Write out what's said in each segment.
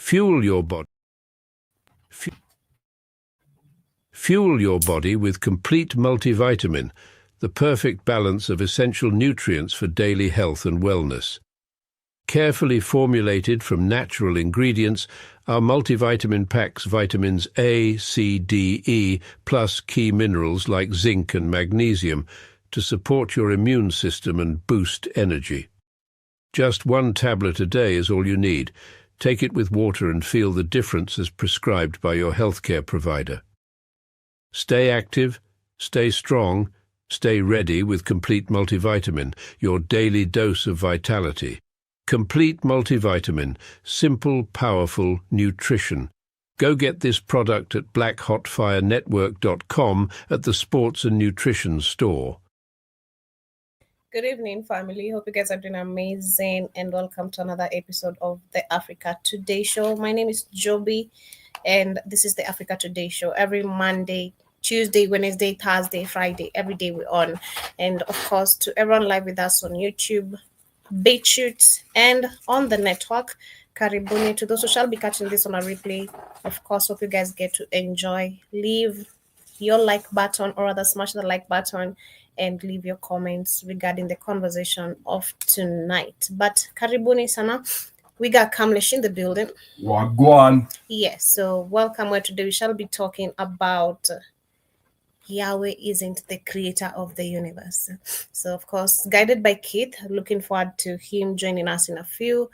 Fuel your body. Fuel your body with complete multivitamin, the perfect balance of essential nutrients for daily health and wellness. Carefully formulated from natural ingredients, our multivitamin packs vitamins A, C, D, E, plus key minerals like zinc and magnesium to support your immune system and boost energy. Just one tablet a day is all you need. Take it with water and feel the difference as prescribed by your healthcare provider. Stay active, stay strong, stay ready with Complete Multivitamin, your daily dose of vitality. Complete Multivitamin, simple, powerful nutrition. Go get this product at blackhotfirenetwork.com at the Sports and Nutrition store. Good evening, family. Hope you guys are doing amazing and welcome to another episode of the Africa Today Show. My name is Joby and this is the Africa Today Show. Every Monday, Tuesday, Wednesday, Thursday, Friday, every day we're on. And of course, to everyone live with us on YouTube, BitChute, and on the network, Karibuni. To those who shall be catching this on a replay, of course, hope you guys get to enjoy. Leave your like button, or rather smash the like button, and leave your comments regarding the conversation of tonight. But Karibuni sana, we got Kamlesh in the building. Wagwan. Yes, so welcome. Where today we shall be talking about Yahweh isn't the creator of the universe. So, of course, guided by Keith, looking forward to him joining us in a few.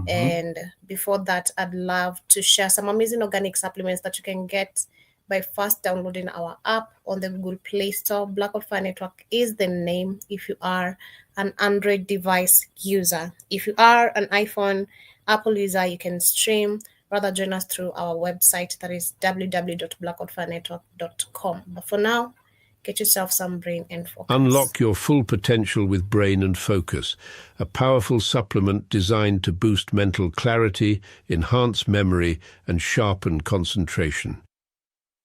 And before that, I'd love to share some amazing organic supplements that you can get by first downloading our app on the Google Play Store. Blackout Fire Network is the name if you are an Android device user. If you are an iPhone, Apple user, you can stream. Rather, join us through our website, that is www.blackoutfirenetwork.com. But for now, get yourself some brain and focus. Unlock your full potential with Brain and Focus, a powerful supplement designed to boost mental clarity, enhance memory, and sharpen concentration.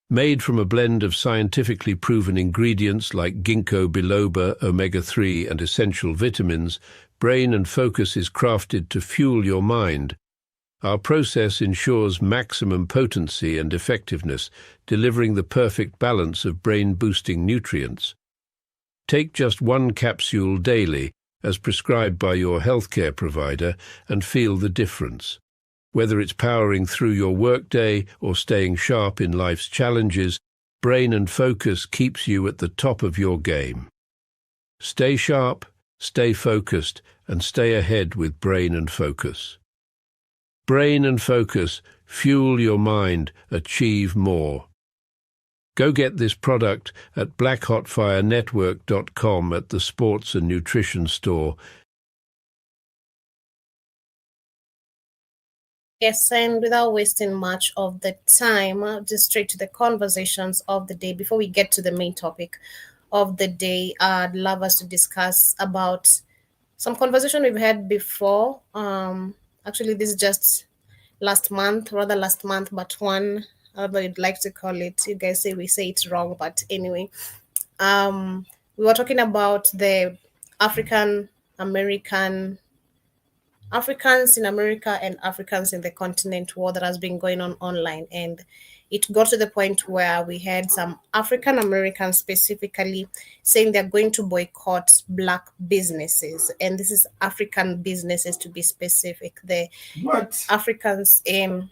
Made from a blend of scientifically proven ingredients like ginkgo biloba, omega-3, and essential vitamins, Brain and Focus is crafted to fuel your mind. Our process ensures maximum potency and effectiveness, delivering the perfect balance of brain-boosting nutrients. Take just one capsule daily, as prescribed by your healthcare provider, and feel the difference. Whether it's powering through your workday or staying sharp in life's challenges, Brain and Focus keeps you at the top of your game. Stay sharp, stay focused, and stay ahead with Brain and Focus. Brain and Focus, fuel your mind, achieve more. Go get this product at blackhotfirenetwork.com at the Sports and Nutrition store. Yes, and without wasting much of the time, just straight to the conversations of the day. Before we get to the main topic of the day, I'd love us to discuss about some conversation we've had before. Actually, this is just last month, but one, however you'd like to call it. You guys say we say it's wrong, but anyway. We were talking about the Africans in America and Africans in the continent war that has been going on online. And it got to the point where we had some African Americans specifically saying they're going to boycott Black businesses. And this is African businesses, to be specific. The Africans in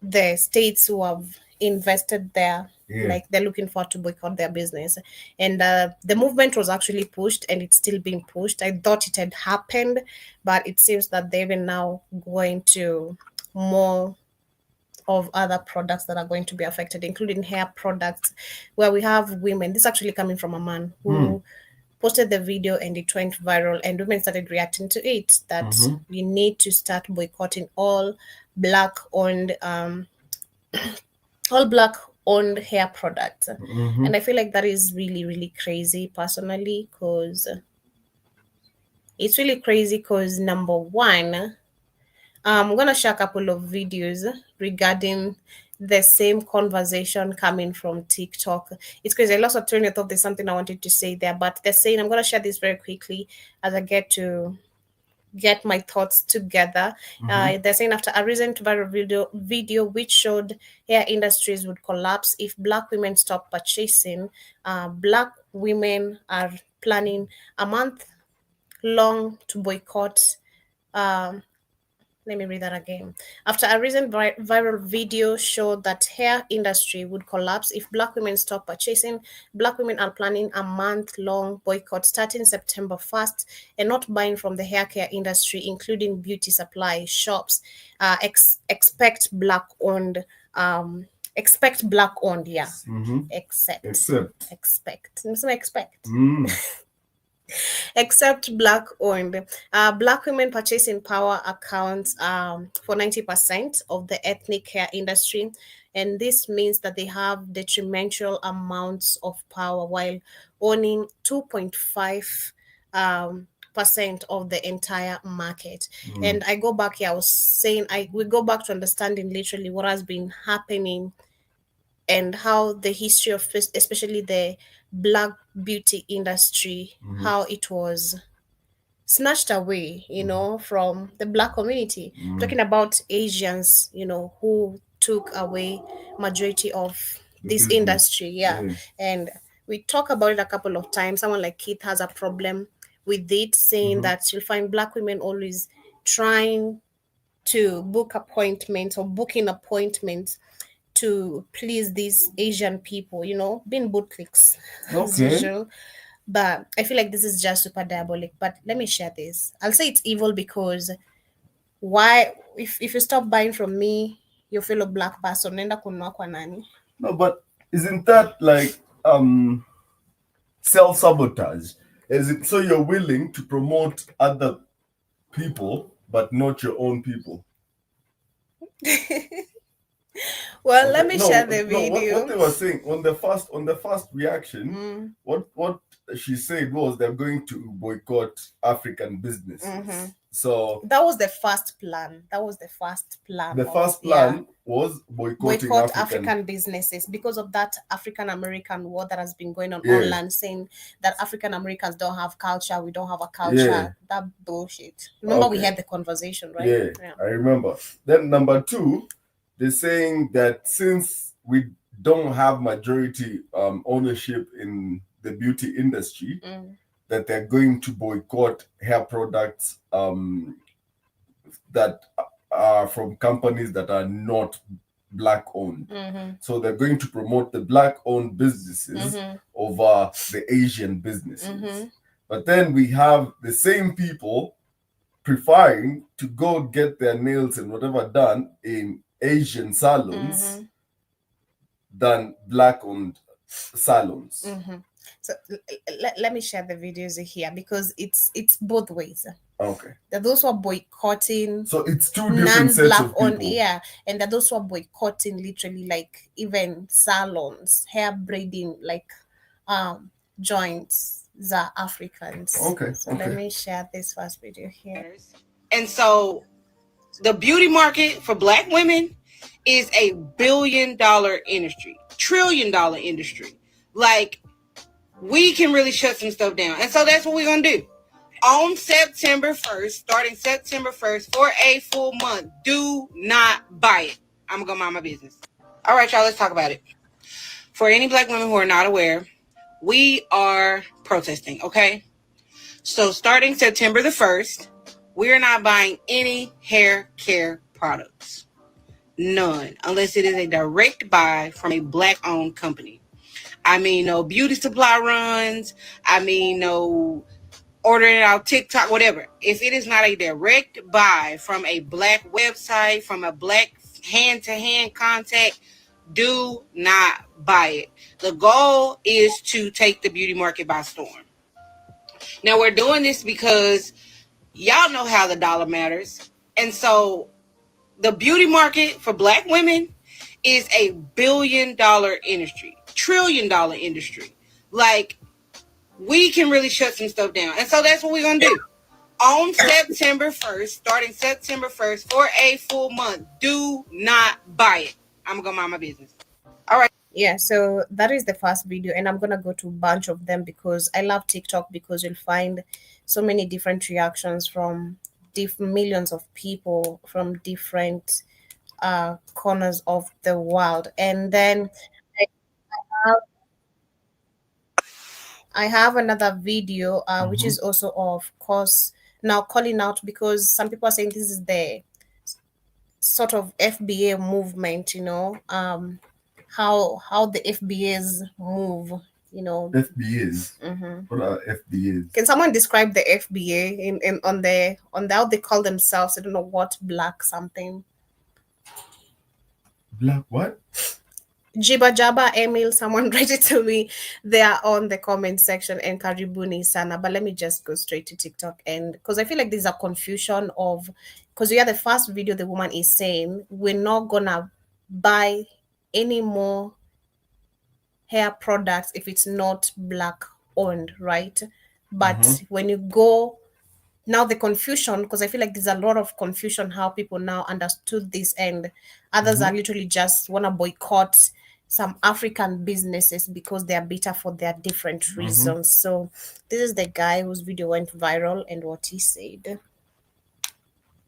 the states who have invested there, like they're looking forward to boycott their business. And the movement was actually pushed, and it's still being pushed. I thought it had happened, but it seems that they're even now going to more of other products that are going to be affected, including hair products, where we have women. This is actually coming from a man who posted the video, and it went viral, and women started reacting to it, that we need to start boycotting all Black-owned hair products. And I feel like that is really, really crazy personally, because it's really crazy because, number one, I'm going to share a couple of videos regarding the same conversation coming from TikTok. It's crazy. I lost a train of thought. There's something I wanted to say there, but they're saying, I'm going to share this very quickly as I get to get my thoughts together. They're saying after a recent viral video which showed hair industries would collapse if Black women stop purchasing, Black women are planning a month long to boycott. Let me read that again. After a recent viral video showed that hair industry would collapse if Black women stop purchasing, Black women are planning a month-long boycott starting September 1st and not buying from the hair care industry, including beauty supply shops. Expect Black-owned. Expect Black-owned, yeah. Expect. Expect. Except Black owned. Black women purchasing power accounts for 90% of the ethnic hair industry. And this means that they have detrimental amounts of power while owning 2.5 percent of the entire market. And I go back here, I was saying we go back to understanding literally what has been happening and how the history of especially the Black beauty industry, how it was snatched away, from the Black community. Talking about Asians, who took away majority of this industry. Yeah. And we talk about it a couple of times. Someone like Keith has a problem with it, saying that you'll find Black women always trying to book appointments or booking appointments to please these Asian people, being bootlicks as usual. But I feel like this is just super diabolic. But let me share this. I'll say it's evil because why? If you stop buying from me, your fellow Black person, nenda kununua kwa nani? No, but isn't that like self-sabotage? Is it so you're willing to promote other people but not your own people? Well, let me share the video. What they were saying on the first reaction, what she said was they're going to boycott African businesses. So that was the first plan. The first plan was boycott African businesses because of that African American war that has been going on online, saying that African Americans don't have culture, we don't have a culture. Yeah. That bullshit. Remember we had the conversation, right? Yeah, I remember. Then number two, they're saying that since we don't have majority ownership in the beauty industry, that they're going to boycott hair products that are from companies that are not Black owned. So they're going to promote the Black owned businesses over the Asian businesses. But then we have the same people preferring to go get their nails and whatever done in Asian salons than Black owned salons. So let me share the videos here because it's both ways. Okay. There are those who are boycotting. So it's two different sets of people. And there are those who are boycotting literally like even salons, hair braiding, like joints that are Africans. Okay. So let me share this first video here. And so the beauty market for Black women is a $1 billion industry, $1 trillion industry. Like, we can really shut some stuff down. And so that's what we're going to do. On September 1st, starting September 1st, for a full month, do not buy it. I'm going to go mind my business. All right, y'all, let's talk about it. For any Black women who are not aware, we are protesting, okay? So starting September the 1st, we're not buying any hair care products. None, unless it is a direct buy from a Black-owned company. I mean, no beauty supply runs. I mean, no ordering it out TikTok, whatever. If it is not a direct buy from a Black website, from a Black hand-to-hand contact, do not buy it. The goal is to take the beauty market by storm. Now, we're doing this because y'all know how the dollar matters. And so the beauty market for Black women is a $1 billion industry, $1 trillion industry. Like, we can really shut some stuff down. And so that's what we're going to do. On September 1st, starting September 1st, for a full month, do not buy it. I'm going to go mind my business. All right. Yeah, so that is the first video, and I'm going to go to a bunch of them because I love TikTok because you'll find so many different reactions from millions of people from different corners of the world. And then I have another video, which is also, of course, now calling out, because some people are saying this is the sort of FBA movement, how the FBAs move, FBAs. What are FBAs? Can someone describe the FBA in on the how they call themselves? I don't know what, black something. Black what? Jiba Jaba, Emil, someone write it to me. They are on the comment section, and Karibuni Sana. But let me just go straight to TikTok, and because I feel like there's a confusion of, because we are the first video the woman is saying we're not gonna buy any more hair products if it's not black owned, right? But when you go now, the confusion, because I feel like there's a lot of confusion how people now understood this, and others are literally just want to boycott some African businesses because they are bitter for their different reasons. So this is the guy whose video went viral and what he said.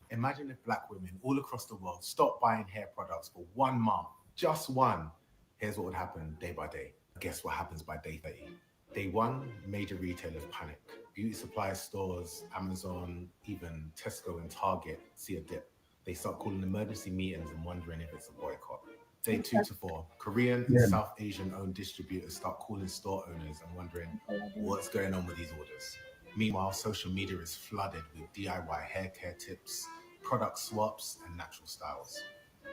Imagine if black women all across the world stopped buying hair products for 1 month, just one. Here's what would happen day by day. Guess what happens by day 30? Day 1, major retailers panic. Beauty supply stores, Amazon, even Tesco and Target see a dip. They start calling emergency meetings and wondering if it's a boycott. Day 2 to 4, Korean and South Asian owned distributors start calling store owners and wondering what's going on with these orders. Meanwhile, social media is flooded with DIY hair care tips, product swaps, and natural styles.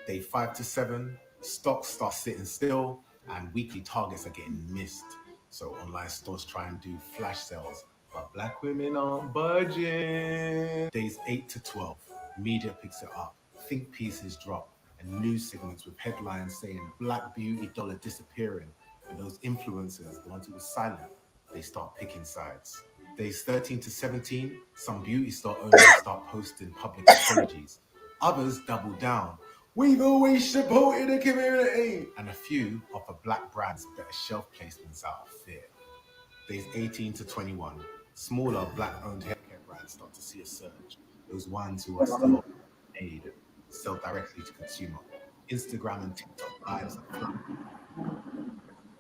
Day 5 to 7, stocks start sitting still and weekly targets are getting missed. So online stores try and do flash sales, but black women aren't budging. Days 8 to 12, media picks it up, think pieces drop, and news segments with headlines saying black beauty dollar disappearing. And those influencers, the ones who were silent, they start picking sides. Days 13 to 17, some beauty store owners start posting public apologies. Others double down. We've always supported the community. And a few offer black brands better shelf placements out of fear. Days 18 to 21, smaller black-owned haircare brands start to see a surge. Those ones who are still made and sell directly to consumer. Instagram and TikTok lives are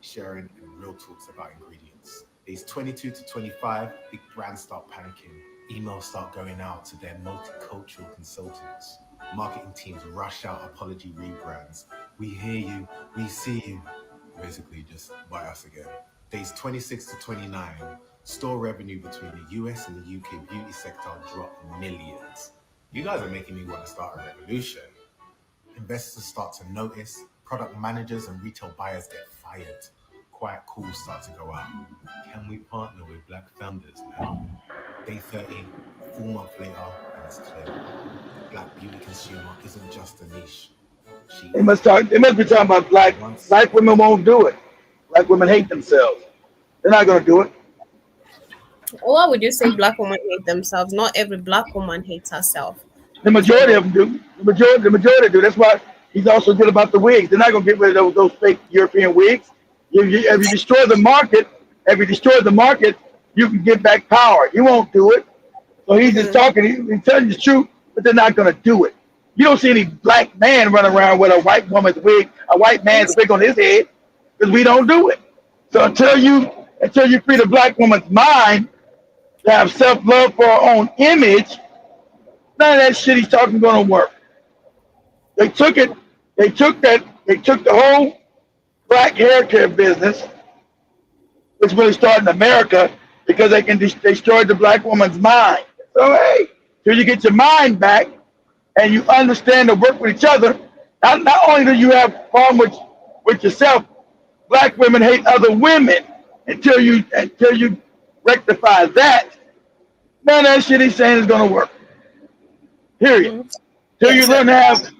sharing and real talks about ingredients. Days 22 to 25, big brands start panicking. Emails start going out to their multicultural consultants. Marketing teams rush out apology rebrands. We hear you, we see you. Basically, just buy us again. Days 26 to 29, store revenue between the US and the UK beauty sector drop millions. You guys are making me want to start a revolution. Investors start to notice, product managers and retail buyers get fired. Quiet calls start to go out. Can we partner with black founders now? Day 30, 4 months later, and it's clear. Black beauty consumer isn't just a niche. They must be talking about black women won't do it. Black women hate themselves. They're not going to do it. Why would you say black women hate themselves? Not every black woman hates herself. The majority of them do. The majority do. That's why he's also good about the wigs. They're not going to get rid of those fake European wigs. If you destroy the market, you can get back power. You won't do it. So he's just talking. He's telling you the truth, but they're not going to do it. You don't see any black man running around with a white woman's wig, a white man's wig on his head, because we don't do it. So until you free the black woman's mind to have self-love for her own image, none of that shit he's talking going to work. They took the whole black hair care business, which really started in America, because they can destroy the black woman's mind. So hey, till you get your mind back and you understand to work with each other, not only do you have problems with yourself, black women hate other women. Until you rectify that, none of that shit he's saying is going to work. Period. Till you learn to have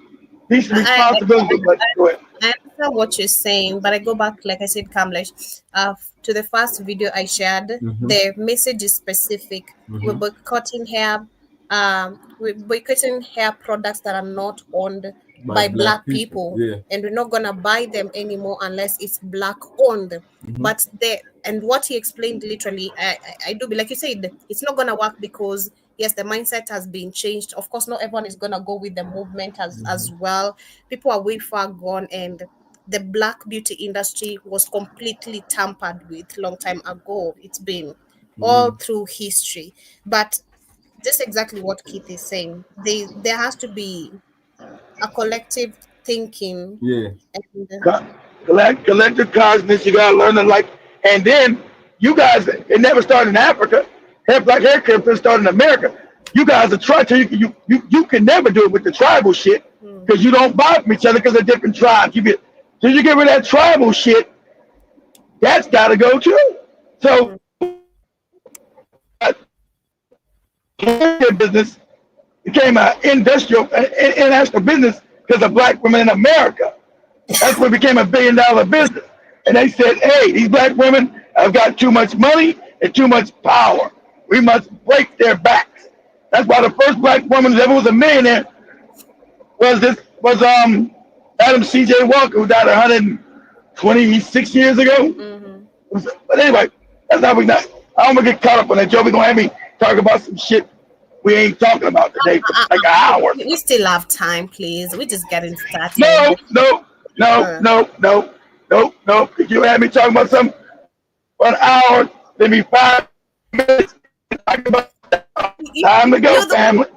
decent responsibility. Go ahead. I understand what you're saying, but I go back, like I said, Kamlesh, to the first video I shared. The message is specific. We're boycotting hair. We're boycotting hair products that are not owned by black people. And we're not gonna buy them anymore unless it's black owned. But and what he explained literally, I do be like you said, it's not gonna work because yes, the mindset has been changed. Of course, not everyone is gonna go with the movement as well. People are way far gone, and the black beauty industry was completely tampered with long time ago. It's been all through history. But just exactly what Keith is saying. There has to be a collective thinking, Yeah. and Collective consciousness. You gotta learn to like, and then you guys. It never started in Africa. Black hair care started in America. You guys are trying to. You can never do it with the tribal shit because you don't buy from each other because they're different tribes. So you get rid of that tribal shit. That's got to go too. So business became an international business because of black women in America. That's what became $1 billion business. And they said, hey, these black women have got too much money and too much power. We must break their backs. That's why the first black woman that ever was a millionaire was Adam C.J. Walker, who died 126 years ago. But anyway, that's how we not. I don't want to get caught up on that, Joe. We're going to have me talk about some shit we ain't talking about today for like an hour. We still have time, please. We're just getting started. No. If you had me talking about something for an hour, then be 5 minutes. Time to go, family.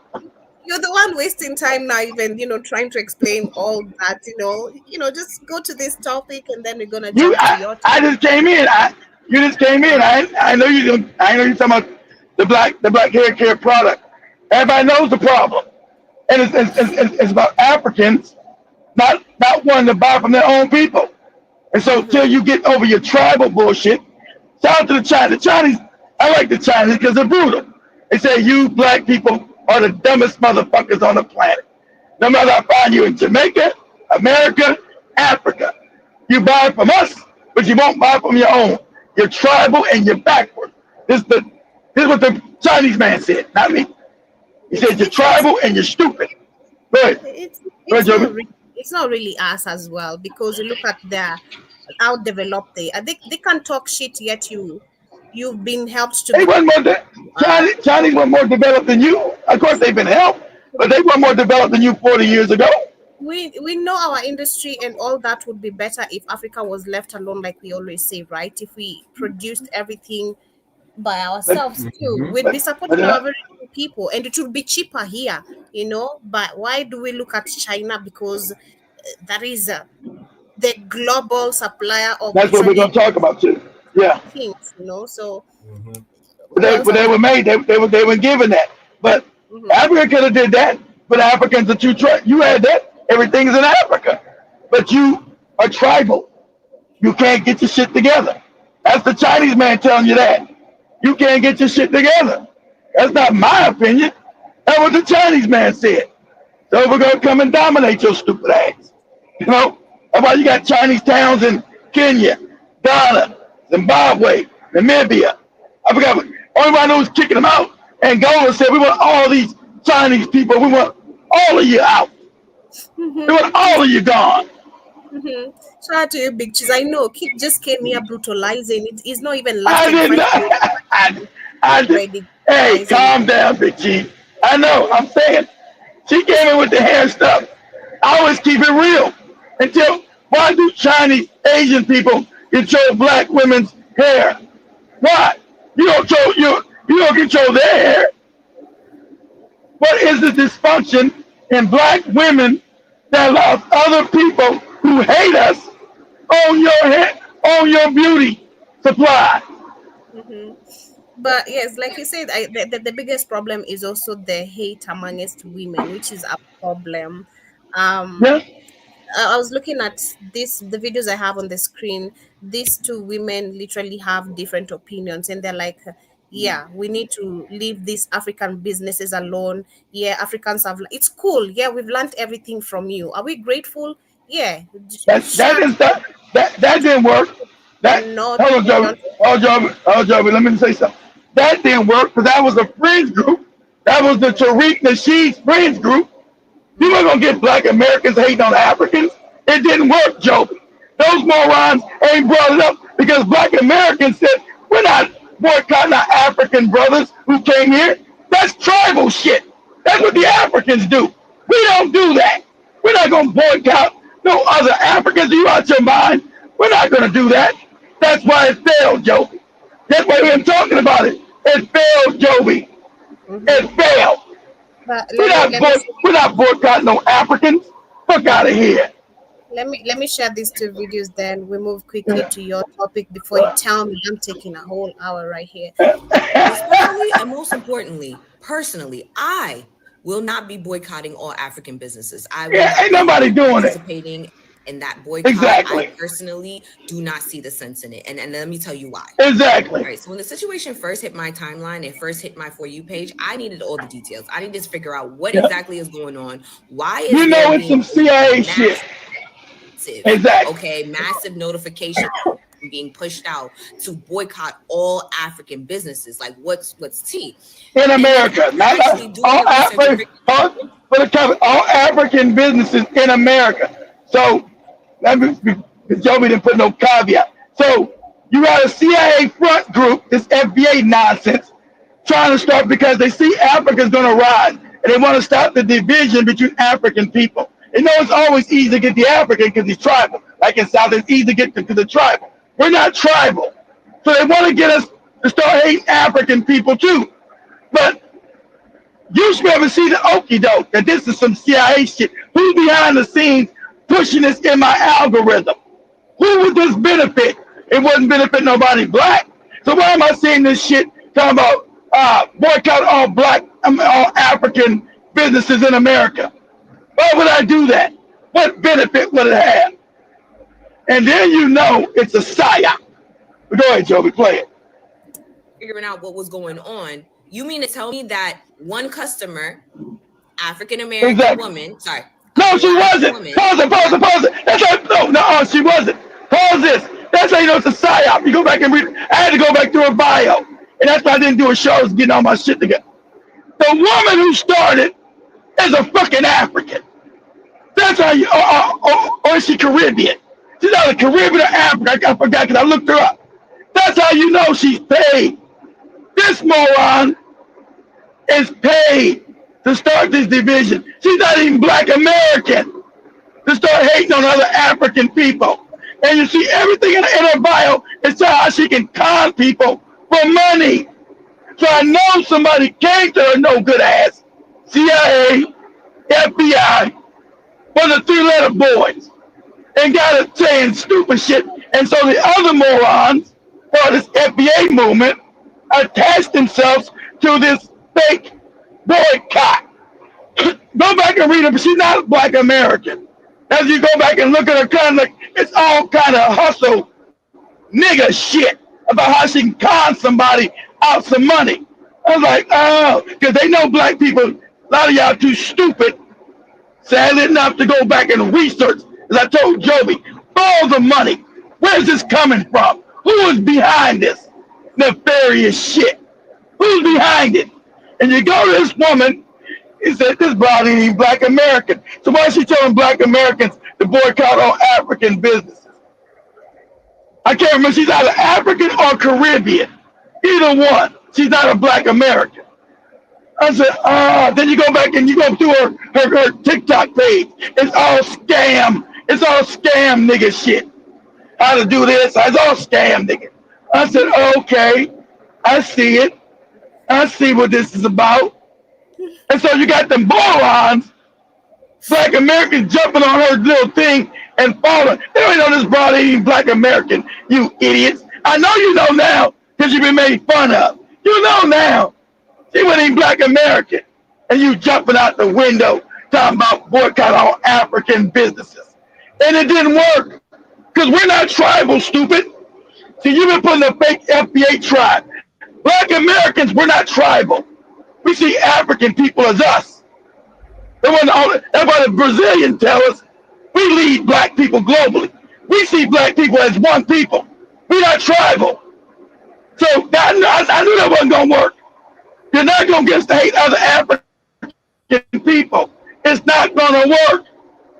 You're the one wasting time now, even trying to explain all that. Just go to this topic, and then we're gonna jump to your topic. I just came in. You just came in. I know you. I know you're talking about the black hair care product. Everybody knows the problem, and it's about Africans not wanting to buy from their own people. And so till you get over your tribal bullshit, shout out to the Chinese. The Chinese, I like the Chinese because they're brutal. They say you black people are the dumbest motherfuckers on the planet. No matter I find you in Jamaica, America, Africa, you buy from us, but you won't buy from your own. You're tribal and you're backward. This is what the Chinese man said, not me. He said you're tribal and you're stupid. But it's not really us as well, because you look at how developed they are. They can't talk shit yet. You've been helped to. They weren't Chinese were more developed than you. Of course, they've been helped, but they were more developed than you 40 years ago. We know our industry and all that would be better if Africa was left alone, like we always say, right? If we produced everything by ourselves too, we'd be supporting our very own people, and it would be cheaper here, But why do we look at China? Because that is the global supplier of. That's what we're going to talk about too. Yeah. Things, So. But they were made. They were given that. But Africa could have did that. But Africans are too you had that. Everything's in Africa. But you are tribal. You can't get your shit together. That's the Chinese man telling you that. You can't get your shit together. That's not my opinion. That's what the Chinese man said. So we're gonna come and dominate your stupid ass. That's why you got Chinese towns in Kenya, Ghana, Zimbabwe, Namibia. I forgot what. Only one who was kicking them out. Angola said, we want all these Chinese people. We want all of you out. We want all of you gone. Shout out to you, Big Cheese. I know Kit just came here brutalizing. It's not even lasting. I did. Hey, calm down, Big Cheese. I know. I'm saying she came in with the hair stuff. I always keep it real. Why do Chinese Asian people control black women's hair? Why? You don't control their hair. What is the dysfunction in black women that allows other people who hate us on your hair, on your beauty supply? But yes, like you said, the biggest problem is also the hate amongst women, which is a problem. I was looking at the videos I have on the screen. These two women literally have different opinions, and they're like, yeah, we need to leave these African businesses alone. Yeah, Africans it's cool. Yeah, we've learned everything from you. Are we grateful? Yeah. That didn't work. Joby, let me say something. That didn't work because that was a friends group. That was the Tariq Nasheed's friends group. You weren't going to get black Americans hating on Africans. It didn't work, Joby. Those morons ain't brought it up because black Americans said, we're not boycotting our African brothers who came here. They That's tribal shit. That's what the Africans do. We don't do that. We're not gonna boycott no other Africans. Are you out your mind? We're not gonna do that. That's why it failed, Joby. That's why we're talking about it. It failed, Joby. It failed. But We're not boycotting no Africans. Fuck out of here. let me share these two videos. Then we move quickly to your topic before you tell me I'm taking a whole hour right here. Especially and most importantly, personally, I will not be boycotting all African businesses. I will not ain't nobody doing it. participating in that boycott. Exactly. I personally do not see the sense in it. And let me tell you why. Exactly. All right. So when the situation first hit my timeline and first hit my For You page, I needed all the details. I needed to figure out what exactly is going on. Why is it's some CIA shit. Exactly. Okay, massive notification being pushed out to boycott all African businesses. Like what's T in America? Not all African businesses in America. So Joey didn't put no caveat. So you got a CIA front group, this FBA nonsense, trying to start because they see Africa's going to rise and they want to stop the division between African people. They know it's always easy to get the African because he's tribal. Like in South, it's easy to get because the tribal. We're not tribal. So they want to get us to start hating African people too. But you should be able to see the okie doke that this is some CIA shit. Who's behind the scenes pushing this in my algorithm? Who would this benefit? It wouldn't benefit nobody black. So why am I seeing this shit talking about boycott all African businesses in America? Why would I do that? What benefit would it have? And then you know it's a psyop. Go ahead, Joby, play it. Figuring out what was going on. You mean to tell me that one customer, African American woman, sorry. No, she wasn't. Woman, pause it. That's how, she wasn't. Pause this. That's how you know it's a psyop. You go back and read it. I had to go back through her bio. And that's why I didn't do a show. I was getting all my shit together. The woman who started is a fucking African. That's how you, or is she Caribbean? She's either Caribbean or African. I forgot because I looked her up. That's how you know she's paid. This moron is paid to start this division. She's not even black American to start hating on other African people. And you see everything in her bio is how she can con people for money. So I know somebody came to her no good ass, CIA, FBI, one of the three-letter boys, and got her saying stupid shit. And so the other morons, or this FBA movement, attached themselves to this fake boycott. Go back and read her, but she's not black American. As you go back and look at her conduct, it's all kind of hustle nigga shit about how she can con somebody out some money. I was like, oh, because they know black people, a lot of y'all too stupid, sadly enough, to go back and research. As I told Joby, all the money, where's this coming from? Who is behind this nefarious shit? Who's behind it? And you go to this woman, he said, this broad ain't even black American. So why is she telling black Americans to boycott all African businesses? I can't remember, she's either African or Caribbean. Either one. She's not a black American. I said, then you go back and you go through her TikTok page. It's all scam. It's all scam nigga shit. How to do this, it's all scam nigga. I said, okay, I see it. I see what this is about. And so you got them morons, black Americans jumping on her little thing and following. They don't know this broad ain't even black American, you idiots. I know you know now because you've been made fun of. You know now. She wasn't even black American. And you jumping out the window talking about boycott all African businesses. And it didn't work because we're not tribal, stupid. See, you've been putting a fake FBA tribe. Black Americans, we're not tribal. We see African people as us. That's why the Brazilians tell us we lead black people globally. We see black people as one people. We're not tribal. So I knew that wasn't going to work. You're not going to get us to hate other African people. It's not going to work.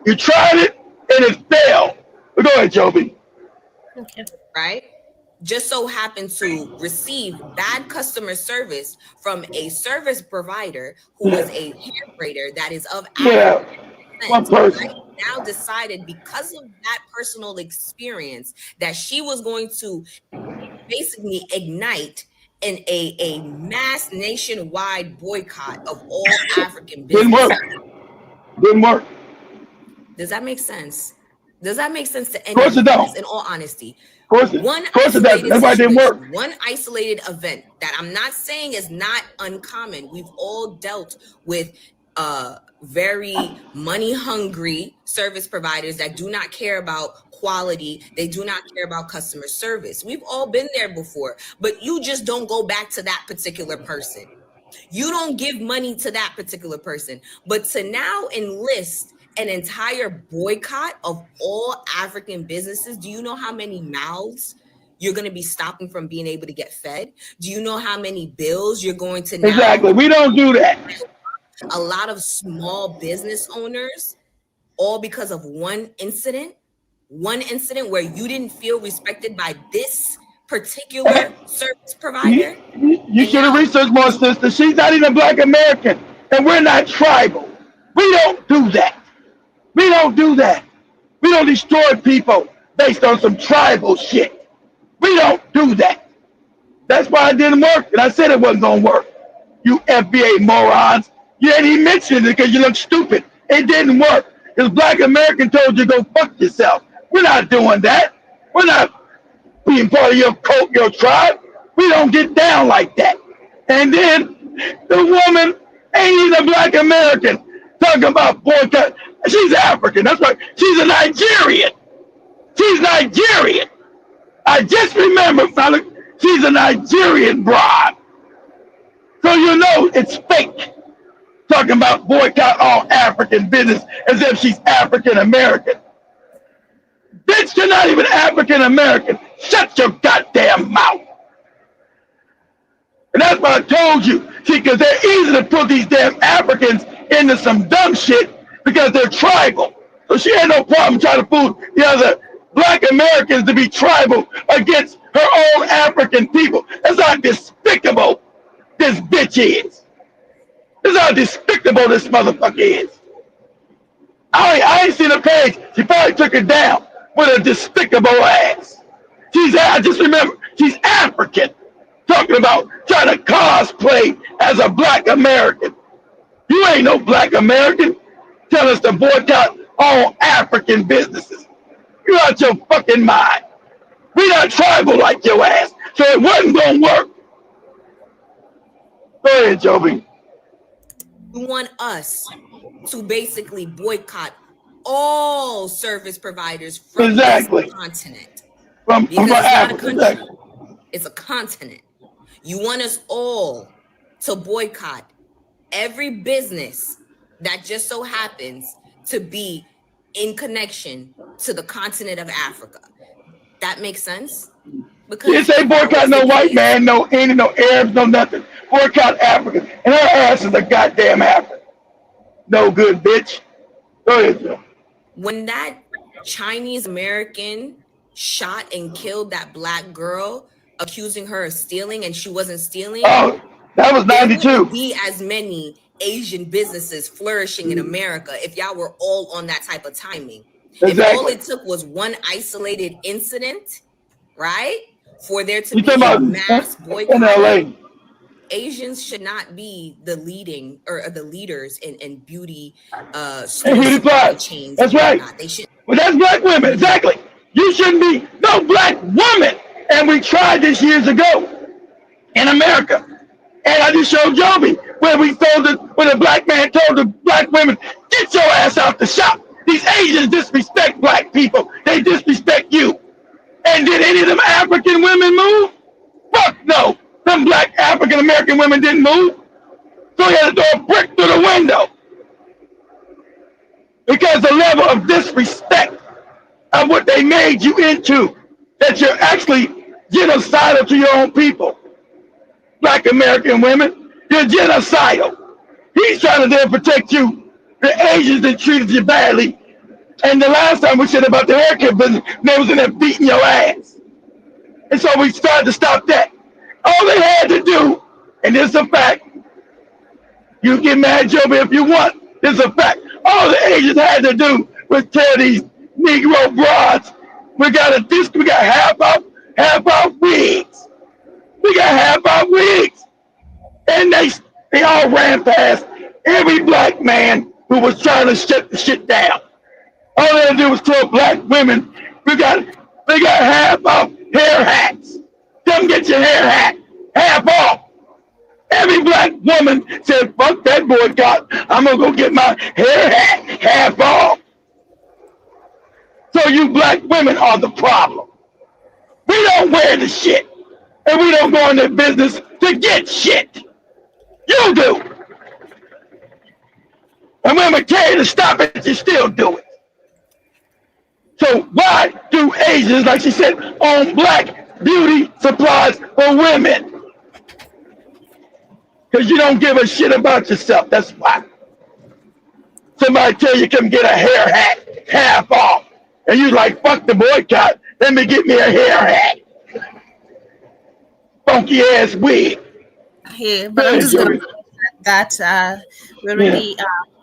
You tried it and it failed. But go ahead, Joby. Okay. Right? just so happened to receive bad customer service from a service provider who is a hair braider that is of Yeah, one person. right? Now decided because of that personal experience that she was going to basically ignite in a mass nationwide boycott of all African Didn't businesses. work. Didn't work. Does that make sense? Does that make sense to Of course anyone? it don't. In all honesty, Of course it doesn't. That's why it didn't work. one isolated event that I'm not saying is not uncommon. We've all dealt with very money hungry service providers that do not care about quality. They do not care about customer service. We've all been there before, but you just don't go back to that particular person. You don't give money to that particular person, but to now enlist an entire boycott of all African businesses. Do you know how many mouths you're going to be stopping from being able to get fed? Do you know how many bills you're going to now? Exactly. We don't do that. A lot of small business owners, all because of one incident where you didn't feel respected by this particular service provider. You should have researched more, sister. She's not even Black American, and we're not tribal. We don't do that. We don't do that. We don't destroy people based on some tribal shit. We don't do that. That's why it didn't work, and I said it wasn't gonna work. You FBA morons. You ain't even mentioned it because you look stupid. It didn't work. Because Black American told you to go fuck yourself. We're not doing that. We're not being part of your cult, your tribe. We don't get down like that. And then the woman ain't even a Black American talking about boycott. She's African. That's right. She's a Nigerian. She's Nigerian. I just remember, fella, she's a Nigerian broad. So you know it's fake. Talking about boycott all African business as if she's African American. Bitch, you're not even African American. Shut your goddamn mouth. And that's what I told you. See, because they're easy to put these damn Africans into some dumb shit because they're tribal. So she had no problem trying to fool the other Black Americans to be tribal against her own African people. That's how despicable this bitch is. This is how despicable this motherfucker is. I ain't seen a page. She probably took it down with a despicable ass. I just remember, she's African. Talking about trying to cosplay as a Black American. You ain't no Black American. Tell us to boycott all African businesses. You're out your fucking mind. We not tribal like your ass, so it wasn't gonna work. Go ahead, Joby. You want us to basically boycott all service providers from this continent. Because it's not a country. It's a continent. You want us all to boycott every business that just so happens to be in connection to the continent of Africa. That makes sense? Because you say boycott no white man, no Indian, no Arabs, no nothing. Boycott Africa. And her ass is a goddamn African. No good, bitch. Go ahead, Joe. When that Chinese American shot and killed that Black girl, accusing her of stealing, and she wasn't stealing. Oh, that was 92. There wouldn't be as many Asian businesses flourishing in America if y'all were all on that type of timing. Exactly. If all it took was one isolated incident, right, for there to be a mass boycott. In LA. Asians should not be the leading or the leaders in beauty chains. That's right. They should. Well, that's Black women. Exactly. You shouldn't be no Black woman. And we tried this years ago in America. And I just showed Joby where when a Black man told the Black women, get your ass out the shop. These Asians disrespect Black people. They disrespect you. And did any of them African women move? Fuck no. Some Black African American women didn't move. So he had to throw a brick through the window. Because the level of disrespect of what they made you into, that you're actually genocidal to your own people. Black American women, you're genocidal. He's trying to then protect you. The Asians that treated you badly. And the last time we said about the haircut business, they was in there beating your ass. And so we started to stop that. All they had to do, and this is a fact, you get mad, Joby, if you want, this is a fact. All the Asians had to do was tell these Negro broads, we got half off wigs. We got half off wigs. And they all ran past every black man who was trying to shut the shit down. All they had to do was tell black women, we got half off hair hats. Come get your hair hat, half off. Every black woman said, fuck that boycott. I'm going to go get my hair hat half off. So you black women are the problem. We don't wear the shit. And we don't go into business to get shit. You do. And when we tell you to stop it, you still do it. So why do Asians, like she said, own black beauty supplies for women? Because you don't give a shit about yourself. That's why. Somebody tell you come get a hair hat half off. And you like, fuck the boycott. Let me get me a hair hat. Funky ass wig. Yeah, but I'm just going to that we're already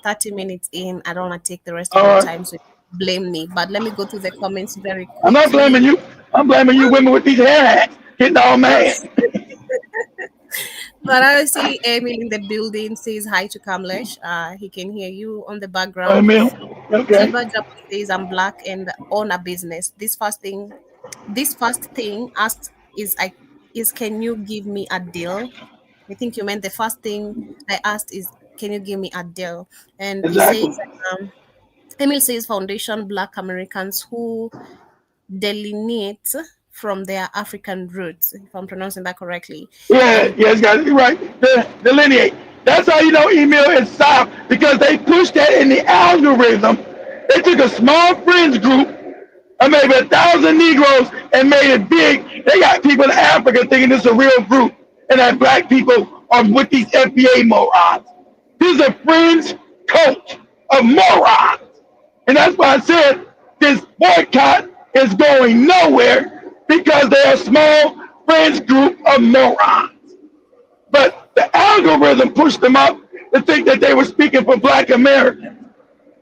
30 minutes in. I don't want to take the rest of your time, so blame me. But let me go to the comments very quickly. I'm not blaming you. I'm blaming you women with these hair hats. Getting all mad. But I see Emil in the building says hi to Kamlesh. He can hear you on the background. Emil, okay. Shiva says I'm black and own a business. This first thing asked is can you give me a deal? I think you meant the first thing I asked is can you give me a deal? And exactly. He says Emil says foundation black Americans who delineate from their African roots, if I'm pronouncing that correctly. Yes, guys, you're right. Delineate. That's how you know email is soft, because they pushed that in the algorithm. They took a small friends group of maybe 1,000 Negroes and made it big. They got people in Africa thinking this is a real group, and that black people are with these FBA morons. This is a fringe cult of morons. And that's why I said this boycott is going nowhere, because they're a small friends group of morons. But the algorithm pushed them up to think that they were speaking for black Americans.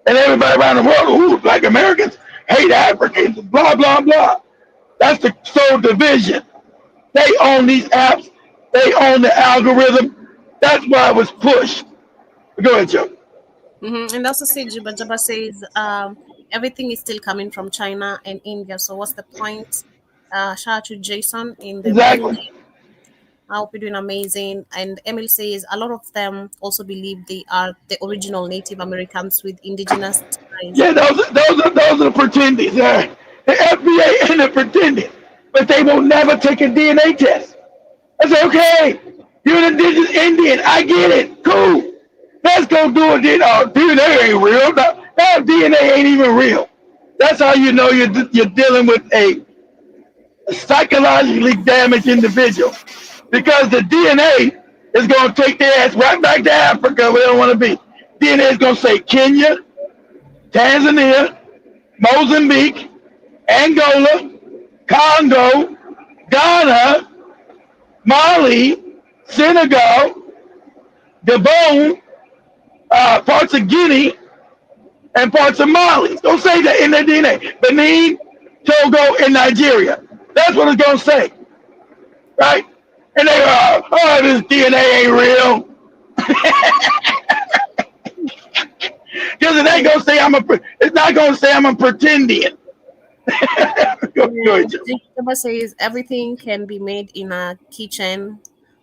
And everybody around the world, ooh, black Americans hate Africans, blah, blah, blah. That's the sole division. They own these apps. They own the algorithm. That's why it was pushed. Go ahead, Joe. Mm-hmm. And also say Jabba says everything is still coming from China and India. So what's the point? Shout out to Jason in the building. I hope you're doing amazing. And Emil says a lot of them also believe they are the original Native Americans with indigenous ties. Yeah, those are the pretendies. The FBA and the pretenders, but they will never take a DNA test. I say, okay, you're an indigenous Indian. I get it. Cool. Let's go do it. DNA ain't real. That DNA ain't even real. That's how you know you're dealing with a psychologically damaged individual, because the DNA is going to take their ass right back to Africa where they don't want to be. DNA is going to say Kenya, Tanzania, Mozambique, Angola, Congo, Ghana, Mali, Senegal, Gabon, parts of Guinea, and parts of Mali. Don't say that in their DNA. Benin, Togo, and Nigeria. That's what it's going to say. Right? And they are, this DNA ain't real. Because it ain't going to say it's not going to say I'm a pretendian. Jabba says everything can be made in a kitchen.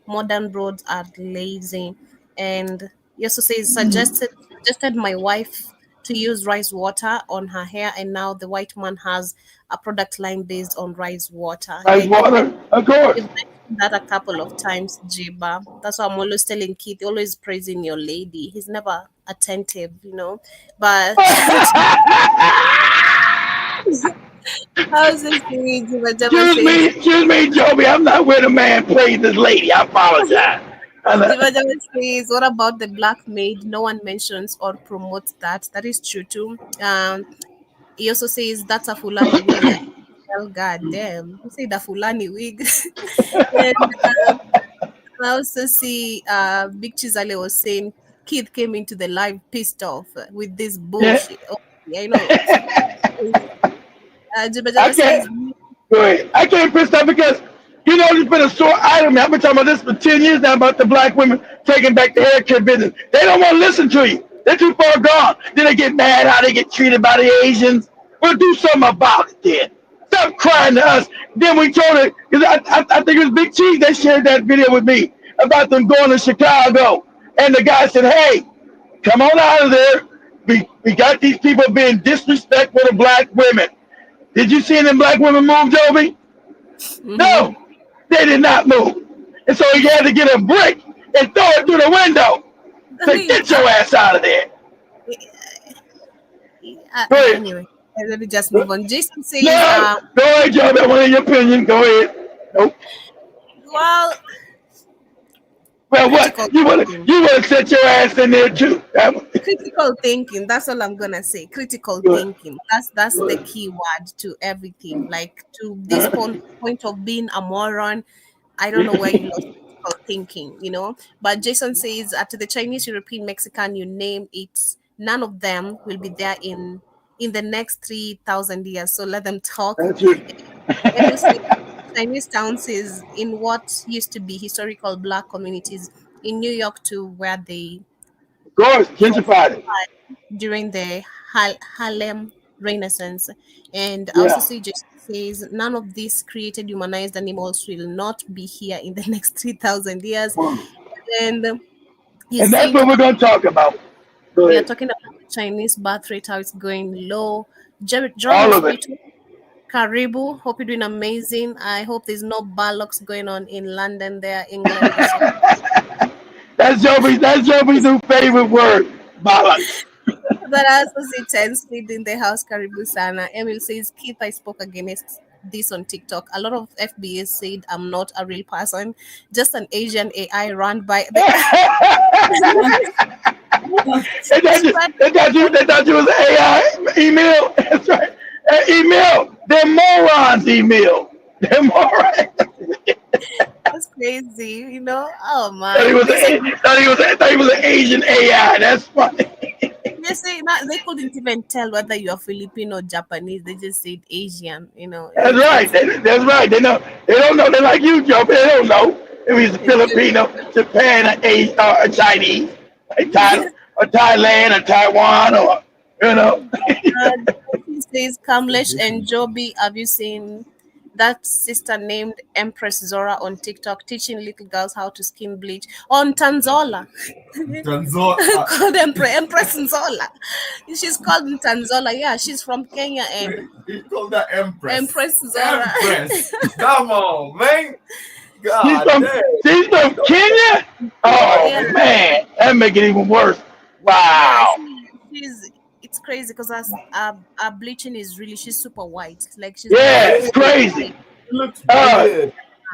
Modern broads are lazy. And he also says suggested my wife to use rice water on her hair, and now the white man has a product line based on rice water. Rice water, of course. You've mentioned that a couple of times, Jiba. That's why I'm always telling Keith, always praising your lady. He's never attentive, But how's this doing, Jiba? Excuse me, Joby. I'm not where the man praised his lady. I apologize. Says, what about the black maid? No one mentions or promotes that. That is true too. He also says that's a Fulani woman. well, god damn. You see the Fulani wig. And I also see Big Chizale was saying Kid came into the live pissed off with this Yeah. bullshit. Oh, yeah, I know. Juba I Jaba says, can't. Go ahead. I can't piss off because there's been a sore item. I've been talking about this for 10 years now about the black women taking back the hair care business. They don't want to listen to you. They're too far gone. Then they get mad how they get treated by the Asians. We'll do something about it then. Stop crying to us. Then we told it, because I think it was Big Cheese that shared that video with me about them going to Chicago. And the guy said, hey, come on out of there. We got these people being disrespectful to black women. Did you see them black women move, Joby? No, they did not move. And so he had to get a brick and throw it through the window. Say, get your ass out of there. Go ahead. Anyway, let me just move on. Jason says, No, go ahead, Joby. I want your opinion. Go ahead. Nope. well, What? You want to set your ass in there too. Critical thinking. That's all I'm gonna say. Critical thinking. That's the key word to everything. Like to this point of being a moron. I don't know where you lost critical thinking, But Jason says to the Chinese, European, Mexican, you name it, none of them will be there in the next 3,000 years. So let them talk. Emil says, Chinese towns is in what used to be historical black communities in New York to where they gentrified it during the Harlem Renaissance. And I also see Jason says none of these created humanized animals will not be here in the next 3,000 years. And that's what we're going to talk about. We are talking about the Chinese birth rate, how it's going low. All of it. Karibu, hope you're doing amazing. I hope there's no barlocks going on in London there, England. That's Joby's new favorite word, barlocks. But I also see 10 speed in the house, Karibu Sana. Emil says, Keith, I spoke against this on TikTok. A lot of FBAs said I'm not a real person, just an Asian AI run by the they thought you was an AI email. That's right. Email. They're morons, email. They're morons. That's crazy, Oh man. Thought he was an Asian AI. That's funny. They say they couldn't even tell whether you are Filipino or Japanese. They just said Asian, That's right. That's right. They don't know. They're like you, Joe. They don't know if he's Filipino, Japan, or Chinese, or Thailand, or Taiwan, or He says Kamlesh and Joby, have you seen that sister named Empress Zora on TikTok teaching little girls how to skin bleach on Tanzola? Called Empress Nzola. She's called Tanzola. Yeah, she's from Kenya and you call that Empress Zora. Empress. Come on, man. God, she's from Kenya. Oh man, that make it even worse. Wow. Yeah, it's crazy because our bleaching is really, she's super white. Like she's it's crazy. It looks weird.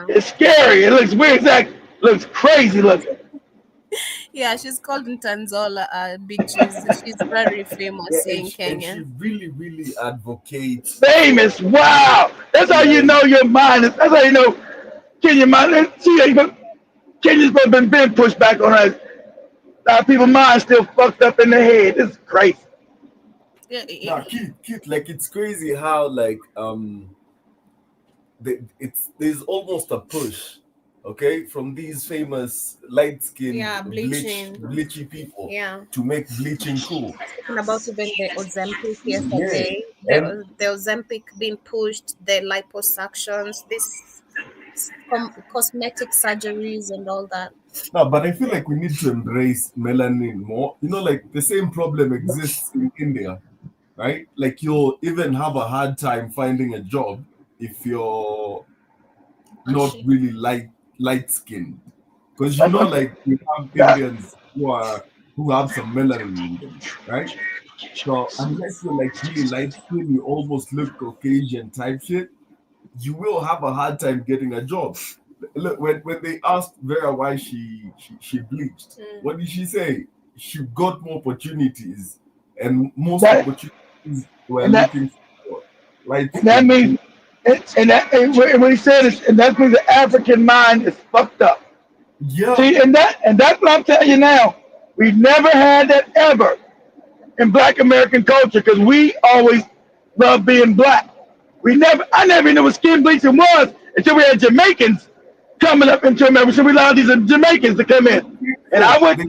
It's scary. It looks weird. Looks crazy looking. Yeah, she's called Ntanzola Big Cheese. She's very famous in Kenya. And she really, really advocates. Famous. Wow. That's how you know your mind is. That's how you know Kenya mind. Kenya's been pushed back on us. People's minds still fucked up in their head. This is crazy. Yeah, Keith, like it's crazy how like there's almost a push, okay, from these famous light-skinned bleachy people to make bleaching cool. About even the Ozempic yesterday, the Ozempic being pushed, the liposuctions, this cosmetic surgeries and all that. No, but I feel like we need to embrace melanin more. Like the same problem exists in India, right? Like you'll even have a hard time finding a job if you're not really light-skinned. Because like we have Indians who have some melanin in them, right? So unless you're like really light-skinned, you almost look Caucasian type shit, you will have a hard time getting a job. Look, when they asked Vera why she bleached, what did she say? She got more opportunities, and most opportunities were looking for. Right? And And what he said is, and that's when the African mind is fucked up. Yeah. See, and that's what I'm telling you now. We've never had that ever in Black American culture because we always love being black. I never knew what skin bleaching was until we had Jamaicans coming up into America. So we allowed these Jamaicans to come in, and I went.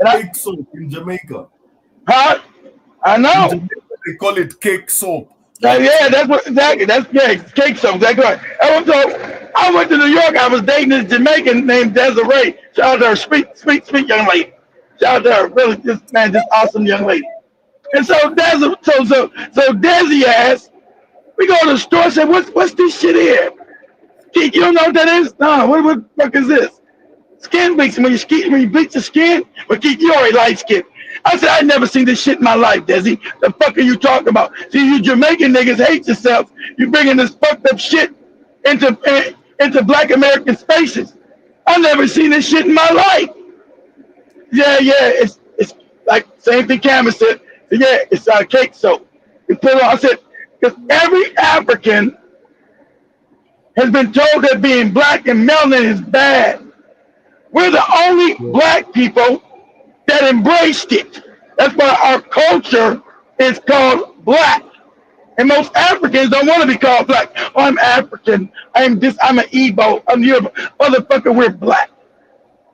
Cake soap in Jamaica. Huh? I In know. Jamaica, they call it cake soap. Yeah, that's what exactly. That's cake soap. Exactly right. I went to New York. I was dating this Jamaican named Desiree. Shout out to her, sweet young lady. Shout out to her, really, just awesome young lady. And so Desi asked, we go to the store and said, what's this shit here? You don't know what that is? No, what the fuck is this? Skin bleaching. When you bleach the skin, but you already light skin. I said, I never seen this shit in my life, Desi. The fuck are you talking about? See, you Jamaican niggas hate yourself. You bringing this fucked up shit into Black American spaces. I never seen this shit in my life. Yeah, it's like same thing Cameron said. Yeah, it's cake soap. You put it on. I said, because every African has been told that being black and melanin is bad. We're the only black people that embraced it. That's why our culture is called black. And most Africans don't want to be called black. Oh, I'm African. I'm an Igbo. I'm Yoruba. Motherfucker, we're black.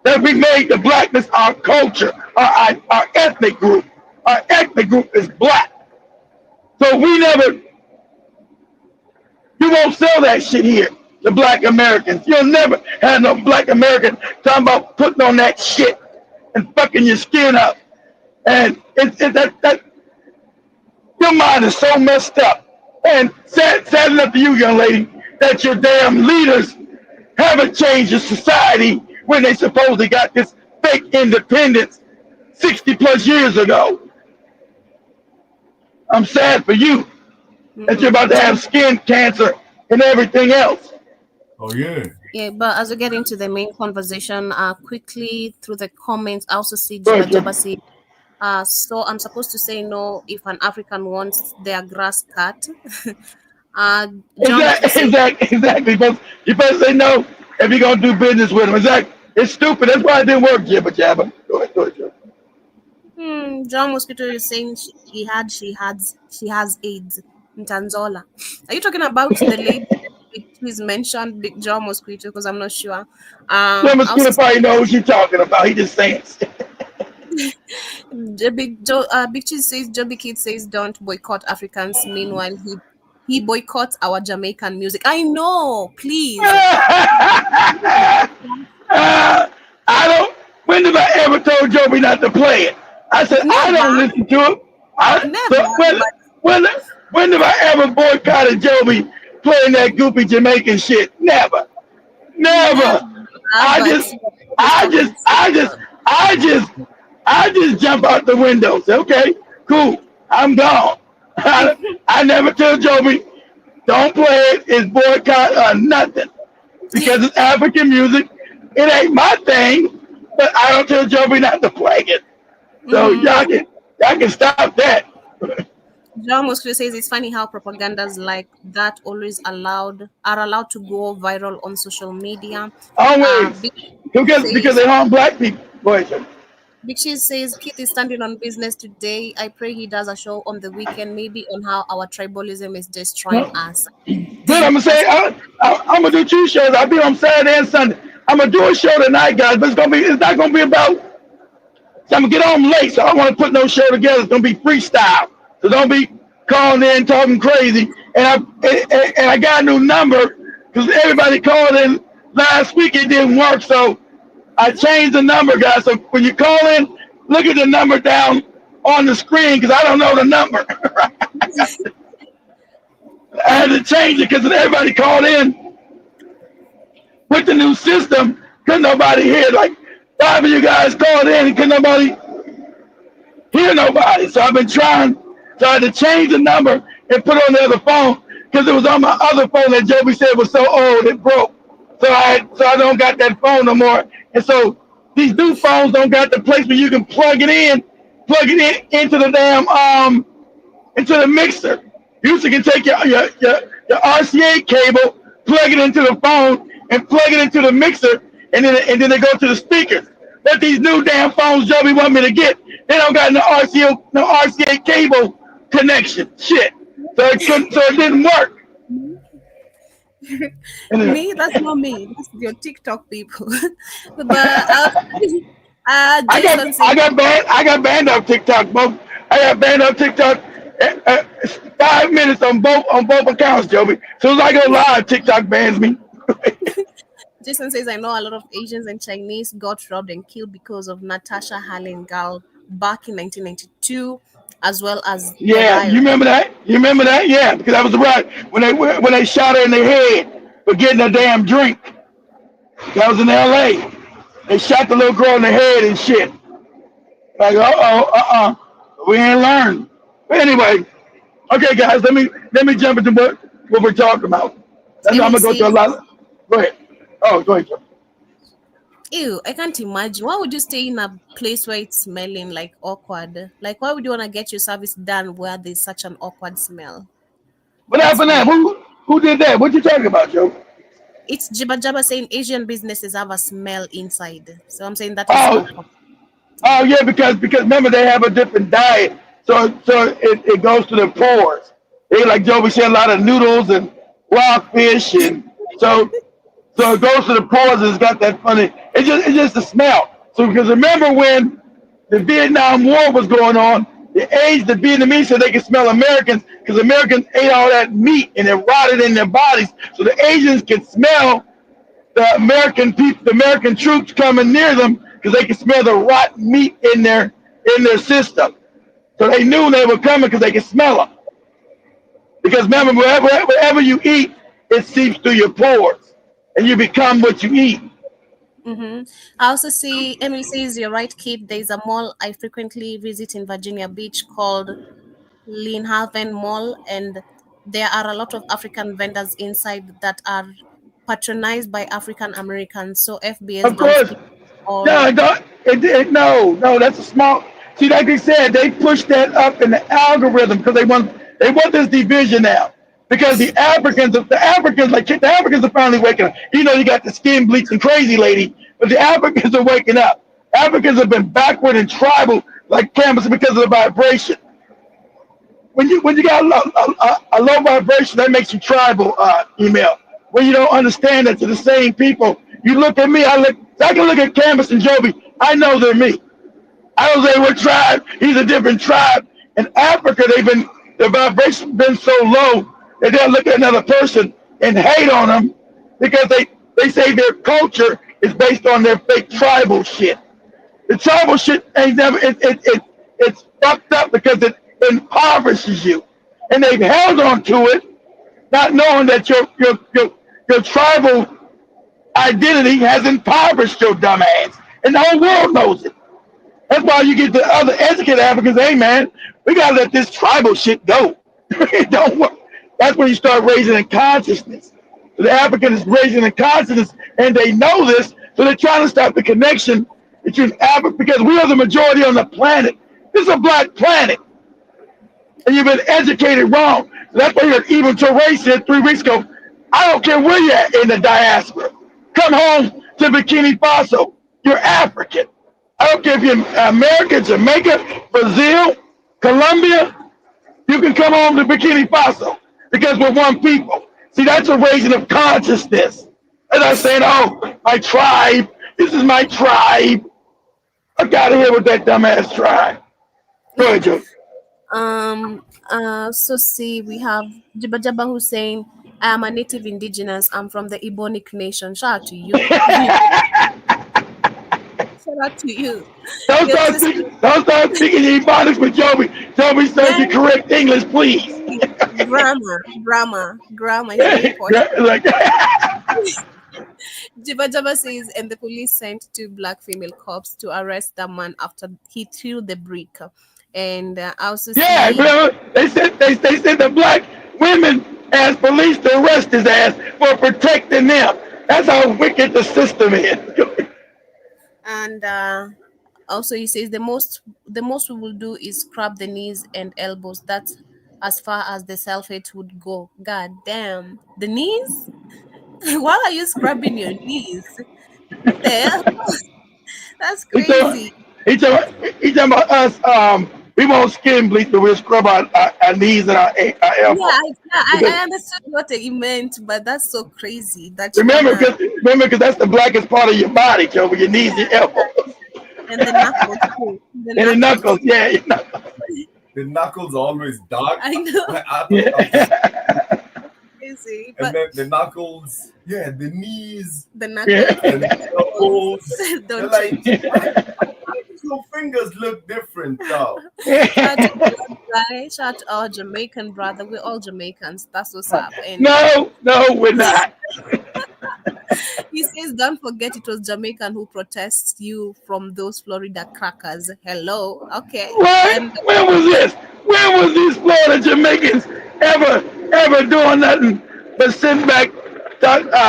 That we made the blackness our culture, our ethnic group. Our ethnic group is black. So you won't sell that shit here, the Black Americans. You'll never have no Black American talking about putting on that shit and fucking your skin up. And that your mind is so messed up. And sad enough to you, young lady, that your damn leaders haven't changed the society when they supposedly got this fake independence 60 plus years ago. I'm sad for you that you're about to have skin cancer and everything else. Oh, yeah. Yeah, but as we get into the main conversation, quickly through the comments, I also see Jabba say, so I'm supposed to say no if an African wants their grass cut. Exactly. You better say no if you're going to do business with them. Exactly. It's stupid. That's why it didn't work, Jabba. Go ahead, Jabba. John Mosquito is saying she has AIDS in Tanzola. Are you talking about the lady who's mentioned, Big John Mosquito? Because I'm not sure. John Mosquito probably knows what you're talking about. He just saying. Big Cheese says Joby Kid says don't boycott Africans. Meanwhile, he boycotts our Jamaican music. I know, please. I don't. When have I ever told Joby not to play it? I said I don't listen to it. When have I ever boycotted Joby playing that goofy Jamaican shit? Never. I just jump out the window. Say, okay, cool. I'm gone. I never tell Joby, don't play it. It's boycott or nothing. Because it's African music. It ain't my thing, but I don't tell Joby not to play it. So y'all can stop that. John Mosquito says it's funny how propagandas like that always are allowed to go viral on social media. Always. Because they harm black people. Go ahead. Big Cheese says Keith is standing on business today. I pray he does a show on the weekend, maybe on how our tribalism is destroying us. Good, I'm gonna say I'm gonna do 2 shows. I'll be on Saturday and Sunday. I'm gonna do a show tonight, guys, but it's not gonna be about. So I'm gonna get home late, so I don't want to put no show together. It's gonna be freestyle, so don't be calling in talking crazy. And I got a new number because everybody called in last week. It didn't work, so I changed the number, guys. So when you call in, look at the number down on the screen because I don't know the number. I had to change it because everybody called in with the new system. Couldn't nobody hear. Like 5 of you guys called in and couldn't nobody hear nobody. So I've been trying to change the number and put it on the other phone because it was on my other phone that Joby said was so old it broke. So I don't got that phone no more. And so these new phones don't got the place where you can plug it in into the damn into the mixer. You can take your the RCA cable, plug it into the phone, and plug it into the mixer, and then they go to the speakers. But these new damn phones Joby want me to get, they don't got no RCA cable connection. Shit. So it didn't work. Me, that's not me. That's your TikTok people. But Jason says, I got banned off TikTok. I got banned off TikTok 5 minutes on both accounts, Joby. As soon as I go live, TikTok bans me. Jason says, I know a lot of Asians and Chinese got robbed and killed because of Natasha Hallengal back in 1992, as well as the Yeah, you riot. remember that? Yeah, because that was the right when they shot her in the head for getting a damn drink. That was in L.A. They shot the little girl in the head and shit. Like, we ain't learned. But anyway, okay, guys, let me jump into what we're talking about. That's why I'm Emily gonna go through a says, lot. Go ahead. Oh, go ahead. Joe. ew, I can't imagine. Why would you stay in a place where it's smelling like awkward? Like, why would you want to get your service done where there's such an awkward smell? What That's happened there? weird. Who did that? What you talking about, Joe? It's Jibba Jabba saying Asian businesses have a smell inside. So I'm saying that is Oh, awkward. yeah, because remember they have a different diet, so it goes to their pores. They like Joby said, a lot of noodles and raw fish, and so it goes to the pores. And it's got that funny. It's just the smell. So because remember when the Vietnam War was going on, the Vietnamese said they could smell Americans because Americans ate all that meat and it rotted in their bodies. So the Asians could smell the American people, the American troops coming near them because they could smell the rotten meat in their system. So they knew they were coming because they could smell them. Because remember, wherever you eat, it seeps through your pores, and you become what you eat. Mm-hmm. I also see Emily says, you're right, Kate. There's a mall I frequently visit in Virginia Beach called Linhaven Mall, and there are a lot of African vendors inside that are patronized by African Americans. So FBS Of don't course, speak all. no, no, that's a small. See, like they said, they pushed that up in the algorithm because they want this division now. Because the Africans are finally waking up. You got the skin bleaching crazy lady, but the Africans are waking up. Africans have been backward and tribal like canvas because of the vibration. When you got a low vibration, that makes you tribal. Email when you don't understand that to the same people. You look at me, I can look at Canvas and Joby. I know they're me. I don't say what tribe. He's a different tribe. In Africa, the vibration been so low that they'll look at another person and hate on them because they say their culture is based on their fake tribal shit. The tribal shit ain't never it's fucked up because it impoverishes you, and they've held on to it, not knowing that your tribal identity has impoverished your dumb ass, and the whole world knows it. That's why you get the other educated Africans. Hey man, we gotta let this tribal shit go. It don't work. That's when you start raising in consciousness. The African is raising in consciousness, and they know this, so they're trying to stop the connection between Africa because we are the majority on the planet. This is a black planet, and you've been educated wrong. So that's why you heard Even Torre said 3 weeks ago, I don't care where you're at in the diaspora. Come home to Burkina Faso. You're African. I don't care if you're America, Jamaica, Brazil, Colombia. You can come home to Burkina Faso because we're one people. See, that's a raising of consciousness. And I'm saying, oh, my tribe. This is my tribe. I got to hear with that dumbass tribe. Go ahead, Joe. So see, we have Jibba Jabba who's saying, I am a native indigenous. I'm from the Ebonic nation. Shout out to you. Shout out to you. Don't Your start sister, speaking Ebonics with Joby. Joby says the man, correct English, please. grammar is very important. Like, Jibba Jabba says, and the police sent 2 black female cops to arrest the man after he threw the brick. And I also yeah, see, they sent the black women as police to arrest his ass for protecting them. That's how wicked the system is. and also he says the most we will do is scrub the knees and elbows. That's as far as the self-hate would go. God damn. The knees? Why are you scrubbing your knees? What the hell? That's He talking, crazy. he talking about us. We won't skin bleach, but we'll scrub our knees and our Yeah, elbows. I Because understood what he meant, but that's so crazy that you remember, wanna. because that's the blackest part of your body, Joe, your knees, your elbows, And the knuckles too. The and the knuckles. knuckles. Yeah, your knuckles. The knuckles are always dark. I know. I thought, Crazy. and But then the knuckles, yeah, the knees, the Yeah. knuckles, and the elbows. They're don't like, change. why does your fingers look different, though? Shout out to our guy. Shout out to our Jamaican brother. We're all Jamaicans. That's what's up. And No, we're not. he says, don't forget it was Jamaican who protests you from those Florida crackers. Hello. Okay. What? And When was this? When was these Florida Jamaicans ever doing nothing but sitting back,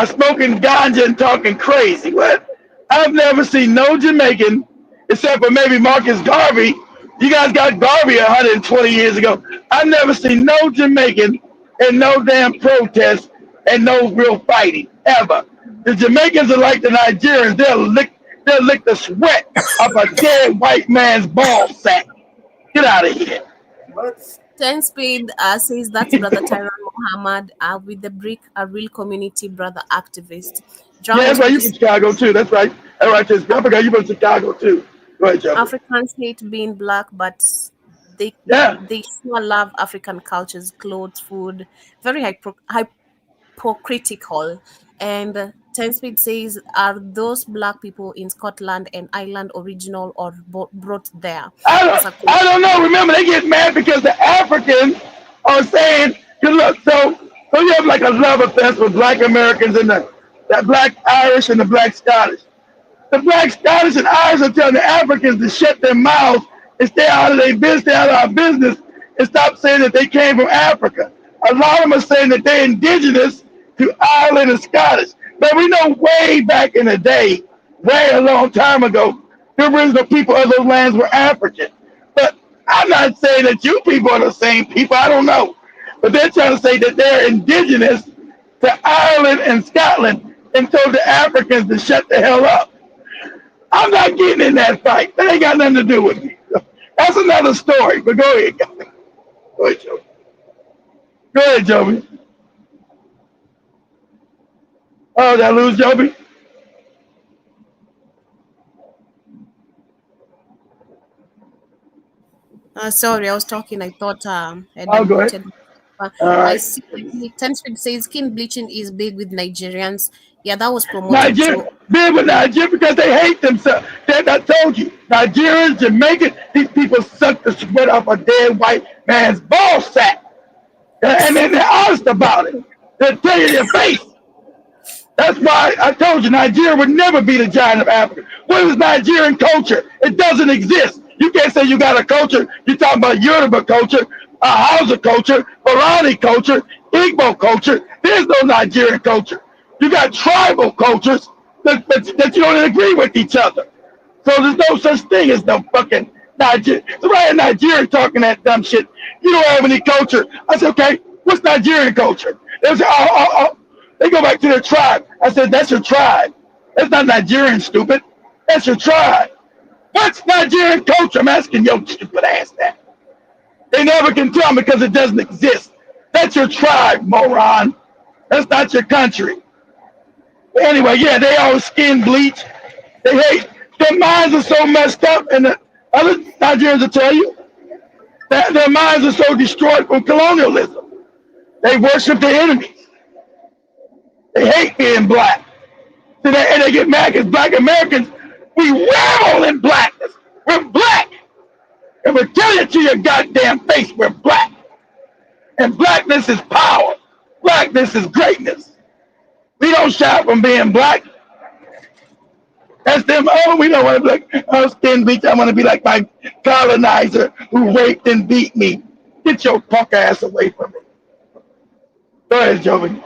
smoking ganja and talking crazy? What? I've never seen no Jamaican, except for maybe Marcus Garvey. You guys got Garvey 120 years ago. I've never seen no Jamaican and no damn protest and no real fighting ever. The Jamaicans are like the Nigerians. They'll lick the sweat of a dead white man's ball sack. Get out of here. What? 10 Speed says that's Brother Tyron Muhammad with the brick, a real community brother activist. John Yeah, that's was right. going You to from say Chicago too. That's right. That's right. I forgot you from Chicago too. Go ahead, Jeffrey. Africans hate being black, but they Yeah. they sure love African cultures, clothes, food. Very hypocritical. And 10 Speed says, are those black people in Scotland and Ireland original or brought there? That's a I question. don't know. Remember, they get mad because the Africans are saying, "You look, so you have like a love affair with black Americans and the black Irish and the black Scottish. The black Scottish and Irish are telling the Africans to shut their mouths and stay out of their business, stay out of our business, and stop saying that they came from Africa. A lot of them are saying that they're indigenous to Ireland and Scottish. But we know way back in the day, way a long time ago, the original people of those lands were African. But I'm not saying that you people are the same people. I don't know. But they're trying to say that they're indigenous to Ireland and Scotland and told the Africans to shut the hell up. I'm not getting in that fight. That ain't got nothing to do with me. That's another story. But go ahead, guys. Go ahead, Joey. Go ahead, Joey. Oh, did I lose Joey? Sorry, I was talking. I thought I'd Oh, go ahead. unmuted. All I right. see. 10 Speed says skin bleaching is big with Nigerians. Yeah, that was promoted. Nigeria, So big with Nigeria because they hate themselves. I told you, Nigerians, Jamaicans, these people suck the sweat off a dead white man's ball sack. And then they're honest about it. They'll tell you in your face. That's why I told you Nigeria would never be the giant of Africa. What is Nigerian culture? It doesn't exist. You can't say you got a culture. You're talking about Yoruba culture, Hausa culture, Fulani culture, Igbo culture. There's no Nigerian culture. You got tribal cultures that you don't agree with each other. So there's no such thing as no fucking Nigeria. So right in Nigeria talking that dumb shit. You don't have any culture. I said, okay, what's Nigerian culture? They say, oh. They go back to their tribe. I said, that's your tribe. That's not Nigerian, stupid. That's your tribe. What's Nigerian culture? I'm asking your stupid ass that. They never can tell me because it doesn't exist. That's your tribe, moron. That's not your country. But anyway, yeah, they all skin bleach. They hate. Their minds are so messed up, and the other Nigerians will tell you that their minds are so destroyed from colonialism. They worship their enemies. They hate being black. So and they get mad because black Americans, we revel in blackness. We're black. And we're telling it to your goddamn face, we're black. And blackness is power. Blackness is greatness. We don't shy from being black. That's them. Oh, we don't want to be like, oh, skin bleach. I want to be like my colonizer who raped and beat me. Get your punk ass away from me. Go ahead, Joey.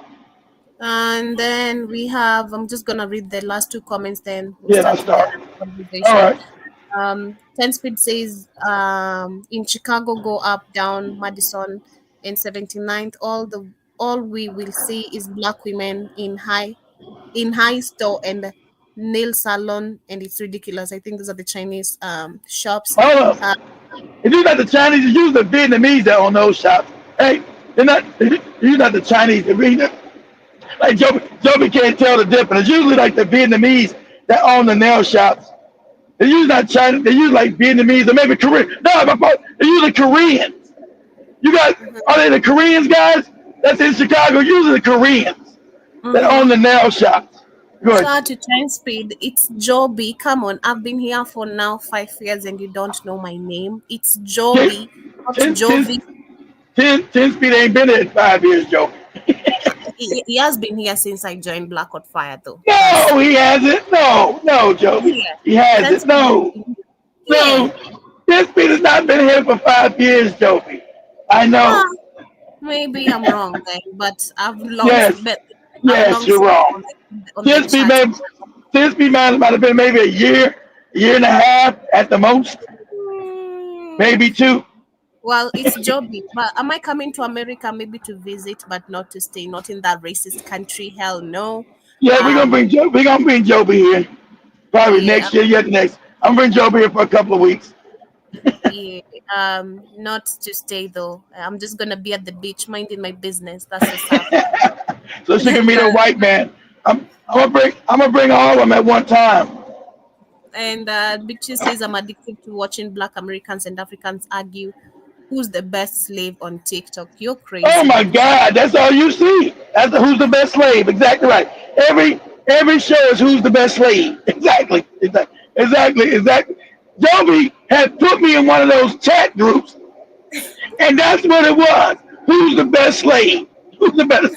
and then we have. I'm just gonna read the last two comments. Then we'll Yeah, I'll start the start. All conversation. right. 10 Speed says in Chicago, go up, down, Madison. and 79th, all we will see is black women in high store and nail salon, and it's ridiculous. I think those are the Chinese shops. Hold up. If you not the Chinese, you use the Vietnamese that own those shops. Hey, you're not the Chinese. Like Joby can't tell the difference. It's usually like the Vietnamese that own the nail shops. They use not China. They use like Vietnamese or maybe Korean. No, they use the Koreans. You got are they the Koreans guys? That's in Chicago. Usually the Koreans that own the nail shops. Go So ahead. to time speed, it's Joby. Come on, I've been here for now 5 years and you don't know my name. It's Joby, not Ten, Jovi. 10 Speed ain't been there in 5 years, Joe. He has been here since I joined Black Hot Fire, though. No, he hasn't. No, Joey. Yeah. He hasn't. No. Yeah. 10 Speed has not been here for 5 years, Joey. I know. Maybe I'm wrong then, but I've long Yes. Yes, you're wrong. on 10 Speed might have been maybe a year and a half at the most. Maybe 2. Well, it's Joby. But am I coming to America maybe to visit, but not to stay, not in that racist country? Hell no. Yeah, we're gonna bring Joby here. Probably Yeah. next year, next. I'm bringing Joby here for a couple of weeks. Yeah, not to stay though. I'm just gonna be at the beach minding my business. That's what's up. So she can meet a white man. I'm gonna bring all of them at one time. And Big Cheese says I'm addicted to watching Black Americans and Africans argue who's the best slave on TikTok. You're crazy. Oh my God, that's all you see. That's who's the best slave. Exactly right. Every show is who's the best slave. Exactly. Joby had put me in one of those chat groups, and that's what it was. Who's the best slave? Who's the best?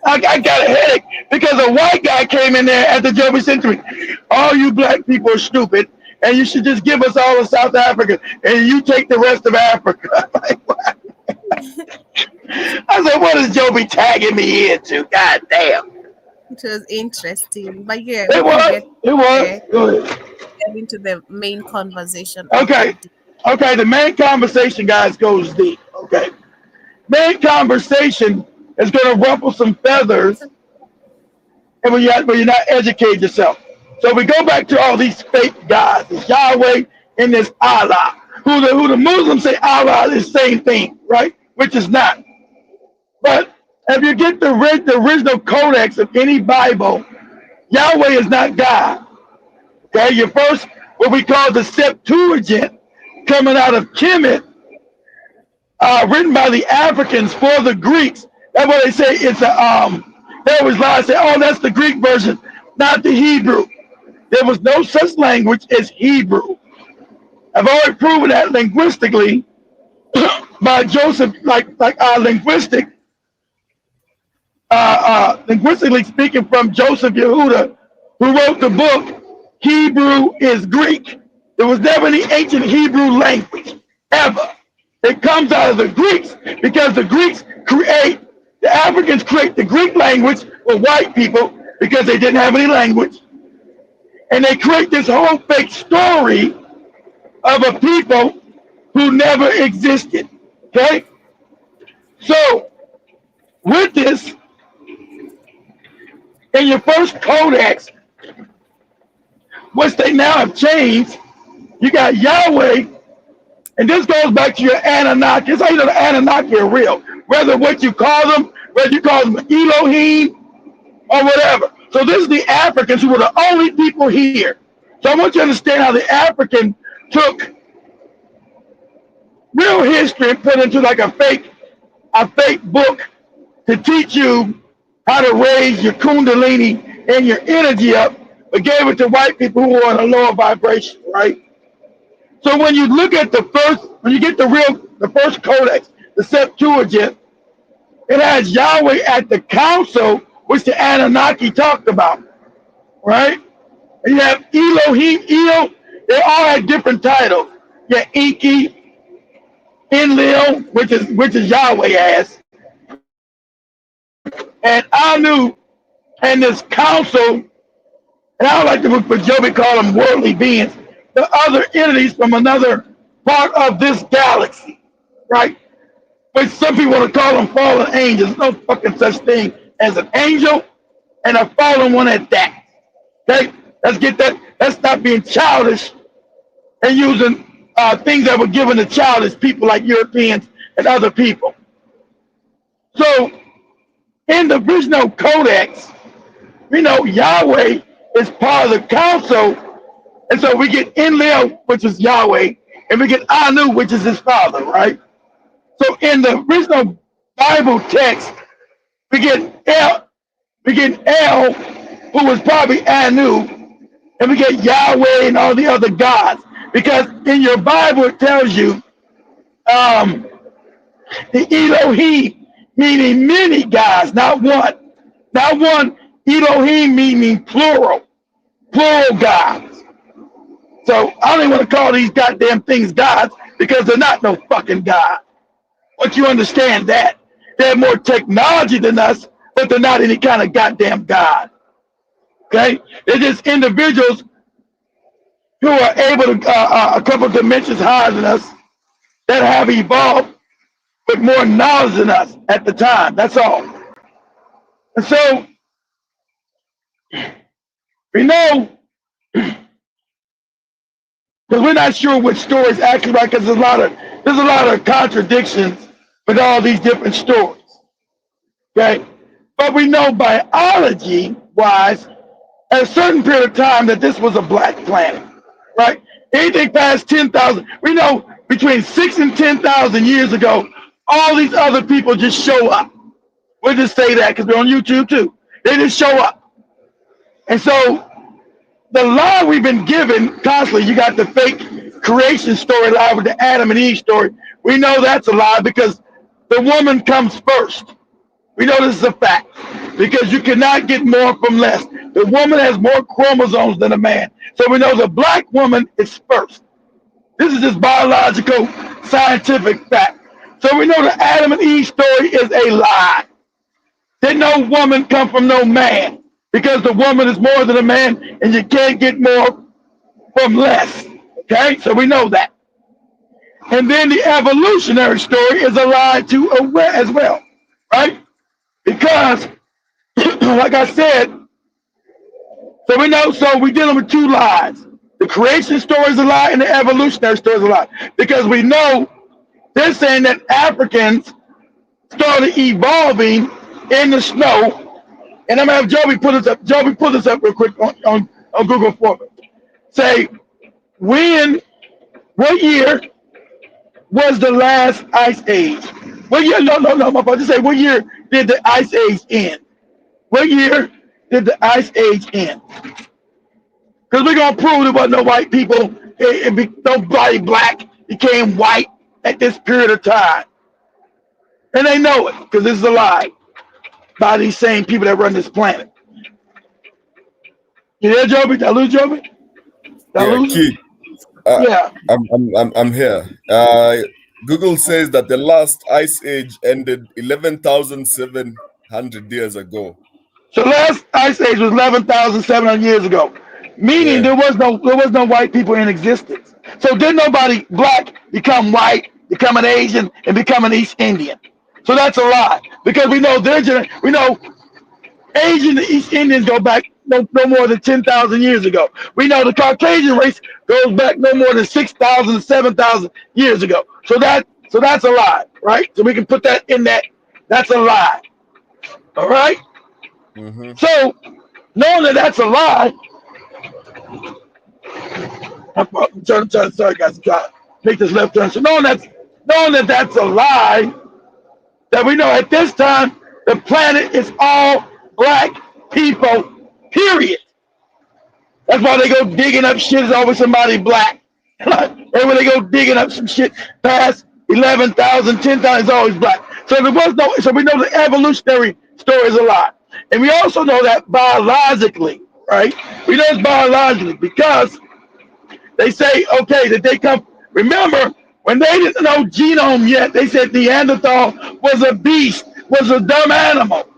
I got a headache because a white guy came in there at the Joby Century. All you black people are stupid, and you should just give us all of South Africa, and you take the rest of Africa. I said, what is Joby tagging me into? God damn. It was interesting, but yeah, It was. Go ahead. Get into the main conversation. Okay. The main conversation, guys, goes deep. Okay. Main conversation is going to ruffle some feathers, and when you're not educating yourself. So we go back to all these fake gods, this Yahweh and this Allah, who the Muslims say Allah is the same thing, right? Which is not. But if you get the original codex of any Bible, Yahweh is not God. Okay, your first, what we call the Septuagint, coming out of Kemet, written by the Africans for the Greeks. That's what they say. It's they always lie and say, oh, that's the Greek version, not the Hebrew. There was no such language as Hebrew. I've already proven that linguistically by Joseph, linguistically speaking, from Joseph Yehuda, who wrote the book Hebrew is Greek. There was never any ancient Hebrew language ever. It comes out of the Greeks because the Africans create the Greek language for white people because they didn't have any language. And they create this whole fake story of a people who never existed. Okay? So, with this, in your first codex, which they now have changed, you got Yahweh, and this goes back to your Anunnaki. It's how you know the Anunnaki are real. Whether what you call them, whether you call them Elohim or whatever. So this is the Africans who were the only people here. So I want you to understand how the African took real history and put into like a fake book to teach you how to raise your kundalini and your energy up, but gave it to white people who are on a lower vibration, right? So when you look at when you get the first codex, the Septuagint, it has Yahweh at the council, which the Anunnaki talked about, right? And you have Elohim, they all had different titles. Yeah, Enki, Enlil, which is Yahweh has, and Anu, and this council, and I don't like to put Joby call them worldly beings, the other entities from another part of this galaxy, right? But some people want to call them fallen angels. No fucking such thing as an angel and a fallen one at that. Okay? Let's get that. Let's stop being childish and using things that were given to childish people like Europeans and other people. So in the original codex, we know Yahweh is part of the council. And so we get Enlil, which is Yahweh, and we get Anu, which is his father, right? So in the original Bible text, we get El, who was probably Anu, and we get Yahweh and all the other gods. Because in your Bible it tells you the Elohim, meaning many gods, not one. Not one. Elohim meaning plural gods. So I don't even want to call these goddamn things gods because they're not no fucking god. Once you understand that, they have more technology than us, but they're not any kind of goddamn god. Okay? They're just individuals who are able to, a couple of dimensions higher than us, that have evolved with more knowledge than us at the time. That's all. And so, we know, because we're not sure which story is actually right, because there's a lot of contradictions with all these different stories. Okay? But we know biology-wise, at a certain period of time, that this was a black planet. Right? Anything past 10,000, we know between 6,000 and 10,000 years ago, all these other people just show up. We'll just say that because we're on YouTube too. They just show up. And so the lie we've been given constantly, you got the fake creation story lie with the Adam and Eve story. We know that's a lie because the woman comes first. We know this is a fact because you cannot get more from less. The woman has more chromosomes than a man. So we know the black woman is first. This is just biological, scientific fact. So we know the Adam and Eve story is a lie. Did no woman come from no man because the woman is more than a man and you can't get more from less. Okay, so we know that. And then the evolutionary story is a lie too as well, right? Because, like I said, so we know, so we're dealing with two lies. The creation story is a lie and the evolutionary story is a lie. Because we know they're saying that Africans started evolving in the snow. And I'm going to have Joby put this up. Joby, put this up real quick on Google for me. Say, what year was the last ice age? What year, no, my father, just say, what year did the ice age end? What year did the ice age end? Because we're going to prove there wasn't no white people, nobody black became white at this period of time. And they know it, because this is a lie by these same people that run this planet. You there, Joby? Did I lose Joby? Keith. Yeah. I'm here. Google says that the last ice age ended 11,700 years ago. So last ice age was 11,700 years ago, meaning there was no white people in existence. So did nobody black become white, become an Asian, and become an East Indian? So that's a lie because we know Asian and East Indians go back no more than 10,000 years ago. We know the Caucasian race goes back no more than 6,000 to 7,000 years ago. So that's a lie, right? So we can put that in that. That's a lie. All right. Mm-hmm. So knowing that that's a lie, sorry guys, I'm trying to make this left turn. So knowing that that's a lie, that we know at this time the planet is all black people, period. That's why they go digging up shit, is always somebody black. And when they go digging up some shit past 11,000, 10,000, it's always black. So we know the evolutionary story is a lie. And we also know that biologically, right? We know it's biologically because they say, okay, that they come. Remember, when they didn't know genome yet, they said Neanderthal was a beast, was a dumb animal.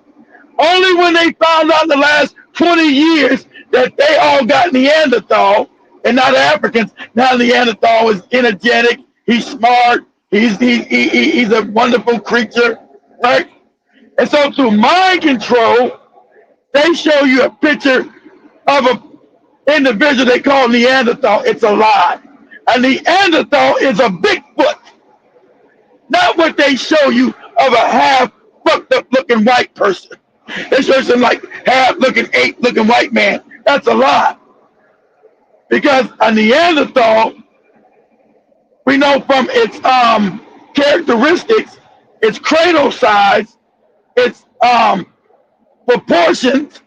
Only when they found out in the last 20 years that they all got Neanderthal and not Africans. Now Neanderthal is energetic, he's smart, He's a wonderful creature, right? And so through mind control, they show you a picture of a individual they call Neanderthal. It's a lie. A Neanderthal is a Bigfoot, not what they show you of a half fucked up looking white person. They show some like half looking ape looking white man. That's a lie. Because a Neanderthal, we know from its characteristics, its cradle size, its proportions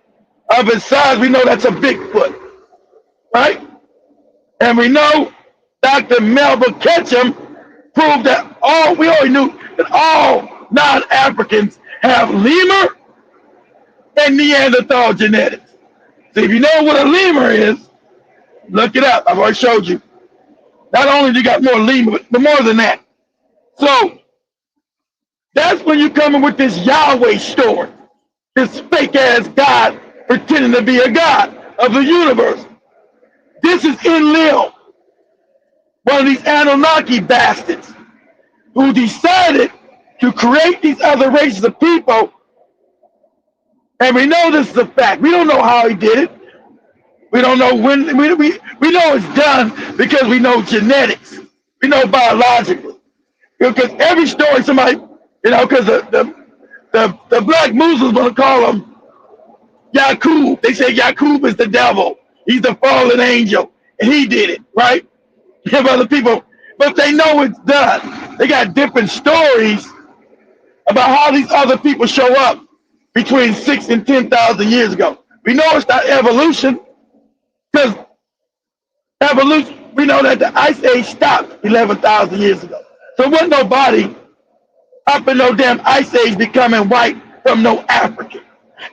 of its size, we know that's a Bigfoot, right? And we know Dr. Melba Ketchum proved that we already knew that all non-Africans have lemur and Neanderthal genetics. So if you know what a lemur is, look it up. I've already showed you. Not only do you got more lemur, but more than that. So that's when you come in with this Yahweh story, this fake ass God pretending to be a God of the universe. This is Enlil, one of these Anunnaki bastards who decided to create these other races of people. And we know this is a fact. We don't know how he did it. We don't know when. We know it's done because we know genetics. We know biologically. Because every story somebody, because the black Muslims want to call him Yaqub. They say Yaqub is the devil. He's the fallen angel. And he did it, right? You have other people. But they know it's done. They got different stories about how these other people show up between 6,000 and 10,000 years ago. We know it's not evolution. Because evolution, we know that the Ice Age stopped 11,000 years ago. So there wasn't nobody up in no damn Ice Age becoming white from no African.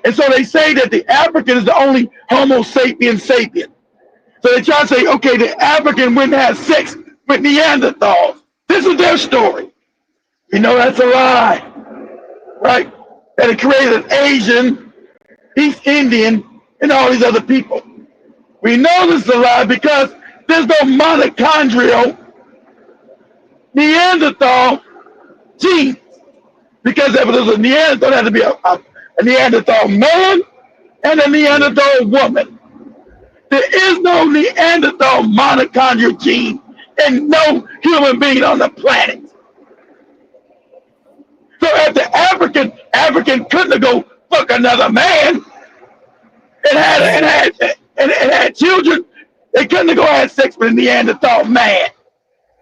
And so they say that the African is the only Homo sapien sapien. So they try to say, okay, the African went and had sex with Neanderthals. This is their story. You know that's a lie, right? That it created an Asian, East Indian, and all these other people. We know this is a lie because there's no mitochondrial Neanderthal genes. Because if it was a Neanderthal, it had to be a Neanderthal man and a Neanderthal woman. There is no Neanderthal mitochondrial gene in no human being on the planet. So if the African couldn't go fuck another man and had children, they couldn't go have sex with a Neanderthal man.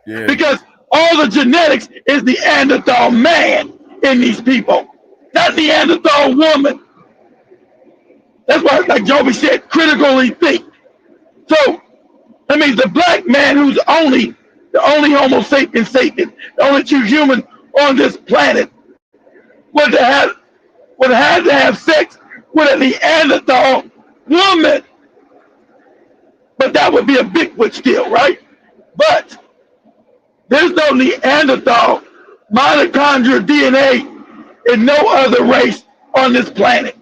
Yeah. Because all the genetics is Neanderthal man in these people, not Neanderthal woman. That's why, like Joby said, critically think. So that means the black man who's the only Homo sapien sapien, the only true human on this planet, would have had to have sex with a Neanderthal woman. But that would be a Bigfoot still, right? But there's no Neanderthal mitochondrial DNA in no other race on this planet.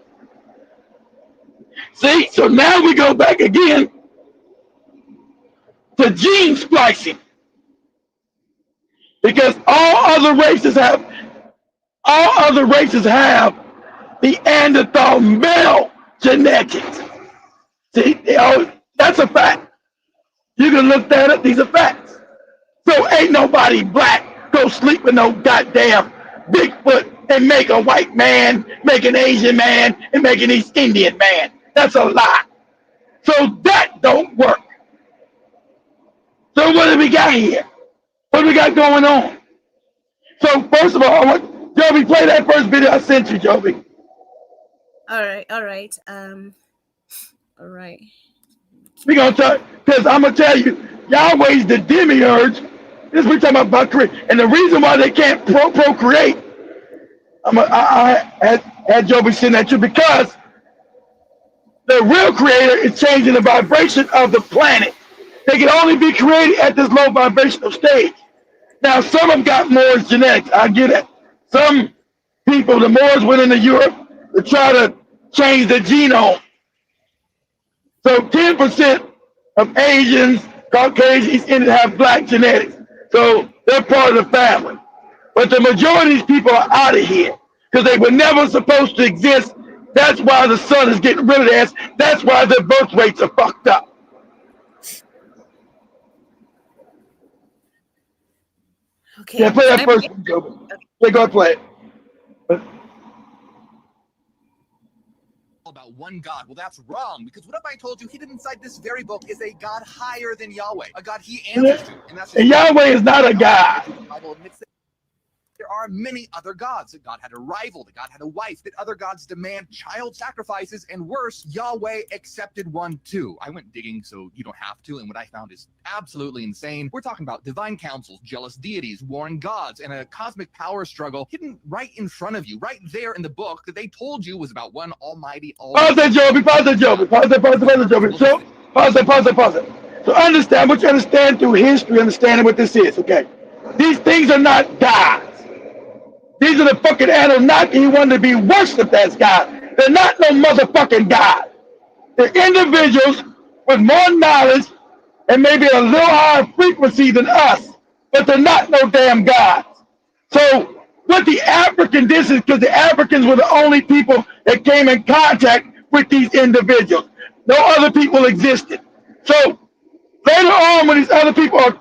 See, so now we go back again to gene splicing. Because all other races have Neanderthal male genetics. See, that's a fact. You can look that up. These are facts. So ain't nobody black go sleep with no goddamn Bigfoot and make a white man, make an Asian man, and make an East Indian man. That's a lie. So that don't work. So what do we got here? What do we got going on? So first of all, Joby, play that first video I sent you, Joby. All right. All right. We're going to talk, because I'm going to tell you, Yahweh's the demiurge. This we're talking about create. And the reason why they can't procreate, I had Joby send that to you, because the real creator is changing the vibration of the planet. They can only be created at this low vibrational stage. Now, some of them got Moors genetics. I get it. Some people, the Moors went into Europe to try to change the genome. So 10% of Asians, Caucasians, East Indians have black genetics. So They're part of the family. But the majority of these people are out of here because they were never supposed to exist. That's why the sun is getting rid of their ass. That's why their birth rates are fucked up. Okay. Yeah, play that first one, Joe. Yeah, go ahead, play it. About one God. Well, that's wrong, because what if I told you hidden inside this very book is a God higher than Yahweh, a God he answers to, and that's And Yahweh is not a God. The Bible admits that there are many other gods. That God had a rival, that God had a wife, that other gods demand child sacrifices, and worse, Yahweh accepted one too. I went digging so you don't have to, and what I found is absolutely insane. We're talking about divine councils, jealous deities, warring gods, and a cosmic power struggle hidden right in front of you, right there in the book that they told you was about one almighty. Pause that, Joby. Pause that, Joby. Pause that, Joby. So, pause it. So understand what you understand through history, understanding what this is, okay? These things are not gods. These are the fucking Anunnaki who want to be worshipped as God. They're not no motherfucking God. They're individuals with more knowledge and maybe a little higher frequency than us, but they're not no damn gods. So what the African, this is because the Africans were the only people that came in contact with these individuals. No other people existed. So later on, when these other people are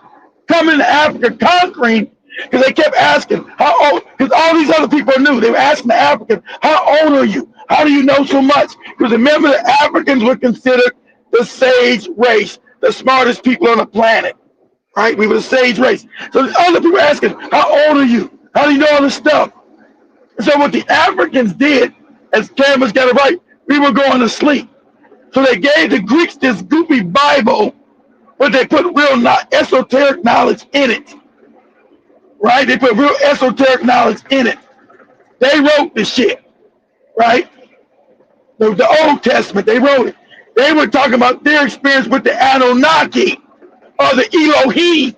coming to Africa conquering, because they kept asking, how old, because all these other people knew. They were asking the Africans, how old are you? How do you know so much? Because remember, the Africans were considered the sage race, the smartest people on the planet, right? We were the sage race. So the other people were asking, how old are you? How do you know all this stuff? And so what the Africans did, as Cameron's got it right, we were going to sleep. So they gave the Greeks this goopy Bible, but they put real esoteric knowledge in it. Right? They put real esoteric knowledge in it. They wrote the shit, right? The Old Testament, they wrote it. They were talking about their experience with the Anunnaki or the Elohim.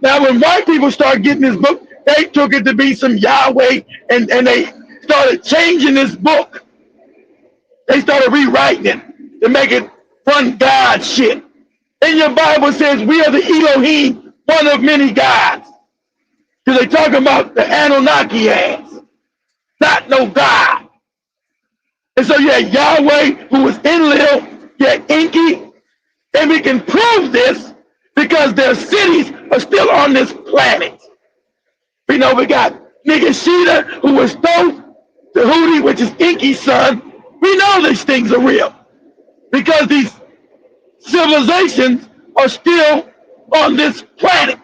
Now, when white people started getting this book, they took it to be some Yahweh, and they started changing this book. They started rewriting it to make it fun God shit. And your Bible says we are the Elohim, one of many gods. Because they talking about the Anunnaki ass, not no God. And so you had Yahweh, who was Enlil, you had Enki, and we can prove this because their cities are still on this planet. We know we got Nigashita, who was Thoth, the Houthi, which is Enki's son. We know these things are real because these civilizations are still on this planet.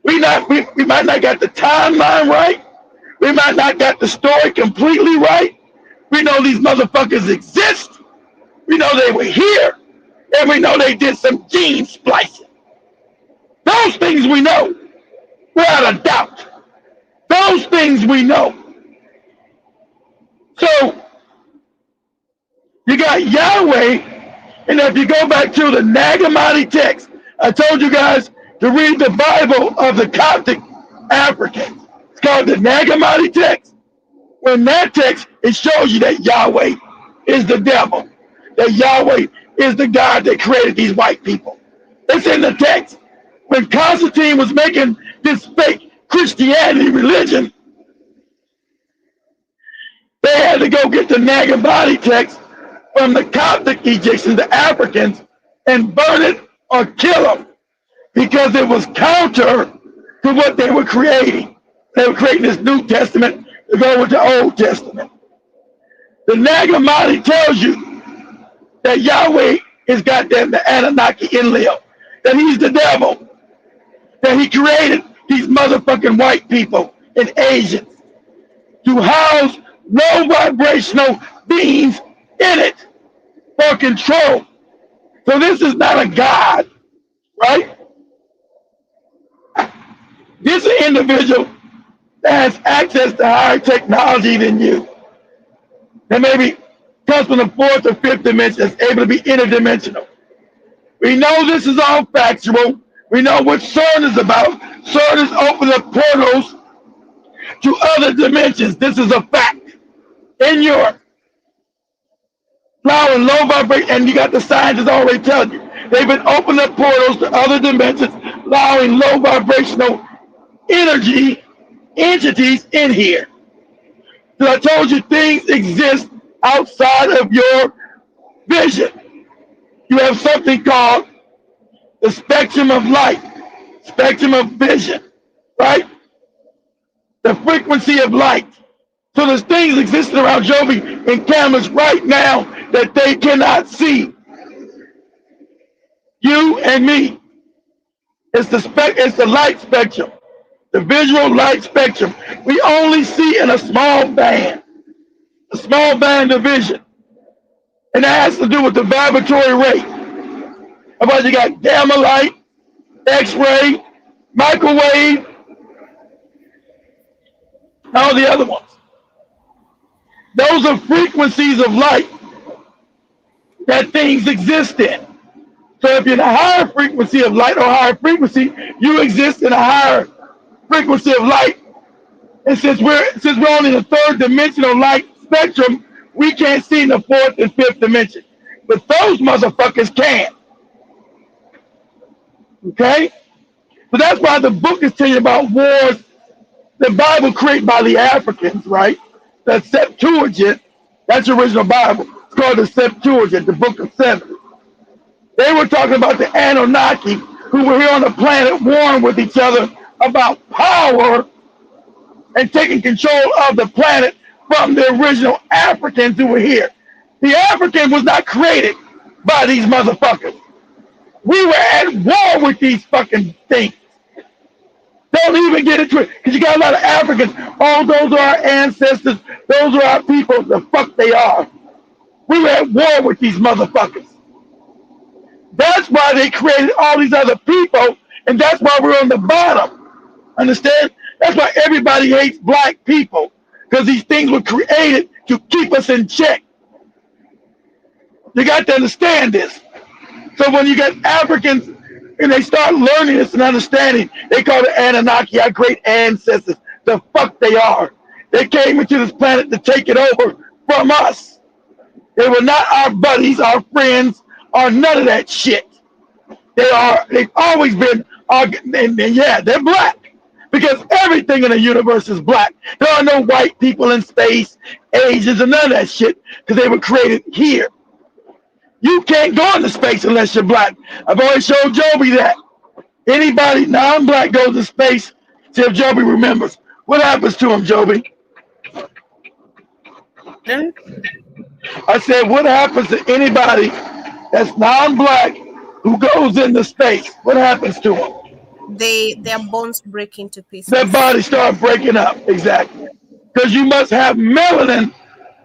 We might not got the timeline right. We might not got the story completely right. We know these motherfuckers exist. We know they were here. And we know they did some gene splicing. Those things we know, without a doubt. Those things we know. So, you got Yahweh, and if you go back to the Nag Hammadi text, I told you guys to read the Bible of the Coptic Africans. It's called the Nag Hammadi text. When that text, it shows you that Yahweh is the devil. That Yahweh is the God that created these white people. It's in the text. When Constantine was making this fake Christianity religion, they had to go get the Nag Hammadi text from the Coptic Egyptians, the Africans, and burn it or kill them because it was counter to what they were creating. They were creating this New Testament to go with the Old Testament. The Nag Hammadi tells you that Yahweh is goddamn the Anunnaki Enlil, that he's the devil, that he created these motherfucking white people and Asians to house low vibrational beings in it for control. So this is not a God, right? This is an individual that has access to higher technology than you. That maybe comes from the fourth or fifth dimension, that's able to be interdimensional. We know this is all factual. We know what CERN is about. CERN is opening up portals to other dimensions. This is a fact. In Europe, low and low vibration, and you got the scientists already telling you. They've been opening up portals to other dimensions, allowing low vibrational energy entities in here. So I told you things exist outside of your vision. You have something called the spectrum of light, spectrum of vision, right? The frequency of light. So there's things existing around Joby in cameras right now that they cannot see. You and me. It's the light spectrum, the visual light spectrum. We only see in a small band of vision. And that has to do with the vibratory rate. About you got gamma light, X-ray, microwave, all the other ones. Those are frequencies of light that things exist in. So if you're in a higher frequency of light or higher frequency, you exist in a higher frequency of light. And since we're only in the third dimensional light spectrum, we can't see in the fourth and fifth dimension. But those motherfuckers can. Okay? So that's why the book is telling you about wars. The Bible created by the Africans, right? The Septuagint, that's the original Bible. It's called the Septuagint, the book of seven. They were talking about the Anunnaki who were here on the planet warring with each other about power and taking control of the planet from the original Africans who were here. The African was not created by these motherfuckers. We were at war with these fucking things. Don't even get into it, because you got a lot of Africans. Oh, those are our ancestors. Those are our people. The fuck they are. We were at war with these motherfuckers. That's why they created all these other people, and that's why we're on the bottom. Understand? That's why everybody hates black people, because these things were created to keep us in check. You got to understand this. So when you get Africans and they start learning this and understanding, they call the Anunnaki our great ancestors. The fuck they are. They came into this planet to take it over from us. They were not our buddies, our friends, or none of that shit. They've always been, and yeah, they're black. Because everything in the universe is black. There are no white people in space, Asians, and none of that shit, because they were created here. You can't go into space unless you're black. I've always showed Joby that. Anybody non-black goes to space. See if Joby remembers. What happens to him, Joby? I said, what happens to anybody that's non-black who goes into space? What happens to them? Their bones break into pieces. Their bodies start breaking up, exactly. Because you must have melanin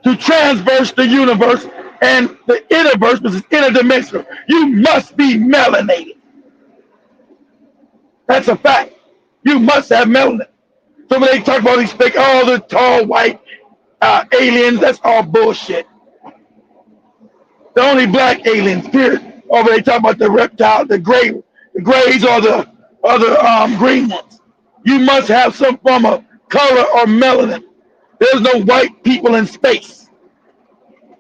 to transverse the universe and the interverse, which is interdimensional. You must be melanated. That's a fact. You must have melanin. So when they talk about these fake, oh, the tall white aliens, that's all bullshit. The only black aliens, period. Or when they talk about the reptile, the grays or the other green ones. You must have some form of color or melanin. There's no white people in space.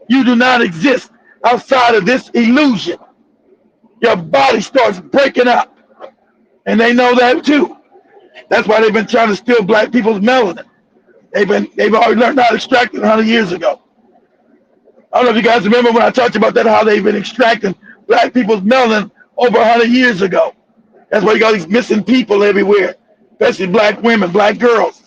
You do not exist outside of this illusion. Your body starts breaking up. And they know that too. That's why they've been trying to steal black people's melanin. They've already learned how to extract it 100 years ago. I don't know if you guys remember when I talked about that, how they've been extracting black people's melanin over 100 years ago. That's why you got these missing people everywhere, especially black women, black girls.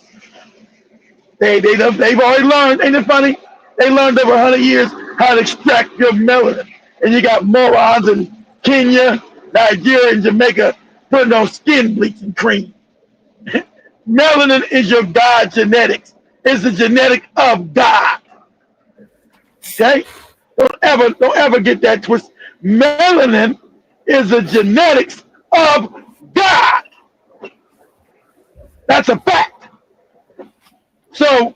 They've already learned, ain't it funny? They learned over 100 years how to extract your melanin. And you got morons in Kenya, Nigeria, and Jamaica putting on skin bleaching cream. Melanin is your God genetics. It's the genetic of God. Okay? Don't ever get that twist. Melanin is the genetics of God. That's a fact. So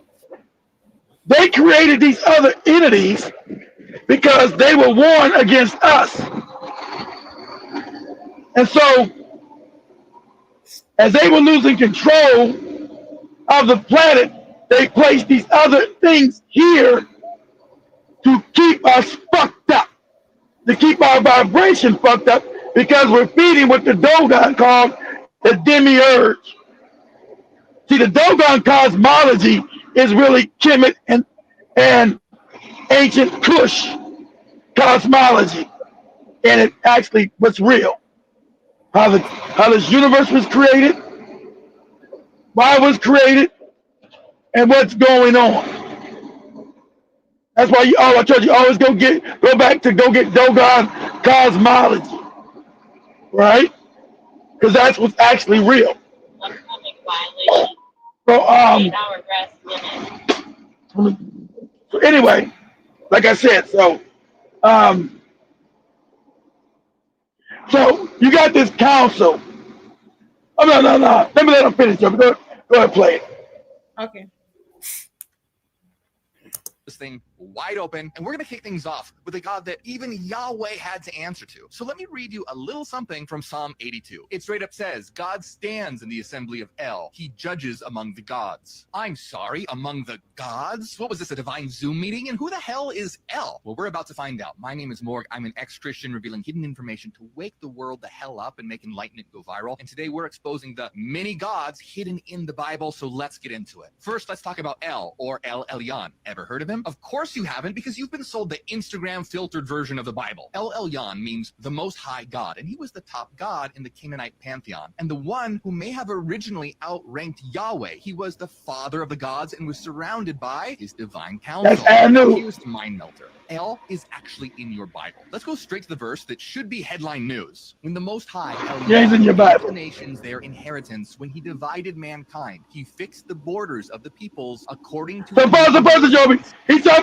they created these other entities because they were warned against us. And so as they were losing control of the planet, they placed these other things here to keep us fucked up, to keep our vibration fucked up, because we're feeding what the Dogon called the demiurge. See, the Dogon cosmology is really Kemet and ancient Kush cosmology, and it actually was real. How this universe was created, why it was created, and what's going on. That's why I told you always go back to go get Dogon cosmology, right? Because that's what's actually real. So anyway, like I said, so you got this council. Oh no. Let me let them finish. Go ahead and play it. Okay. This thing wide open, and we're going to kick things off with a God that even Yahweh had to answer to. So let me read you a little something from Psalm 82. It straight up says, God stands in the assembly of El. He judges among the gods. I'm sorry, among the gods? What was this, a divine Zoom meeting? And who the hell is El? Well, we're about to find out. My name is Morg. I'm an ex-Christian revealing hidden information to wake the world the hell up and make enlightenment go viral. And today we're exposing the many gods hidden in the Bible, so let's get into it. First, let's talk about El, or El Elyon. Ever heard of him? Of course you haven't, because you've been sold the Instagram filtered version of the Bible. El Elyon means the Most High God, and he was the top god in the Canaanite pantheon, and the one who may have originally outranked Yahweh. He was the father of the gods and was surrounded by his divine counsel. Here's the mind melter. El is actually in your Bible. Let's go straight to the verse that should be headline news. When the Most High he's in your Bible. The nations their inheritance, when he divided mankind, he fixed the borders of the peoples according to. So pause it, Joby.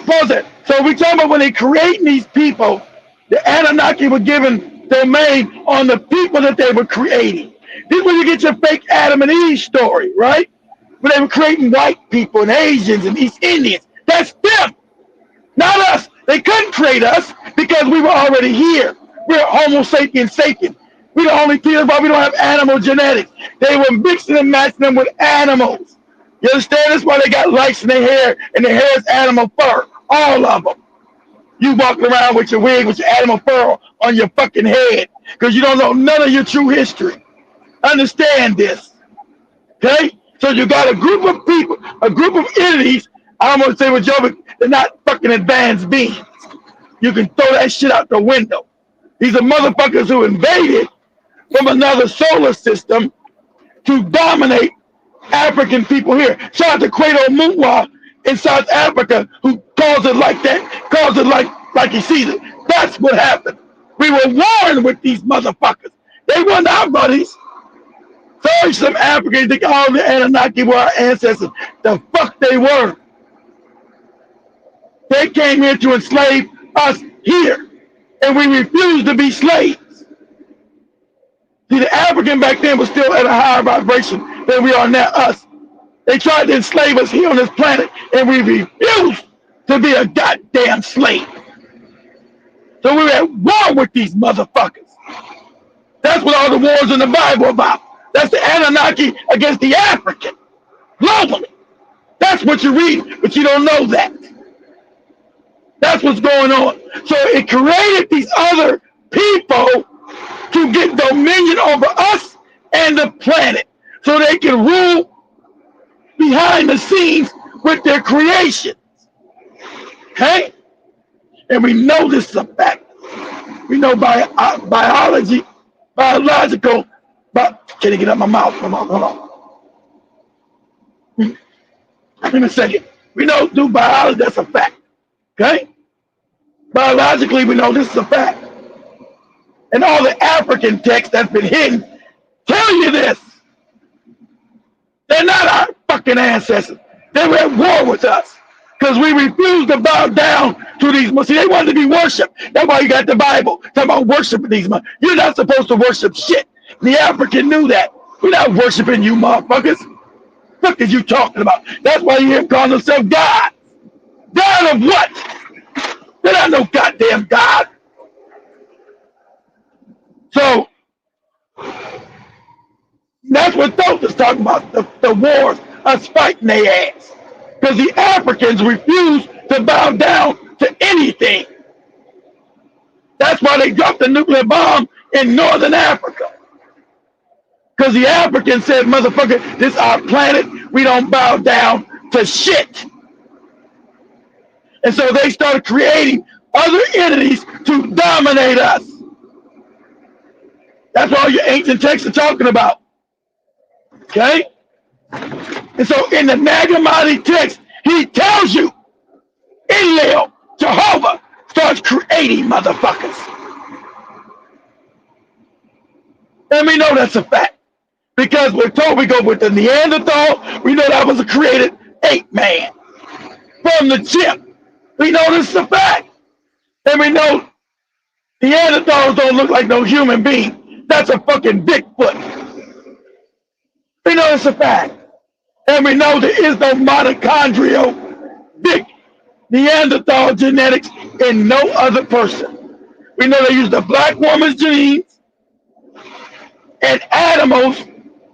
Pause it. So we talking about when they creating these people, the Anunnaki were given domain on the people that they were creating. This is where you get your fake Adam and Eve story, right? When they were creating white people and Asians and East Indians. That's them, not us. They couldn't create us because we were already here. We're Homo sapiens sapien. We're the only people why we don't have animal genetics. They were mixing and matching them with animals. You understand? That's why they got lights in their hair, and their hair is animal fur. All of them. You walking around with your wig with your animal fur on your fucking head because you don't know none of your true history. Understand this. Okay? So you got a group of people, a group of entities. I almost say with Joe, but they're not fucking advanced beings. You can throw that shit out the window. These are motherfuckers who invaded from another solar system to dominate African people here. Shout out to Quato Mutwa in South Africa who calls it like that, calls it like he sees it. That's what happened. We were warring with these motherfuckers. They weren't our buddies. Sorry, some Africans think all the Anunnaki were our ancestors. The fuck they were. They came here to enslave us here, and we refused to be slaves. See, the African back then was still at a higher vibration than we are now, us. They tried to enslave us here on this planet, and we refused to be a goddamn slave. So we were at war with these motherfuckers. That's what all the wars in the Bible are about. That's the Anunnaki against the African, globally. That's what you read, but you don't know that. That's what's going on. So it created these other people to get dominion over us and the planet so they can rule behind the scenes with their creations. Okay? And we know this is a fact. We know biological, but can I get up my mouth? Hold on. Give me a second. We know through biology that's a fact. Okay? Biologically, we know this is a fact. And all the African texts that's been hidden tell you this. They're not our fucking ancestors. They were at war with us because we refused to bow down to these. See, they wanted to be worshipped. That's why you got the Bible talking about worshiping these. You're not supposed to worship shit. The African knew that. We're not worshiping you, motherfuckers. What is you talking about? That's why you hear them calling themselves God. God of what? They're not no goddamn God. So that's what Thoth is talking about, the wars, us fighting their ass. Because the Africans refuse to bow down to anything. That's why they dropped the nuclear bomb in northern Africa. Because the Africans said, motherfucker, this is our planet. We don't bow down to shit. And so they started creating other entities to dominate us. That's what all your ancient texts are talking about. Okay? And so in the Nag Hammadi text, he tells you, Enlil, Jehovah, starts creating motherfuckers. And we know that's a fact. Because we're told we go with the Neanderthal, we know that was a created ape man. From the chip, we know this is a fact. And we know Neanderthals don't look like no human being. That's a fucking Bigfoot. We know it's a fact. And we know there is no mitochondrial big Neanderthal genetics in no other person. We know they use the black woman's genes and animals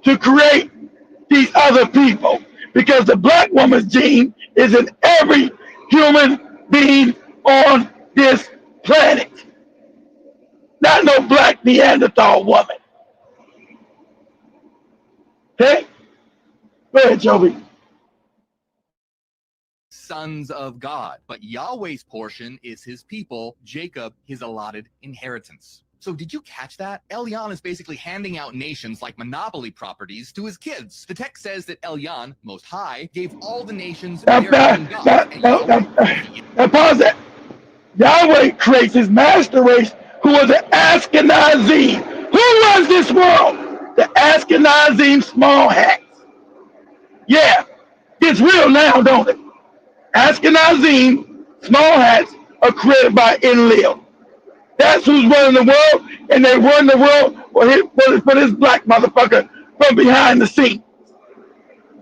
to create these other people. Because the black woman's gene is in every human being on this planet. Not no black Neanderthal woman. Okay? Go ahead, Joby. Sons of God, but Yahweh's portion is his people, Jacob his allotted inheritance. So did you catch that? Elyon is basically handing out nations like monopoly properties to his kids. The text says that Elyon, Most High, gave all the nations their own gods. Now pause that. Yahweh creates his master race who are the Ashkenazim. Who runs this world? The Ashkenazim small hats. Yeah, it's real now, don't it? Ashkenazim small hats are created by Enlil. That's who's running the world, and they run the world for this black motherfucker from behind the scenes.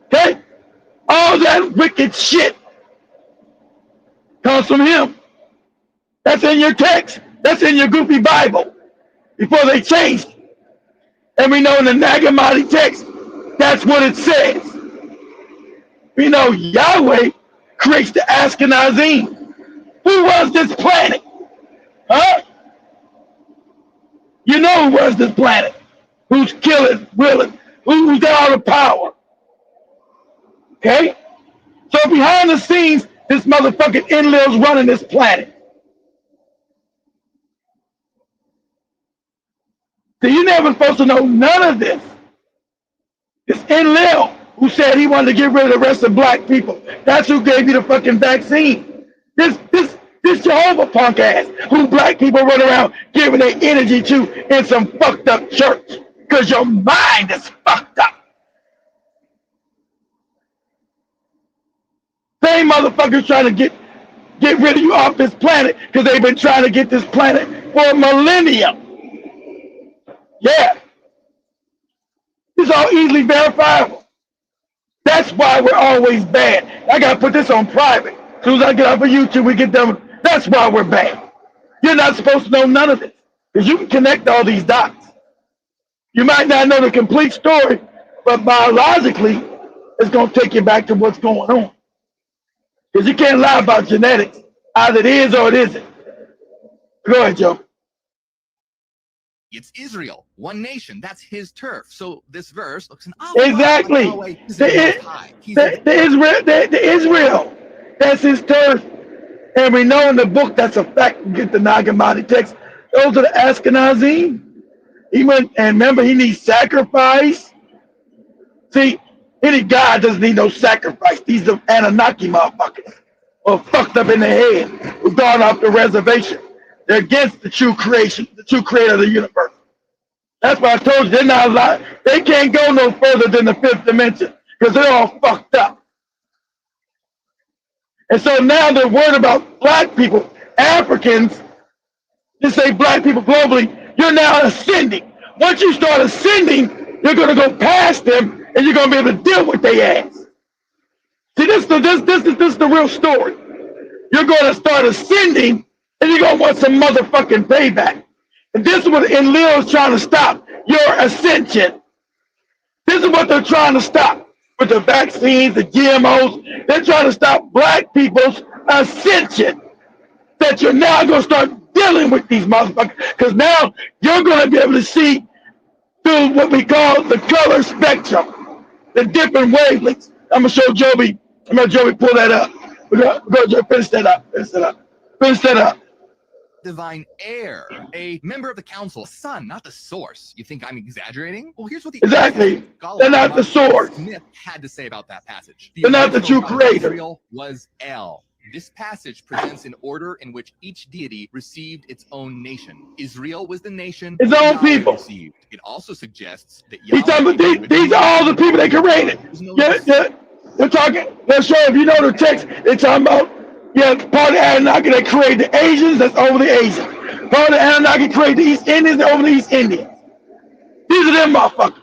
Okay? All that wicked shit comes from him. That's in your text. That's in your goofy Bible before they changed it. And we know in the Nag Hammadi text, that's what it says. We know Yahweh creates the Ashkenazim. Who runs this planet? Huh? You know who runs this planet. Who's killing, willing, who's got all the power. Okay? So behind the scenes, this motherfucking Enlil's running this planet. So you're never supposed to know none of this. It's Enlil who said he wanted to get rid of the rest of black people. That's who gave you the fucking vaccine. This Jehovah punk ass who black people run around giving their energy to in some fucked up church. Because your mind is fucked up. Same motherfuckers trying to get rid of you off this planet because they've been trying to get this planet for millennia. Yeah. It's all easily verifiable. That's why we're always bad. I gotta put this on private. As soon as I get off of YouTube, we get done. That's why we're bad. You're not supposed to know none of this. Because you can connect all these dots. You might not know the complete story, but biologically, it's gonna take you back to what's going on. Because you can't lie about genetics. Either it is or it isn't. Go ahead, Joe. It's Israel, one nation. That's his turf. So this verse looks an exactly. The Israel, that's his turf. And we know in the book that's a fact. You get the Nag Hammadi text. Those are the Ashkenazim. He went and remember he needs sacrifice. See, any God doesn't need no sacrifice. These are Anunnaki motherfuckers, or fucked up in the head, who've gone off the reservation. They're against the true creation, the true creator of the universe. That's why I told you they're not allowed. They can't go no further than the fifth dimension because they're all fucked up. And so now they're worried about black people, Africans. Just say black people globally. You're now ascending. Once you start ascending, you're going to go past them, and you're going to be able to deal with their ass. See, this is the real story. You're going to start ascending. And you're going to want some motherfucking payback. And this is what Enlil is trying to stop, your ascension. This is what they're trying to stop with the vaccines, the GMOs. They're trying to stop black people's ascension. That you're now going to start dealing with these motherfuckers. Because now you're going to be able to see through what we call the color spectrum, the different wavelengths. I'm gonna show Joby. I'm gonna Joby pull that up. We're gonna Joby, finish that up. Finish that up. Divine heir, a member of the council, a son, not the source. You think I'm exaggerating? Well, here's what the Exactly. They're not the source. Smith had to say about that passage. They're not the true creator. Israel was El. This passage presents an order in which each deity received its own nation. Israel was the nation his own Yahweh people. Received. It also suggests that He's talking about these are all the people they created. They're talking. They're showing. If you know the text, they're talking about part of the Anunnaki that created the Asians. That's over the Asians. Part of the Anunnaki created the East Indians. Over the East Indians. These are them motherfuckers.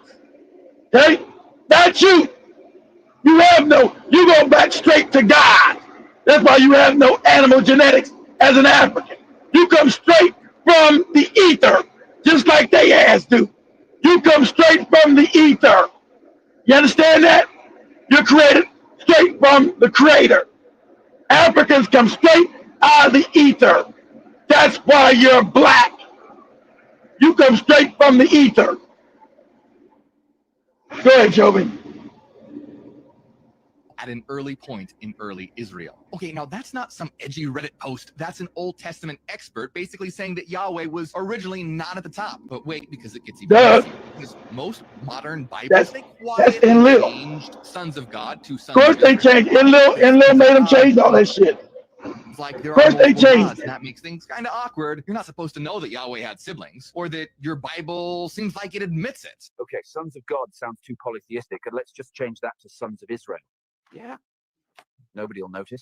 Okay, not you. You go back straight to God. That's why you have no animal genetics as an African. You come straight from the ether, just like they ass do. You come straight from the ether. You understand that? You're created straight from the creator. Africans come straight out of the ether. That's why you're black. You come straight from the ether. Go ahead, Joby. At an early point in early Israel. Okay, now that's not some edgy Reddit post. That's an Old Testament expert basically saying that Yahweh was originally not at the top. But wait, because it gets even messy. Because most modern Bibles, they quietly changed sons of God to sons of course they changed. Enlil made them change all that shit. It's like there are multiple gods, and that makes things kind of awkward. You're not supposed to know that Yahweh had siblings, or that your Bible seems like it admits it. Okay, sons of God sounds too polytheistic, and let's just change that to sons of Israel. Yeah, nobody will notice.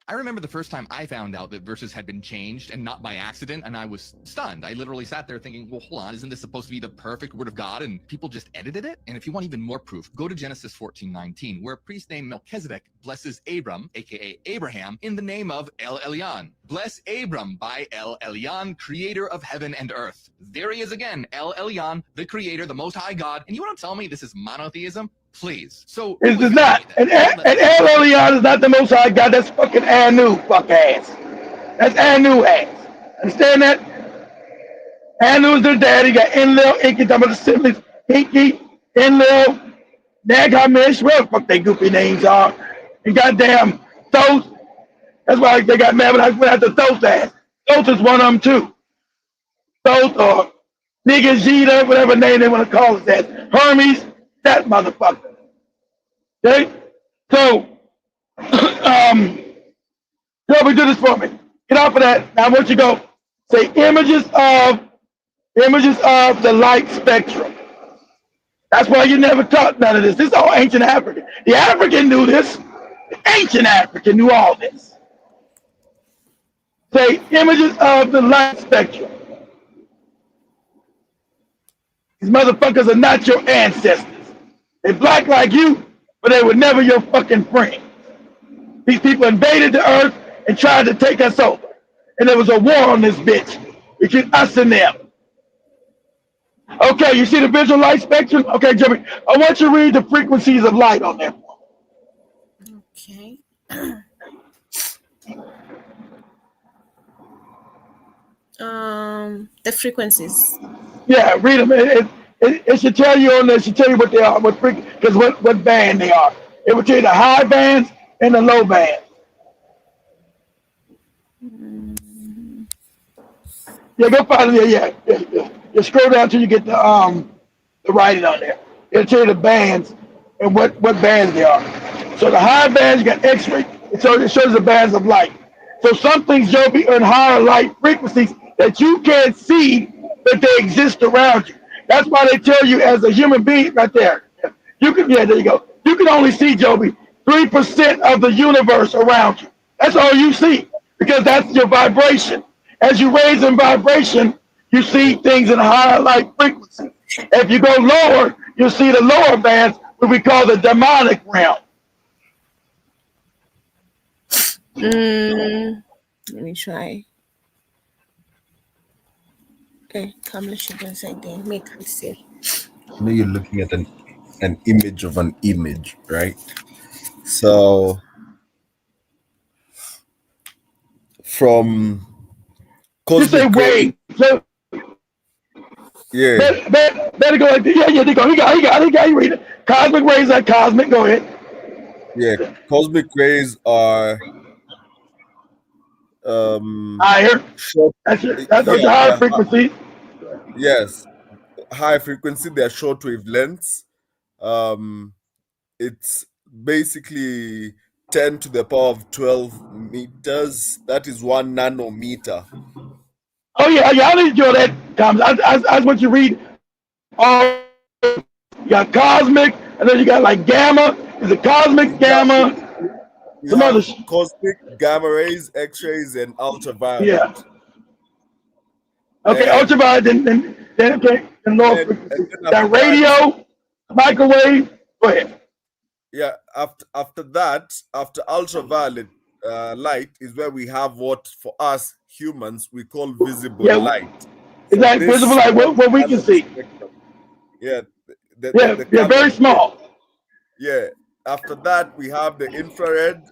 I remember the first time I found out that verses had been changed, and not by accident, and I was stunned. I literally sat there thinking, well, hold on, isn't this supposed to be the perfect word of God, and people just edited it? And if you want even more proof, go to Genesis 14:19, where a priest named Melchizedek blesses Abram, aka Abraham, in the name of El Elyon. Bless Abram by El Elyon, creator of heaven and earth. There he is again, El Elyon, the creator, the most high God. And you want to tell me this is monotheism? Please. So it is not. And El Elyon is not the most high God. That's fucking Anu, fuck ass. That's Anu ass. Understand that? Anu is their daddy. Got Enlil, Inky, talking about the siblings. Inky, Enlil, Nagamish, whatever the fuck they goofy names are. And goddamn Thoth. That's why they got mad when I went after Thoth's ass. Thoth is one of them too. Thoth or Nigga Zeta, whatever name they want to call it that. Hermes, that motherfucker. Okay? So, Joby, do this for me. Get off of that. Now I want you to go say images of the light spectrum. That's why you never taught none of this. This is all ancient African. The African knew this. The ancient African knew all this. Say images of the light spectrum. These motherfuckers are not your ancestors. They black like you, but they were never your fucking friend. These people invaded the earth and tried to take us over. And there was a war on this bitch between us and them. Okay, you see the visual light spectrum? Okay, Jimmy, I want you to read the frequencies of light on there. Okay. The frequencies. Yeah, read them. It should tell you on there. It should tell you what they are, what band they are. It will tell you the high bands and the low bands. Yeah, go find it. Yeah. You scroll down till you get the writing on there. It'll tell you the bands and what bands they are. So the high bands, you got X-ray. So it shows the bands of light. So some things, Joby, are in higher light frequencies that you can't see, but they exist around you. That's why they tell you as a human being right there. There you go. You can only see, Joby, 3% of the universe around you. That's all you see, because that's your vibration. As you raise in vibration, you see things in higher light frequency. If you go lower, you'll see the lower bands, what we call the demonic realm. Let me try. Okay, come let's go inside there. Make it see. You know, you're looking at an image of an image, right? So from Just say wait. Yeah. Better go like this. Yeah, they go. He got. You read it. Cosmic rays are cosmic. Go ahead. Yeah. Cosmic rays are Higher. short. Those Yeah, are higher they're frequencies. yes, high frequency. They're short wavelengths. Um, it's basically 10 to the power of 12 meters. That is 1 nanometer. Oh yeah, I need to know that. Comes. I want you to read all. You got cosmic, and then you got like gamma. Is it cosmic, gamma, We some have others? cosmic, gamma rays, X-rays, and ultraviolet. Yeah. Okay, And ultraviolet, then okay, and lower frequency. then after Got that, radio, microwave. Go ahead. yeah, after that, after ultraviolet light is where we have what for us humans we call visible Yeah, light. is For that visible this like what we part can of the see? spectrum. Yeah, the Yeah, color. very small. Yeah. After that, we have the infrared,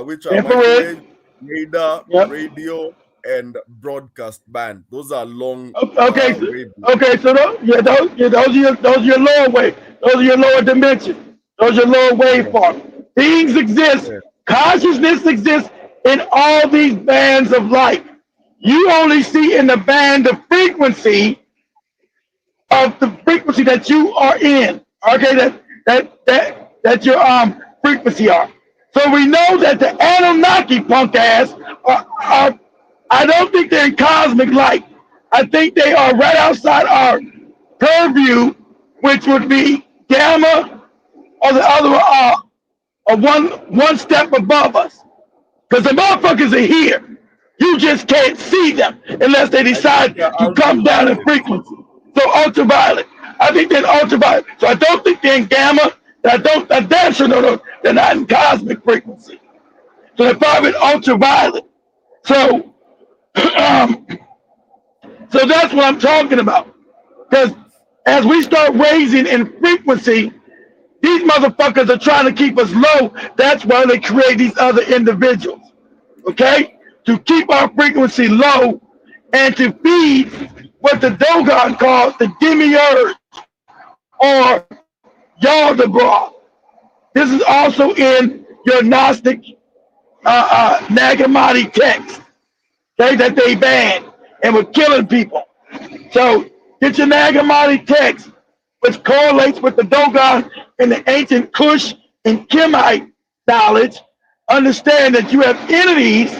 which are microwave, Infrared. radar, Yep. radio, and broadcast band. Those are long Okay, wavelengths. okay. So those are your lower wave. Those are your lower dimensions. Those are your lower Yeah. waveforms. Things exist. Yeah. Consciousness exists in all these bands of light. You only see in the band of frequency of the frequency that you are in. Okay, that your frequency are. So we know that the Anunnaki punk ass are I don't think they're in cosmic light. I think they are right outside our purview, which would be gamma or the other or one step above us. Because the motherfuckers are here. You just can't see them unless they I think decide they're to come down in ultraviolet. frequency. So ultraviolet. I think they're ultraviolet. So I don't think they're in gamma. I damn sure no, they're not in cosmic frequency. So they're probably in ultraviolet. So, so that's what I'm talking about. Because as we start raising in frequency, these motherfuckers are trying to keep us low. That's why they create these other individuals. Okay? To keep our frequency low and to feed what the Dogon calls the demiurge or Yaldabaoth. This is also in your Gnostic Nag Hammadi text, okay, that they banned and were killing people. So get your Nag Hammadi text, which correlates with the Dogon and the ancient Kush and Kimite knowledge. Understand that you have entities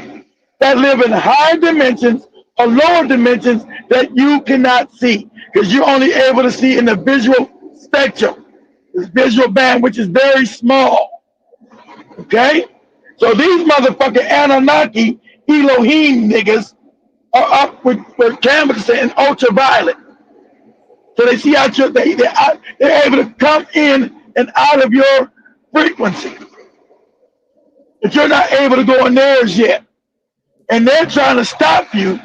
that live in higher dimensions or lower dimensions that you cannot see because you're only able to see in the visual spectrum, this visual band, which is very small. Okay? So these motherfucking Anunnaki, Elohim niggas are up with cameras and ultraviolet. So they see out your, they're able to come in and out of your frequency. But you're not able to go in theirs yet. And they're trying to stop you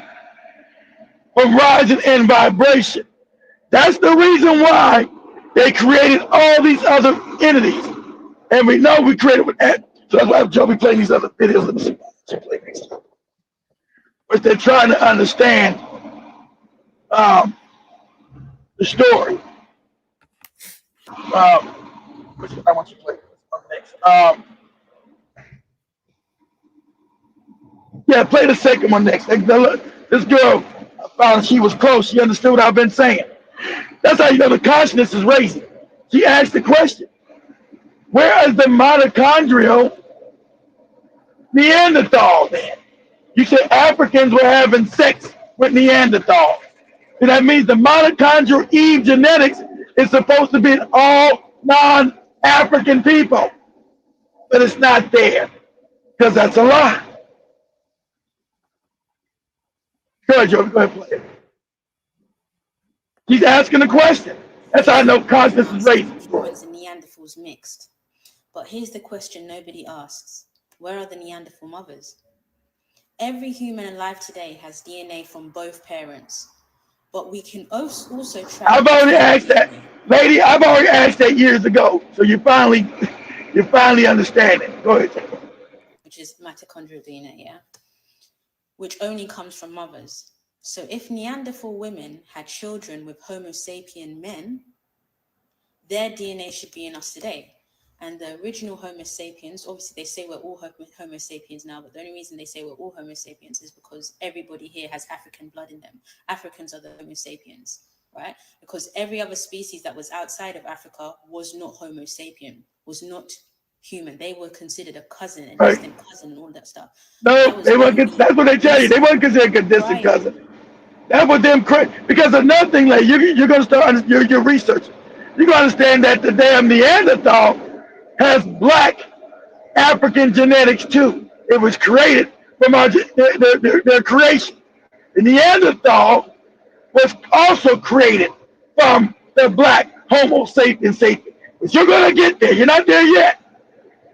from rising in vibration. That's the reason why they created all these other entities. And we know we created with that. So that's why Joe be playing these other videos. Let me see. But they're trying to understand the story. Which I want you to play next. Yeah, play the second one next. This girl, I found she was close. She understood what I've been saying. That's how you know the consciousness is raising. She asked the question, where is the mitochondrial Neanderthal then? You said Africans were having sex with Neanderthals. And that means the mitochondrial Eve genetics is supposed to be in all non-African people. But it's not there because that's a lie. Go ahead, Joe. Go ahead, play it. He's asking a question. That's how I know consciousness is raising. Humans and Neanderthals mixed. But here's the question nobody asks. Where are the Neanderthal mothers? Every human alive today has DNA from both parents. But we can also track... I've already asked that. Lady, I've already asked that years ago. So you finally understand it. Go ahead. Which is mitochondrial DNA, yeah? Which only comes from mothers. So if Neanderthal women had children with Homo sapien men, their DNA should be in us today. And the original Homo sapiens, obviously they say we're all Homo sapiens now, but the only reason they say we're all Homo sapiens is because everybody here has African blood in them. Africans are the Homo sapiens, right? Because every other species that was outside of Africa was not Homo sapien, was not human. They were considered a cousin, a Right. distant cousin, and all that stuff. No, they weren't. That's what they tell you. They weren't considered a distant cousin. That was them because another thing, like you're gonna start your research. You're gonna understand that the damn Neanderthal has black African genetics too. It was created from their creation. The Neanderthal was also created from the black Homo sapiens sapien. But you're gonna get there. You're not there yet.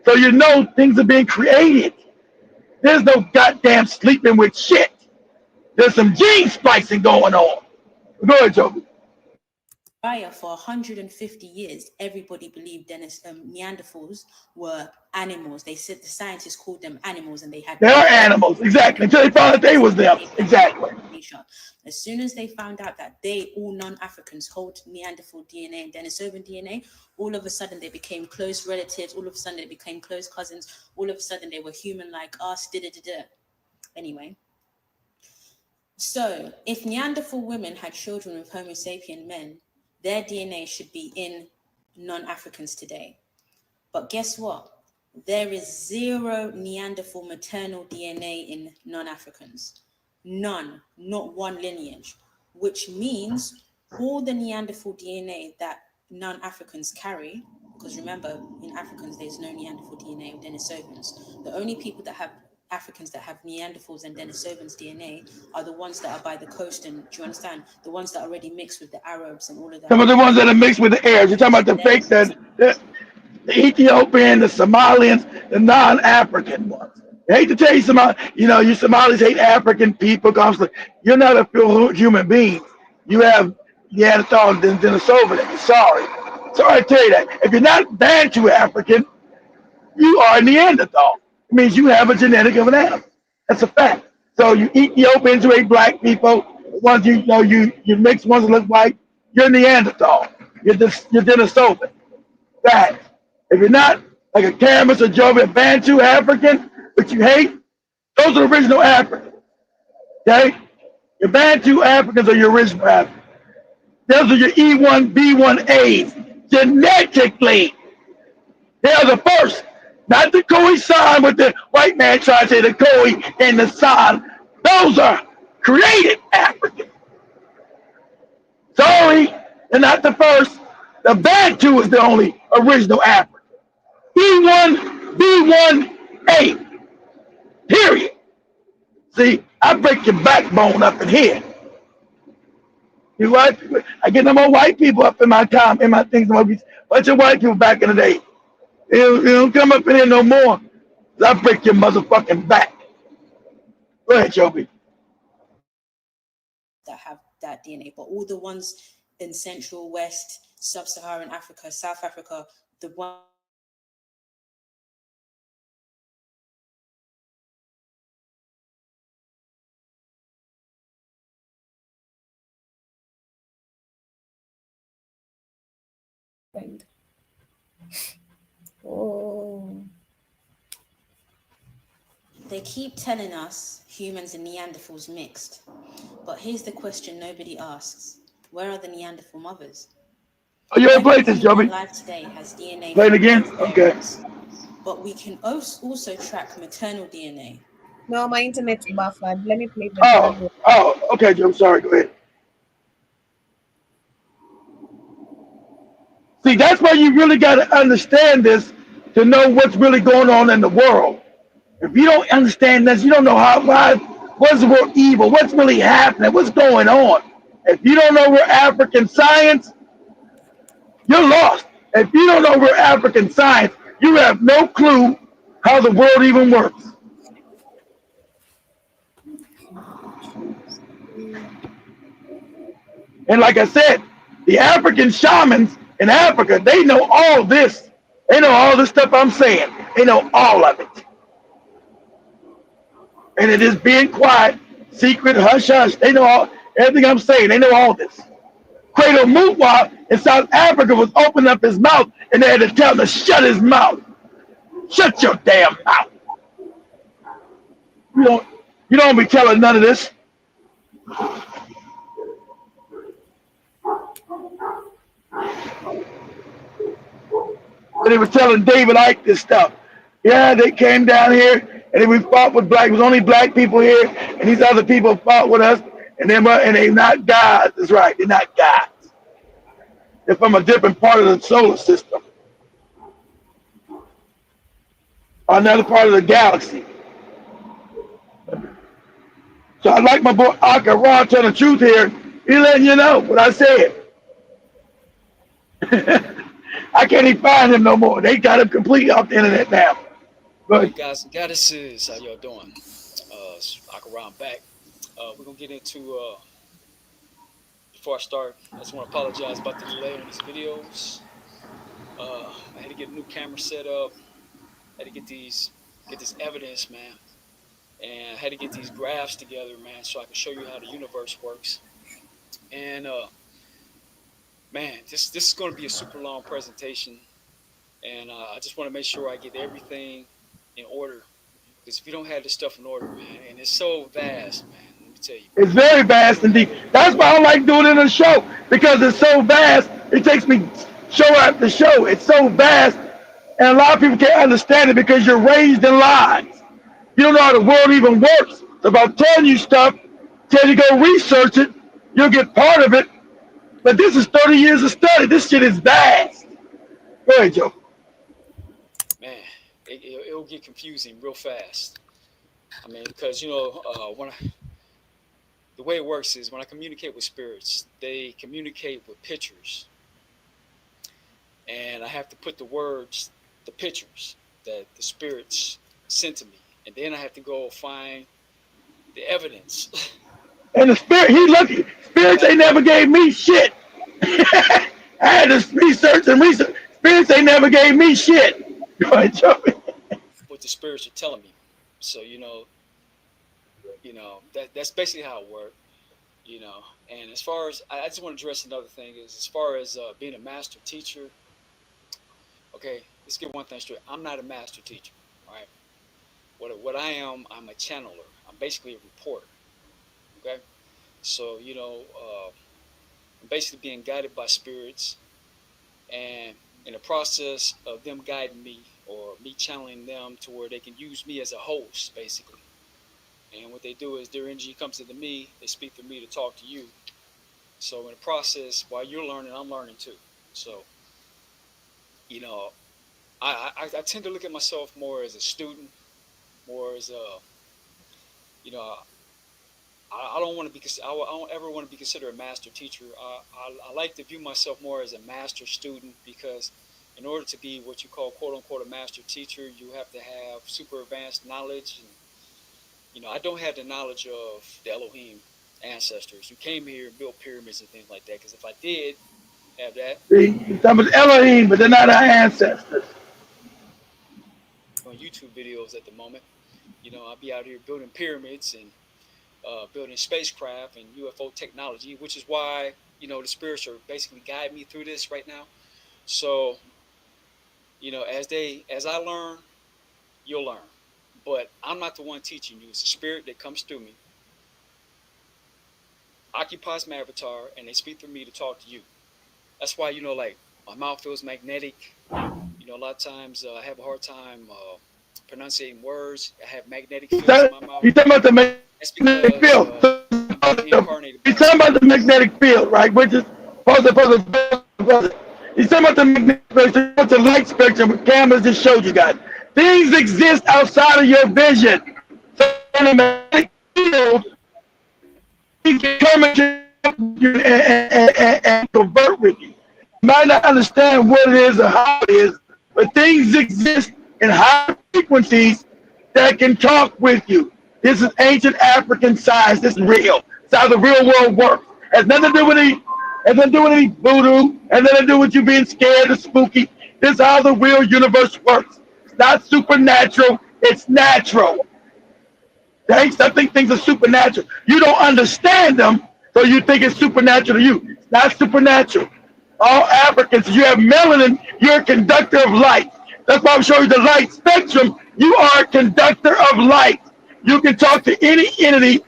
So you know things are being created. There's no goddamn sleeping with shit. There's some gene splicing going on. Go ahead, Joby. For 150 years, everybody believed Neanderthals were animals. They said the scientists called them animals, and they had. They are animals, exactly. Until they found out they was them, exactly. As soon as they found out that all non-Africans hold Neanderthal DNA and Denisovan DNA, all of a sudden they became close relatives. All of a sudden they became close cousins. All of a sudden they were human like us. Anyway. So, if Neanderthal women had children with Homo sapien men, their DNA should be in non-Africans today. But guess what? There is zero Neanderthal maternal DNA in non-Africans. None, not one lineage, which means all the Neanderthal DNA that non-Africans carry, because remember, in Africans, there's no Neanderthal DNA or Denisovans. The only people that have Africans that have Neanderthals and Denisovans DNA are the ones that are by the coast, and do you understand? The ones that are already mixed with the Arabs and all of that. Some of the ones that are mixed with the Arabs. You're talking about the fake, the Ethiopian, the Somalians, the non-African ones. I hate to tell you, you Somalis hate African people. You're not a full human being. You have Neanderthal and Denisovan. Sorry to tell you that. If you're not Bantu African, you are a Neanderthal. It means you have a genetic of an animal. That's a fact. So you Ethiopians who hate black people, ones you mix ones that look white, you're Neanderthal. You're Denisovan. Fact. If you're not like a Camus or Jovi, a Bantu African, which you hate, those are the original Africans. Okay? Your Bantu Africans are your original Africans. Those are your E1B1As. Genetically, they are the first. Not the coincide with the white man trying to say the Khoi and the San. Those are created Africans. Sorry, they're not the first. The Bantu is the only original African. B1A. Period. See, I break your backbone up in here. You what? I get no more white people up in my things. Bunch of white people back in the day. They don't come up in here no more. I break your motherfucking back. Go ahead, Joby. That have that DNA, but all the ones in Central, West, Sub-Saharan Africa, South Africa, the one. Oh. They keep telling us humans and Neanderthals mixed. But here's the question nobody asks. Where are the Neanderthal mothers? Oh, you already played this, Joby? Life today has DNA. Play it again? Okay. But we can also track maternal DNA. No, my internet's buffered. Let me play the Okay, Joe. Sorry, go ahead. See, that's why you really got to understand this to know what's really going on in the world. If you don't understand this, you don't know what's the world evil, what's really happening, what's going on. If you don't know we're African science, you're lost. If you don't know we're African science, you have no clue how the world even works. And like I said, the African shamans in Africa, they know all this. They know all this stuff I'm saying. They know all of it. And it is being quiet Secret, hush, hush. They know all everything I'm saying. They know all this. Credo Mutwa in South Africa was opening up his mouth, and they had to tell him to shut his mouth. Shut your damn mouth. You don't, you don't be telling none of this. And they was telling David Icke this stuff. Yeah, they came down here and we fought with black. It was only black people here, and these other people fought with us, and they're not gods. That's right, they're not gods. They're from a different part of the solar system, another part of the galaxy. So I like my boy Aka Ra telling the truth here. He letting you know what I said. I can't even find him no more. They got him completely off the internet now. Hey guys and goddesses, how y'all doing? Akaram back. We're gonna get into before I start, I just want to apologize about the delay on these videos. I had to get a new camera set up, had to get this evidence, man. And I had to get these graphs together, man, so I can show you how the universe works. And man, this is gonna be a super long presentation. And I just want to make sure I get everything in order. Because if you don't have this stuff in order, man, and it's so vast, man, let me tell you. It's very vast indeed. That's why I don't like doing it in a show, because it's so vast. It takes me show after show. It's so vast, and a lot of people can't understand it because you're raised in lies. You don't know how the world even works. So if I'm telling you stuff, tell you to go research it, you'll get part of it. But this is 30 years of study. This shit is vast. Go ahead, Joe. Man, it'll get confusing real fast. I mean, because, you know, the way it works is when I communicate with spirits, they communicate with pictures. And I have to put the pictures that the spirits sent to me. And then I have to go find the evidence. And the spirit, he lucky. Spirits ain't never gave me shit. I had to research. Spirits ain't never gave me shit. Go ahead, Joe. What the spirits are telling me. So, you know, that's basically how it worked, you know. And as far as, I just want to address another thing is, as far as being a master teacher, okay, let's get one thing straight. I'm not a master teacher, all right? What I am, I'm a channeler. I'm basically a reporter, okay? So, you know, I'm basically being guided by spirits, and in the process of them guiding me or me channeling them to where they can use me as a host, basically. And what they do is their energy comes into me, they speak to me to talk to you. So in the process, while you're learning, I'm learning too. So, you know, I tend to look at myself more as a student, more as a, you know, I don't want to be, I don't ever want to be considered a master teacher. I like to view myself more as a master student, because in order to be what you call, quote unquote, a master teacher, you have to have super advanced knowledge. And, you know, I don't have the knowledge of the Elohim ancestors who came here and built pyramids and things like that. Because if I did have that, You're talking about Elohim, but they're not our ancestors. On YouTube videos at the moment, you know, I'll be out here building pyramids and building spacecraft and UFO technology, which is why, you know, the spirits are basically guiding me through this right now. So, you know, as I learn, you'll learn. But I'm not the one teaching you. It's the spirit that comes through me, occupies my avatar, and they speak through me to talk to you. That's why, you know, like, my mouth feels magnetic. You know, a lot of times I have a hard time pronunciating words. I have magnetic fields in my mouth. You're talking about the magnetic field. You're talking about the magnetic field, right? Which is He's talking about the magnetic spectrum, the light spectrum with cameras just showed you guys. Things exist outside of your vision. So in the magnetic field, he can come and convert with you. You might not understand what it is or how it is, but things exist in high frequencies that can talk with you. This is ancient African science. This is real. It's how the real world works. It has nothing to do with any voodoo. Has nothing to do with you being scared or spooky. This is how the real universe works. It's not supernatural. It's natural. I think things are supernatural. You don't understand them, so you think it's supernatural to you. It's not supernatural. All Africans, you have melanin, you're a conductor of light. That's why I'm showing you the light spectrum. You are a conductor of light. You can talk to any entity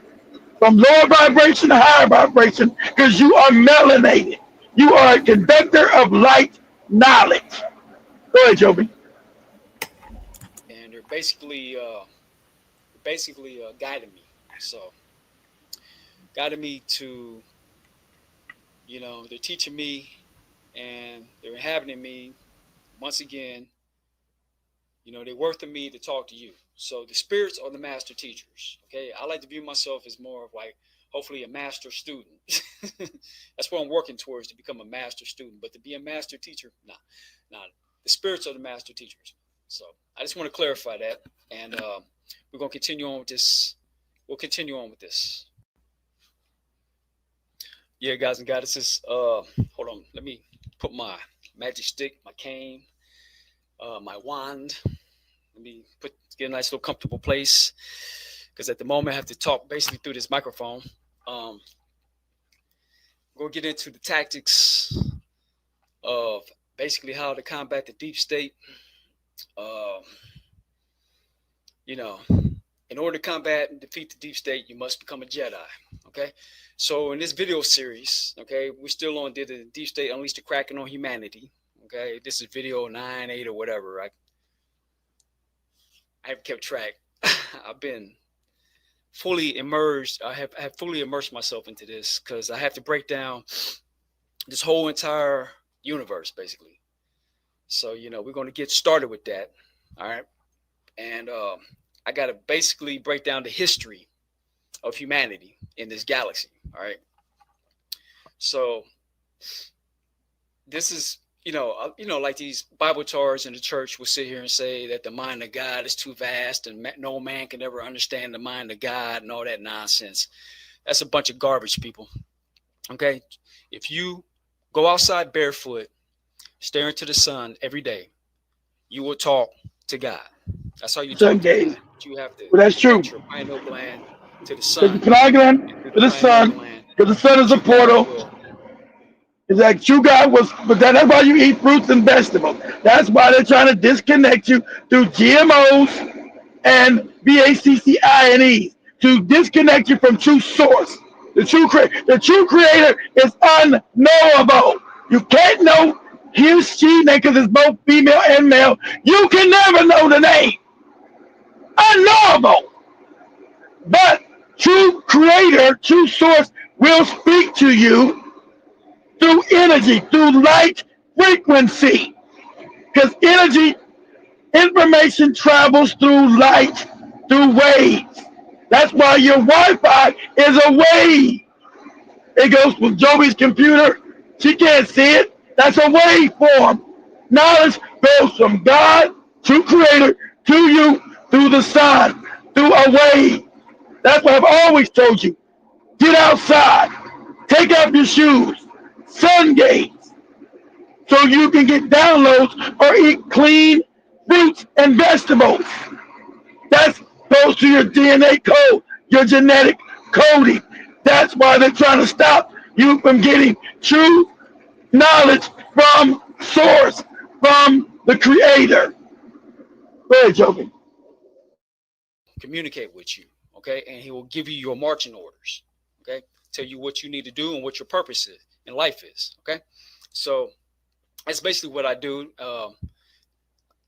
from lower vibration to higher vibration because you are melanated. You are a conductor of light knowledge. Go ahead, Joby. And they're basically guiding me. So guiding me to, they're teaching me and they're inhabiting me once again. They're worth me to talk to you. So the spirits are the master teachers. Okay, I like to view myself as more of like hopefully a master student. That's what I'm working towards, to become a master student. But to be a master teacher, nah. The spirits are the master teachers. So I just want to clarify that, and we're gonna continue on with this. We'll continue on with this. Yeah, guys and goddesses. Hold on. Let me put my magic stick, my cane, my wand. Let me get a nice little comfortable place, because at the moment I have to talk basically through this microphone. We'll get into the tactics of basically how to combat the deep state. In order to combat and defeat the deep state, you must become a Jedi. Okay. So in this video series, okay, we're still on did the deep state unleash the Kraken on humanity. Okay, this is video 9, 8, or whatever. Right? I have kept track. I've been fully immersed. I have fully immersed myself into this because I have to break down this whole entire universe, basically. So, we're going to get started with that. All right. And I got to basically break down the history of humanity in this galaxy. All right. So this is, like these Bible charts in the church will sit here and say that the mind of God is too vast and no man can ever understand the mind of God and all that nonsense. That's a bunch of garbage, people. Okay. If you go outside barefoot, stare into the sun every day, you will talk to God. That's how you talk to God. You have to that's true. Your pineal gland to the sun. The pineal gland to the sun, because the sun is a portal. It's like true God was, but that's why you eat fruits and vegetables. That's why they're trying to disconnect you through GMOs and BACCINEs to disconnect you from true source. The true creator is unknowable. You can't know he or she, because it's both female and male. You can never know the name. Unknowable. But true creator, true source will speak to you through energy, through light frequency. Because energy, information travels through light, through waves. That's why your Wi-Fi is a wave. It goes from Joey's computer. She can't see it. That's a waveform. Knowledge goes from God, true creator, to you through the sun, through a wave. That's what I've always told you. Get outside. Take off your shoes. Sun gaze. So you can get downloads or eat clean fruits and vegetables. That goes to your DNA code, your genetic coding. That's why they're trying to stop you from getting true knowledge from source, from the creator. Go ahead, Joby. Communicate with you, okay? And he will give you your marching orders, okay? Tell you what you need to do and what your purpose is in life is, okay? So that's basically what I do.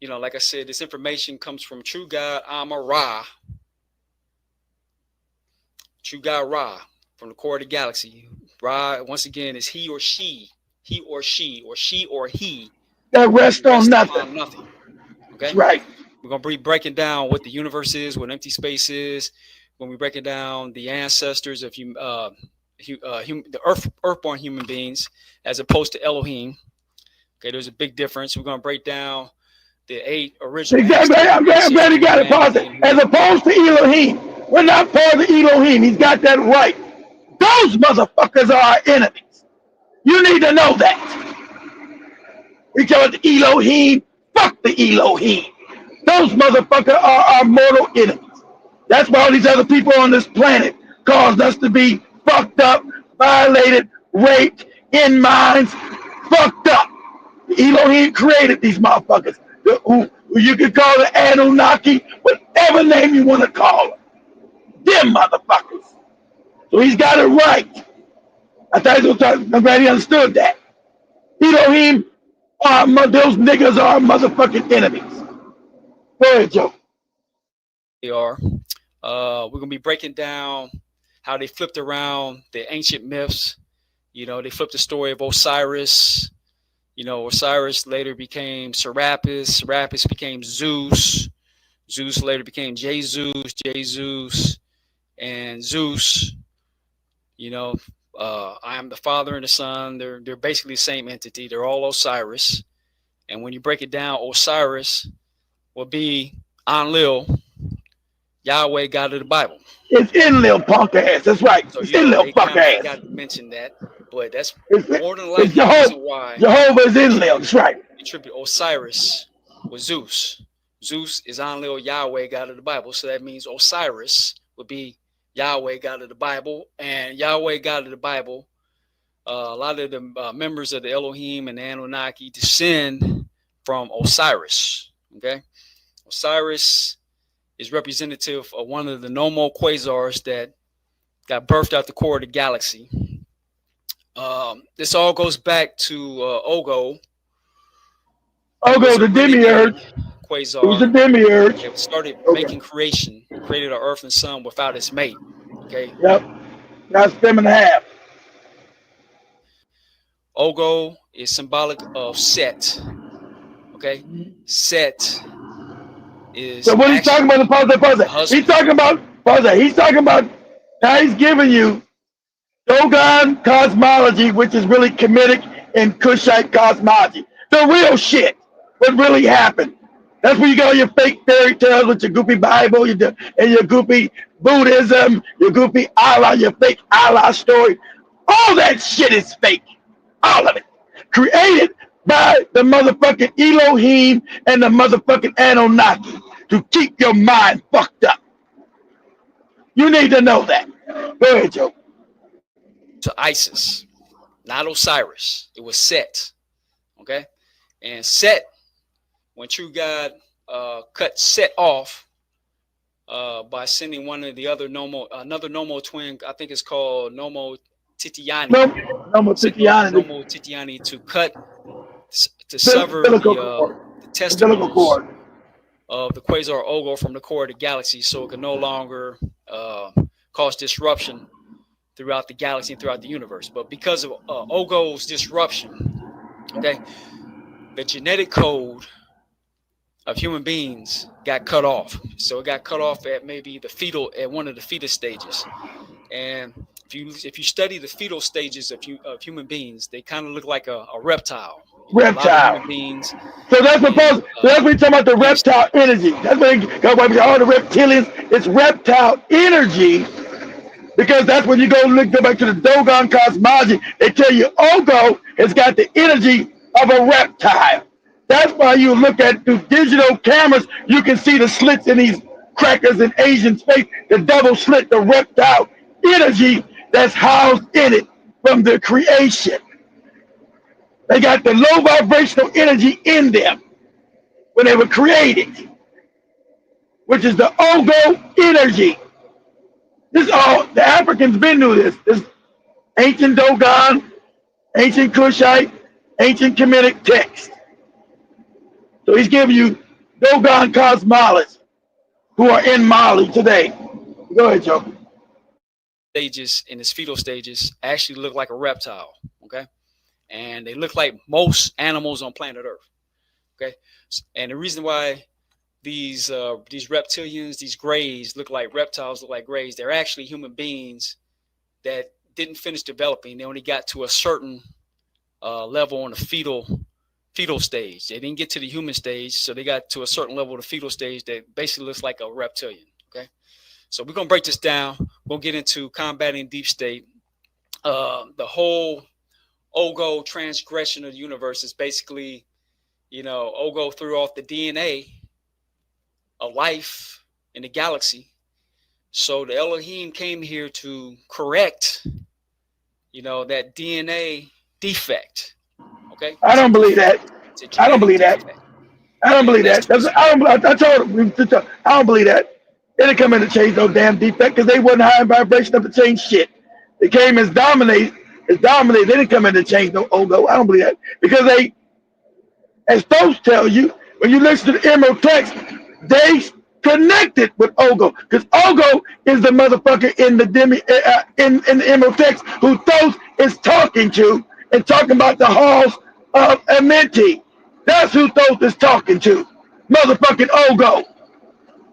Like I said, this information comes from True God Amara. True God Ra, from the core of the galaxy. Ra, once again, is he or she, or he. That rests on nothing. Okay? That's right. We're going to be breaking down what the universe is, what empty space is, when we're breaking down the ancestors of the earthborn human beings, as opposed to Elohim. Okay, there's a big difference. We're going to break down the 8 original. Exactly. I'm glad you got it positive. As opposed to Elohim. We're not part of Elohim. He's got that right. Those motherfuckers are our enemies. You need to know that. We call it Elohim. Fuck the Elohim. Those motherfuckers are our mortal enemies. That's why all these other people on this planet caused us to be fucked up, violated, raped, in mines, fucked up. Elohim created these motherfuckers. Who you can call the Anunnaki, whatever name you want to call them. Them motherfuckers. So he's got it right. I'm glad he understood that. Elohim, those niggas are motherfucking enemies. Go ahead, Joe. They are. We're going to be breaking down how they flipped around the ancient myths. You know, they flipped the story of Osiris. You know, Osiris later became Serapis. Serapis became Zeus. Zeus later became Jesus. Jesus and Zeus. You know, I am the Father and the Son. They're basically the same entity. They're all Osiris. And when you break it down, Osiris will be Enlil, Yahweh, God of the Bible. It's Enlil, punk ass. That's right. So, it's you know, Enlil, punk ass. Got to mention that, but that's more than likely the reason why Jehovah's Enlil. That's right. Attribute Osiris with Zeus. Zeus is Enlil, Yahweh, God of the Bible. So that means Osiris would be Yahweh, God of the Bible, and Yahweh, God of the Bible. A lot of the members of the Elohim and the Anunnaki descend from Osiris. Okay, Osiris is representative of one of the normal quasars that got birthed out the core of the galaxy. This all goes back to Ogo. Ogo, the demiurge. Quasar. It was the demiurge. It started making creation, created our earth and sun without its mate. Okay. Yep. That's them and a half. Ogo is symbolic of Set. Okay. Set is. So what he's talking about, he's talking about, now he's giving you Dogon cosmology, which is really Kemetic and Kushite cosmology. The real shit. What really happened. That's where you got all your fake fairy tales with your goofy Bible and your goofy Buddhism, your goofy Allah, your fake Allah story. All that shit is fake. All of it. Created by the motherfucking Elohim and the motherfucking Anunnaki to keep your mind fucked up. You need to know that. Go ahead, Joe. To Isis, not Osiris. It was Set. Okay? And Set, when True God cut Set off by sending one of the other another Nomo twin, I think it's called Nomo Titiani. Nomo Titiani to sever the testicles of the quasar Ogo from the core of the galaxy, so it can no longer cause disruption throughout the galaxy and throughout the universe. But because of Ogo's disruption, okay, the genetic code of human beings got cut off. So it got cut off at maybe at one of the fetus stages. And if you study the fetal stages of human beings, they kind of look like a reptile. Reptile. Human beings. So that's what we're talking about, the reptile energy. That's why we all the reptilians. It's reptile energy. Because that's when you go back to the Dogon cosmology, they tell you Ogo has got the energy of a reptile. That's why you look at through digital cameras, you can see the slits in these crackers in Asian space, the double slit, the reptile energy that's housed in it from the creation. They got the low vibrational energy in them when they were created, which is the Ogo energy. This all the Africans been through this. This ancient Dogon, ancient Kushite, ancient Kemetic text. So he's giving you Dogon cosmologists who are in Mali today. Go ahead, Joe. Stages in its fetal stages actually look like a reptile. Okay, and they look like most animals on planet Earth. Okay, and the reason why these reptilians, these grays look like reptiles, look like grays, they're actually human beings that didn't finish developing. They only got to a certain level on the fetal stage. They didn't get to the human stage, so they got to a certain level of the fetal stage that basically looks like a reptilian. Okay, so we're gonna break this down. We'll get into combating deep state. The whole Ogo transgression of the universe is basically, Ogo threw off the DNA of life in the galaxy So the Elohim came here to correct, that DNA defect. Okay. I don't believe that. It's a I don't genetic believe that. defect. I don't believe Let's that. I told him. I don't believe that. They didn't come in to change no damn defect because they wasn't high in vibration enough to change shit. They came as dominate. They didn't come in to change no Ogo. I don't believe that because they, as those tell you, when you listen to the Emerald text, they connected with Ogo because Ogo is the motherfucker in the in the Emerald text who Thoth is talking to and talking about the halls of Amenti. That's who Thoth is talking to, motherfucking Ogo.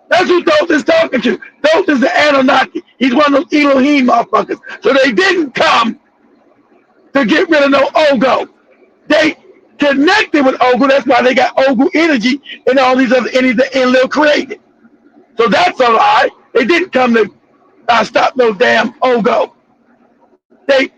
That's who Thoth is talking to. Thoth is the Anunnaki. He's one of those Elohim motherfuckers. So they didn't come to get rid of no Ogo. They connected with Ogo. That's why they got Ogo energy and all these other entities that Enlil created. So that's a lie. They didn't come to stop no damn Ogo. They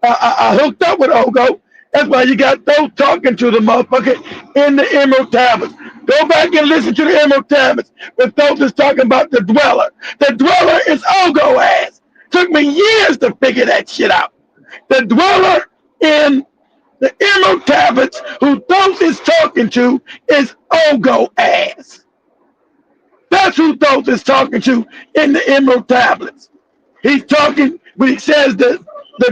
hooked up with Ogo. That's why you got those talking to the motherfucker in the Emerald Tablets. Go back and listen to the Emerald Tablets. But Thoth is talking about the Dweller. The Dweller is Ogo ass. Took me years to figure that shit out. The Dweller in the Emerald Tablets, who Thoth is talking to, is Ogo ass. That's who Thoth is talking to in the Emerald Tablets. He's talking when he says the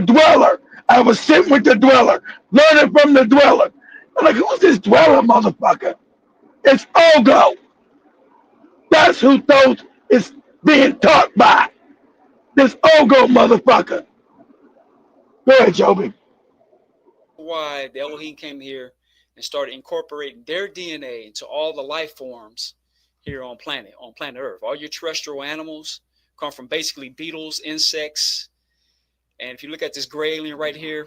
Dweller. I was sitting with the Dweller, learning from the Dweller. I'm like, who's this Dweller, motherfucker? It's Ogo. That's who Thoth is being taught by. This Ogo motherfucker. Go ahead, Joby. Why the Elohim came here and started incorporating their DNA into all the life forms here on planet Earth. All your terrestrial animals come from basically beetles, insects. And if you look at this gray alien right here,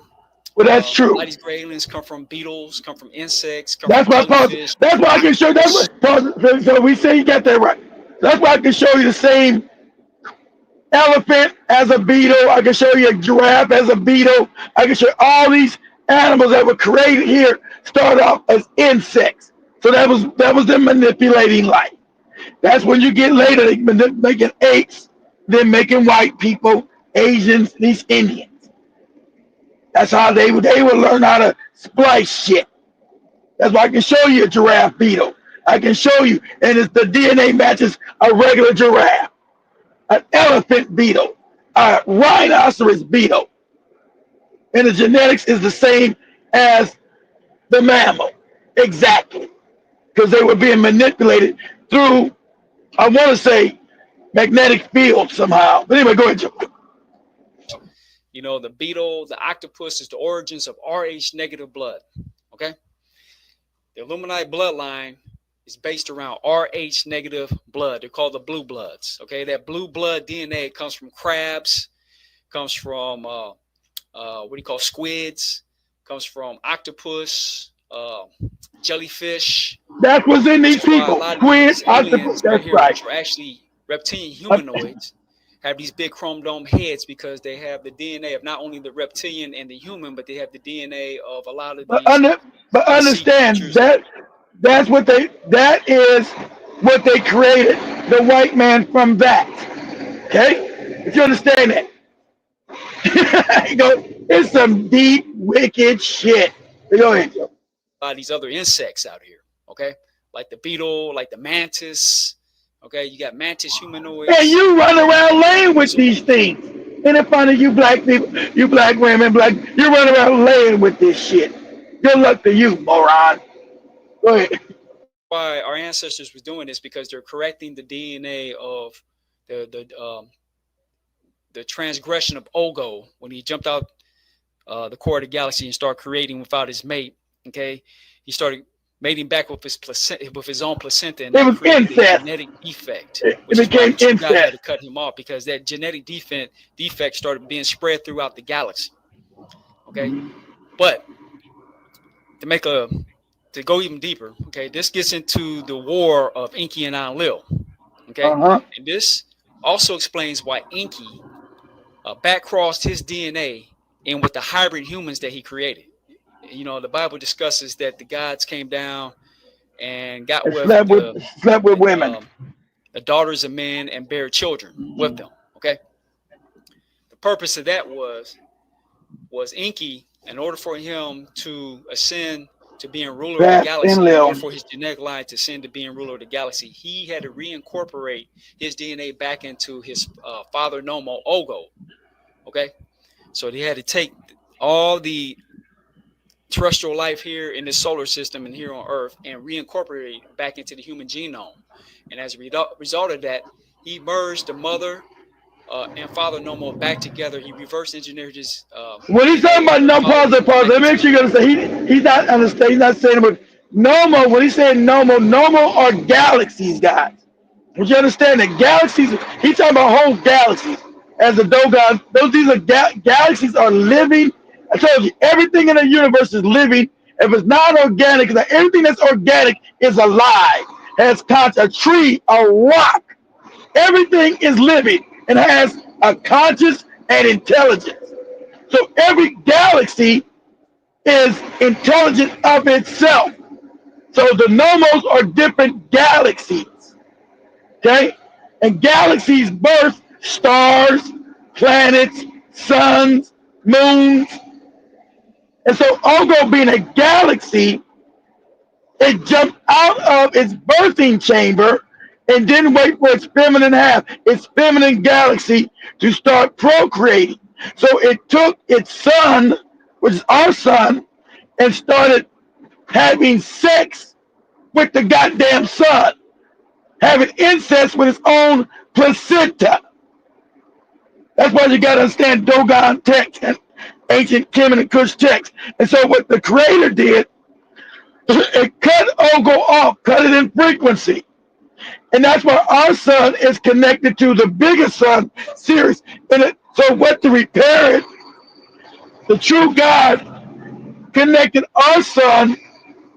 well, that's true. A lot of these gray aliens come from beetles, come from insects, come that's from jellyfish. That's why I can show you. That's what, so we say you got that right. That's why I can show you the same elephant as a beetle. I can show you a giraffe as a beetle. I can show you all these animals that were created here started off as insects. So that was them manipulating life. That's when you get later, they making apes, then making white people, Asians, these Indians. That's how they would learn how to splice shit. That's why I can show you a giraffe beetle. I can show you, and it's the DNA matches a regular giraffe, an elephant beetle, a rhinoceros beetle. And the genetics is the same as the mammal. Exactly. Because they were being manipulated through, I want to say, magnetic field somehow. But anyway, go ahead, Joe. The beetle, the octopus is the origins of Rh negative blood. Okay. The Illuminati bloodline is based around Rh negative blood. They're called the blue bloods. Okay. That blue blood DNA comes from crabs, comes from squids, comes from octopus, jellyfish. That was in these people. Squids, octopus. That's right. Which are actually reptilian humanoids. Have these big chrome dome heads because they have the DNA of not only the reptilian and the human, but they have the DNA of a lot of these. But understand that is what they created the white man from that. Okay? If you understand that. You go, it's some deep, wicked shit. Go ahead, Joe. These other insects out here, okay? Like the beetle, like the mantis. Okay, you got mantis humanoids. And you run around laying with these things. And in front of you black people, you black women, you run around laying with this shit. Good luck to you, moron. Go ahead. Why our ancestors were doing this because they're correcting the DNA of the transgression of Ogo when he jumped out the core of the galaxy and started creating without his mate. Okay, he started mating back with his own placenta, and that created a genetic defect, which is why God had to cut him off because that genetic defect started being spread throughout the galaxy. Okay, but to go even deeper, okay, this gets into the war of Enki and Enlil. Okay, and this also explains why Enki back-crossed his DNA in with the hybrid humans that he created. The Bible discusses that the gods came down and slept with women. the daughters of men and bear children with them. Okay. The purpose of that was Enki, in order for him to ascend to being ruler of the galaxy, in order for his genetic line to ascend to being ruler of the galaxy, he had to reincorporate his DNA back into his father Nomo Ogo. Okay. So he had to take all the terrestrial life here in the solar system and here on Earth and reincorporate it back into the human genome. And as a result of that, he merged the mother and father Nomo back together. He reverse engineered his. When he's talking about no pause, let me make sure you're gonna say he's not understand. He's not saying about Nomo. When he's saying Nomo are galaxies, guys. Would you understand that galaxies? He's talking about whole galaxies. As the Dogon, these are galaxies are living. I told you, everything in the universe is living. If it's not organic, everything that's organic is alive. Has a tree, a rock. Everything is living and has a conscious and intelligence. So every galaxy is intelligent of itself. So the nomos are different galaxies. Okay? And galaxies birth stars, planets, suns, moons. And so Ogo being a galaxy, it jumped out of its birthing chamber and didn't wait for its feminine half, its feminine galaxy, to start procreating. So it took its son, which is our son, and started having sex with the goddamn son, having incest with its own placenta. That's why you got to understand Dogon text and ancient Kemet and Kush text. And so what the creator did, it cut Ogo off, cut it in frequency. And that's why our sun is connected to the biggest sun, Sirius. So what to repair it, the true God connected our sun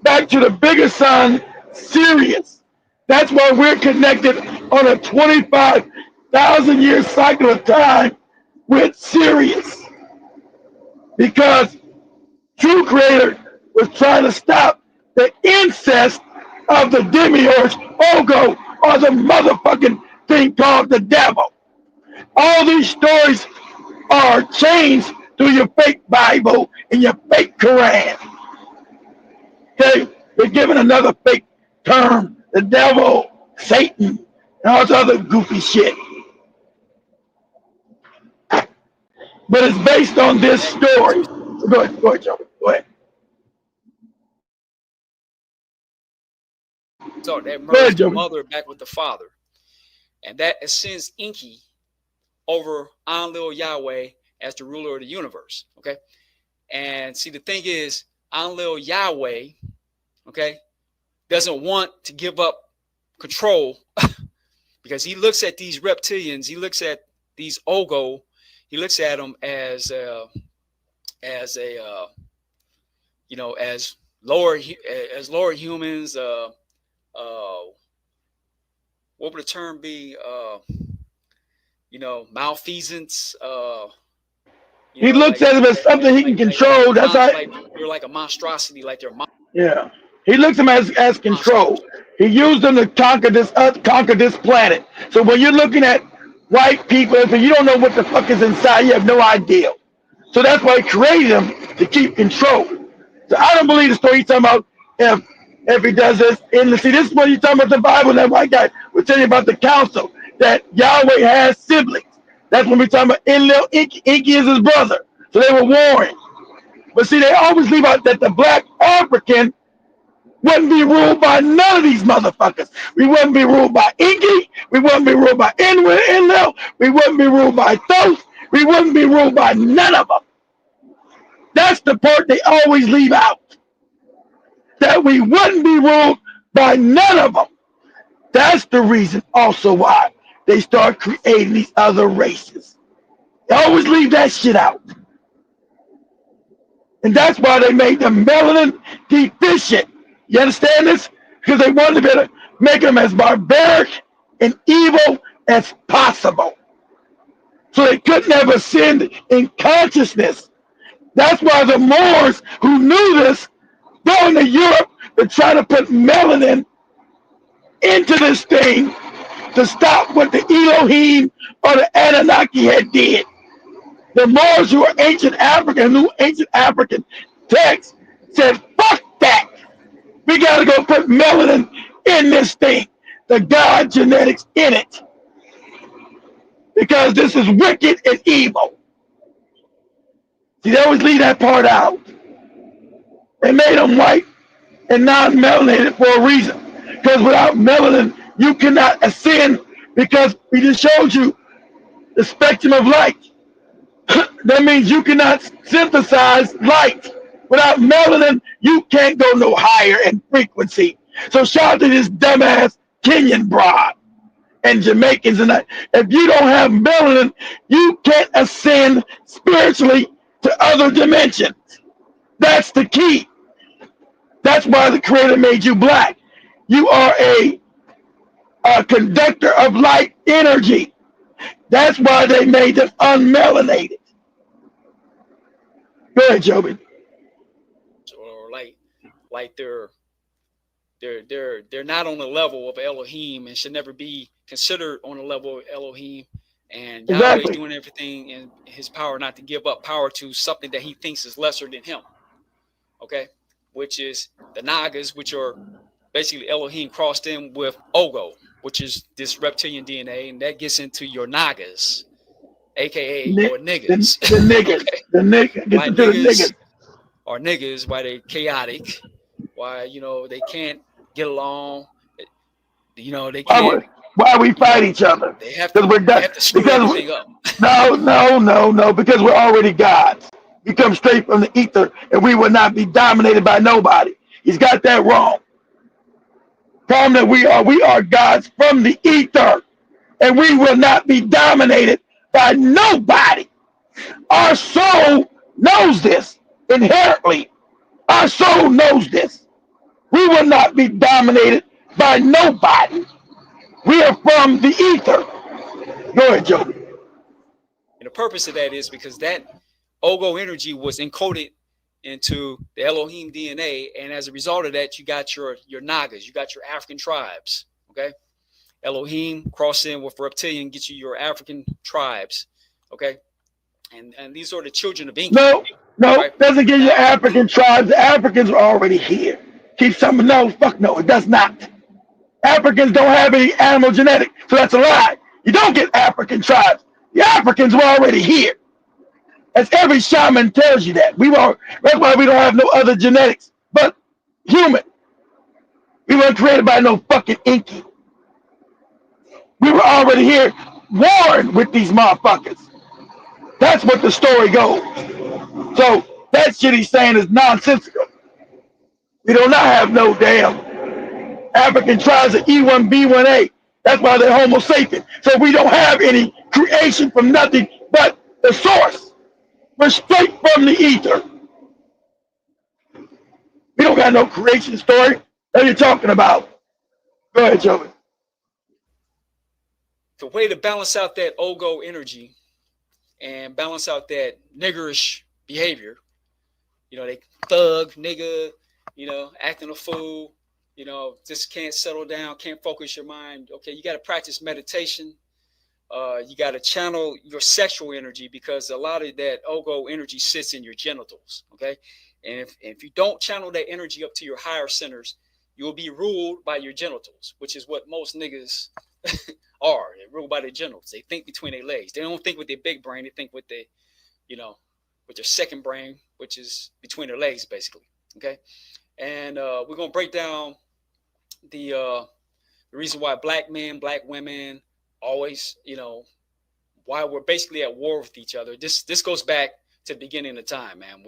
back to the biggest sun, Sirius. That's why we're connected on a 25,000 year cycle of time with Sirius. Because true creator was trying to stop the incest of the demiurge, Ogo, or the motherfucking thing called the devil. All these stories are changed through your fake Bible and your fake Quran. Okay? They're given another fake term, the devil, Satan, and all this other goofy shit. But it's based on this story. Go ahead, Joe. Go ahead. So that merged the mother back with the father. And that ascends Enki over Enlil Yahweh as the ruler of the universe. Okay. And see, the thing is, Enlil Yahweh, okay, doesn't want to give up control because he looks at these reptilians, he looks at these Ogo, he looks at them as lower humans. What would the term be? Malfeasance. He looks at them as something he can control. That's like they're like a monstrosity, like they're. Yeah, he looks at them as control. He used them to conquer this planet. So when you're looking at white people, if you don't know what the fuck is inside, you have no idea. So that's why he created them, to keep control. So I don't believe the story he's talking about if he does this. See, this is what you're talking about the Bible. That white guy was telling you about the council, that Yahweh has siblings. That's when we're talking about Enlil. Enki is his brother. So they were warring. But see, they always leave out that the black African wouldn't be ruled by none of these motherfuckers. We wouldn't be ruled by Enki. We wouldn't be ruled by Enlil. We wouldn't be ruled by Thoth. We wouldn't be ruled by none of them. That's the part they always leave out. That we wouldn't be ruled by none of them. That's the reason also why they start creating these other races. They always leave that shit out. And that's why they made them melanin deficient. You understand this? Because they wanted to make them as barbaric and evil as possible. So they couldn't have ascend in consciousness. That's why the Moors who knew this going to Europe to try to put melanin into this thing to stop what the Elohim or the Anunnaki had did. The Moors, who are ancient African, who ancient African texts, said, fuck that. We got to go put melanin in this thing, the God genetics in it, because this is wicked and evil. See, they always leave that part out. They made them white and non-melanated for a reason, because without melanin, you cannot ascend, because we just showed you the spectrum of light. That means you cannot synthesize light. Without melanin, you can't go no higher in frequency. So shout out to this dumbass Kenyan broad and Jamaicans and that. If you don't have melanin, you can't ascend spiritually to other dimensions. That's the key. That's why the Creator made you black. You are a conductor of light energy. That's why they made them unmelanated. Go ahead, Joby. Or like they're not on the level of Elohim and should never be considered on the level of Elohim. And Yahweh's doing everything in his power not to give up power to something that he thinks is lesser than him. Okay, which is the Nagas, which are basically Elohim crossed in with Ogo, which is this reptilian DNA, and that gets into your Nagas, aka your niggas. The niggas. Okay. The niggas. Why niggas are niggas, why they chaotic, why, you know, they can't get along, you know, they can't. Why we fight each other? They have to screw everything up. No, because we're already gods. We come straight from the ether, and we will not be dominated by nobody. He's got that wrong. Tell him that we are gods from the ether, and we will not be dominated by nobody. Our soul knows this inherently. Our soul knows this. We will not be dominated by nobody. We are from the ether. Go ahead, Joe. And the purpose of that is because that Ogo energy was encoded into the Elohim DNA, and as a result of that, you got your Nagas, you got your African tribes. Okay, Elohim cross in with reptilian, get you your African tribes. Okay, and these are the children of Enki. No, right? Doesn't give you African tribes. The Africans are already here. Keep some. No, fuck no, it does not. Africans don't have any animal genetic, so that's a lie. You don't get African tribes. The Africans were already here. As every shaman tells you that. That's why we don't have no other genetics but human. We weren't created by no fucking Inky. We were already here, warned with these motherfuckers. That's what the story goes. So that shit he's saying is nonsensical. We do not have no damn African tribes of E1B1A. That's why they're Homo sapien. So we don't have any creation from nothing but the source. We're straight from the ether. We don't got no creation story. What are you talking about? Go ahead, Joey. The way to balance out that Ogo energy and balance out that niggerish behavior, you know, they thug, nigga, you know, acting a fool, you know, just can't settle down, can't focus your mind. Okay, you got to practice meditation. You got to channel your sexual energy, because a lot of that Ogo energy sits in your genitals. Okay, and if you don't channel that energy up to your higher centers, you'll be ruled by your genitals, which is what most niggas are. They're ruled by their genitals. They think between their legs. They don't think with their big brain. They think with their, you know, with their second brain, which is between their legs, basically. Okay, and we're gonna break down the reason why black men, black women always, you know, why we're basically at war with each other. This goes back to the beginning of time, man,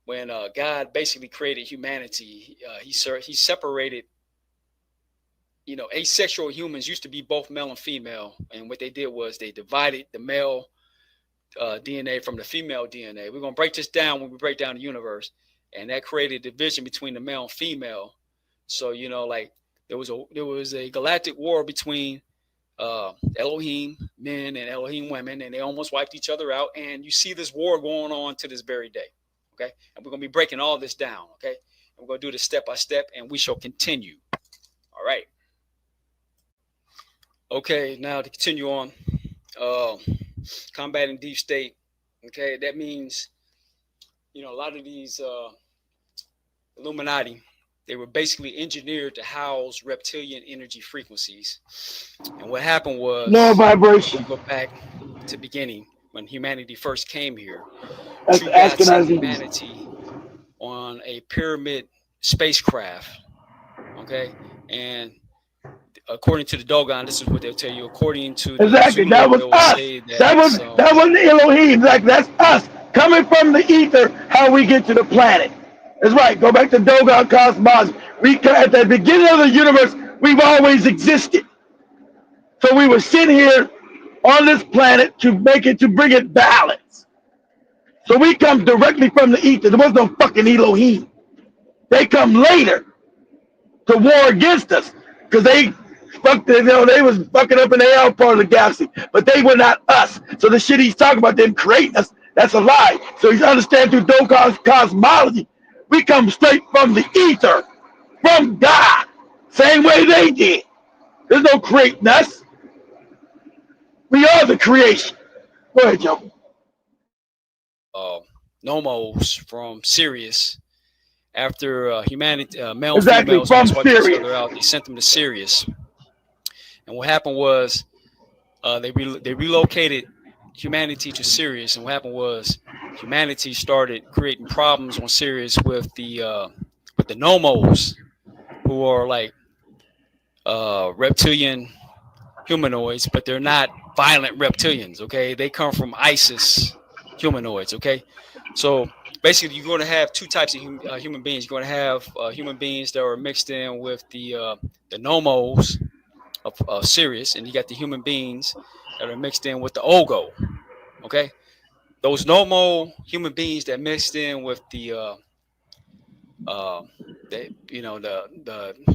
when God basically created humanity. He separated, you know, asexual humans used to be both male and female, and what they did was they divided the male DNA from the female DNA. We're gonna break this down when we break down the universe, and that created a division between the male and female. So, you know, like there was a galactic war between Elohim men and Elohim women, and they almost wiped each other out. And you see this war going on to this very day. Okay, and we're gonna be breaking all this down. Okay, and we're gonna do this step by step, and we shall continue. All right. Okay, now to continue on, combating deep state. Okay, that means, a lot of these Illuminati, they were basically engineered to house reptilian energy frequencies. And what happened was, No vibration. you go back to the beginning when humanity first came here. That's True God sent Ashkenazi. humanity on a pyramid spacecraft. Okay, and according to the Dogon, this is what they'll tell you. According to the Exactly. Zulu, That was they will us. say that That was the Elohim. Like that's us coming from the ether. How we get to the planet. That's right. Go back to Dogon cosmos. We at the beginning of the universe, we've always existed. So we were sitting here on this planet to bring it balance. So we come directly from the ether. There was no fucking Elohim. They come later to war against us because they they was fucking up in the L part of the galaxy, but they were not us. So the shit he's talking about them creating us, that's a lie. So he's understand through Dogon's cosmology, we come straight from the ether, from God, same way they did. There's no creating us. We are the creation. Go ahead, Joe. nomos from Sirius. After humanity, male and Exactly, females from almost wiped each Sirius. other out, they sent them to Sirius. And what happened was they relocated humanity to Sirius. And what happened was humanity started creating problems on Sirius with the nomos, who are like reptilian humanoids, but they're not violent reptilians. Okay, they come from ISIS humanoids. Okay, so basically, you're going to have two types of human beings. You're going to have human beings that are mixed in with the nomos of Sirius, and you got the human beings that are mixed in with the Ogo. Okay, those Nomo human beings that mixed in with the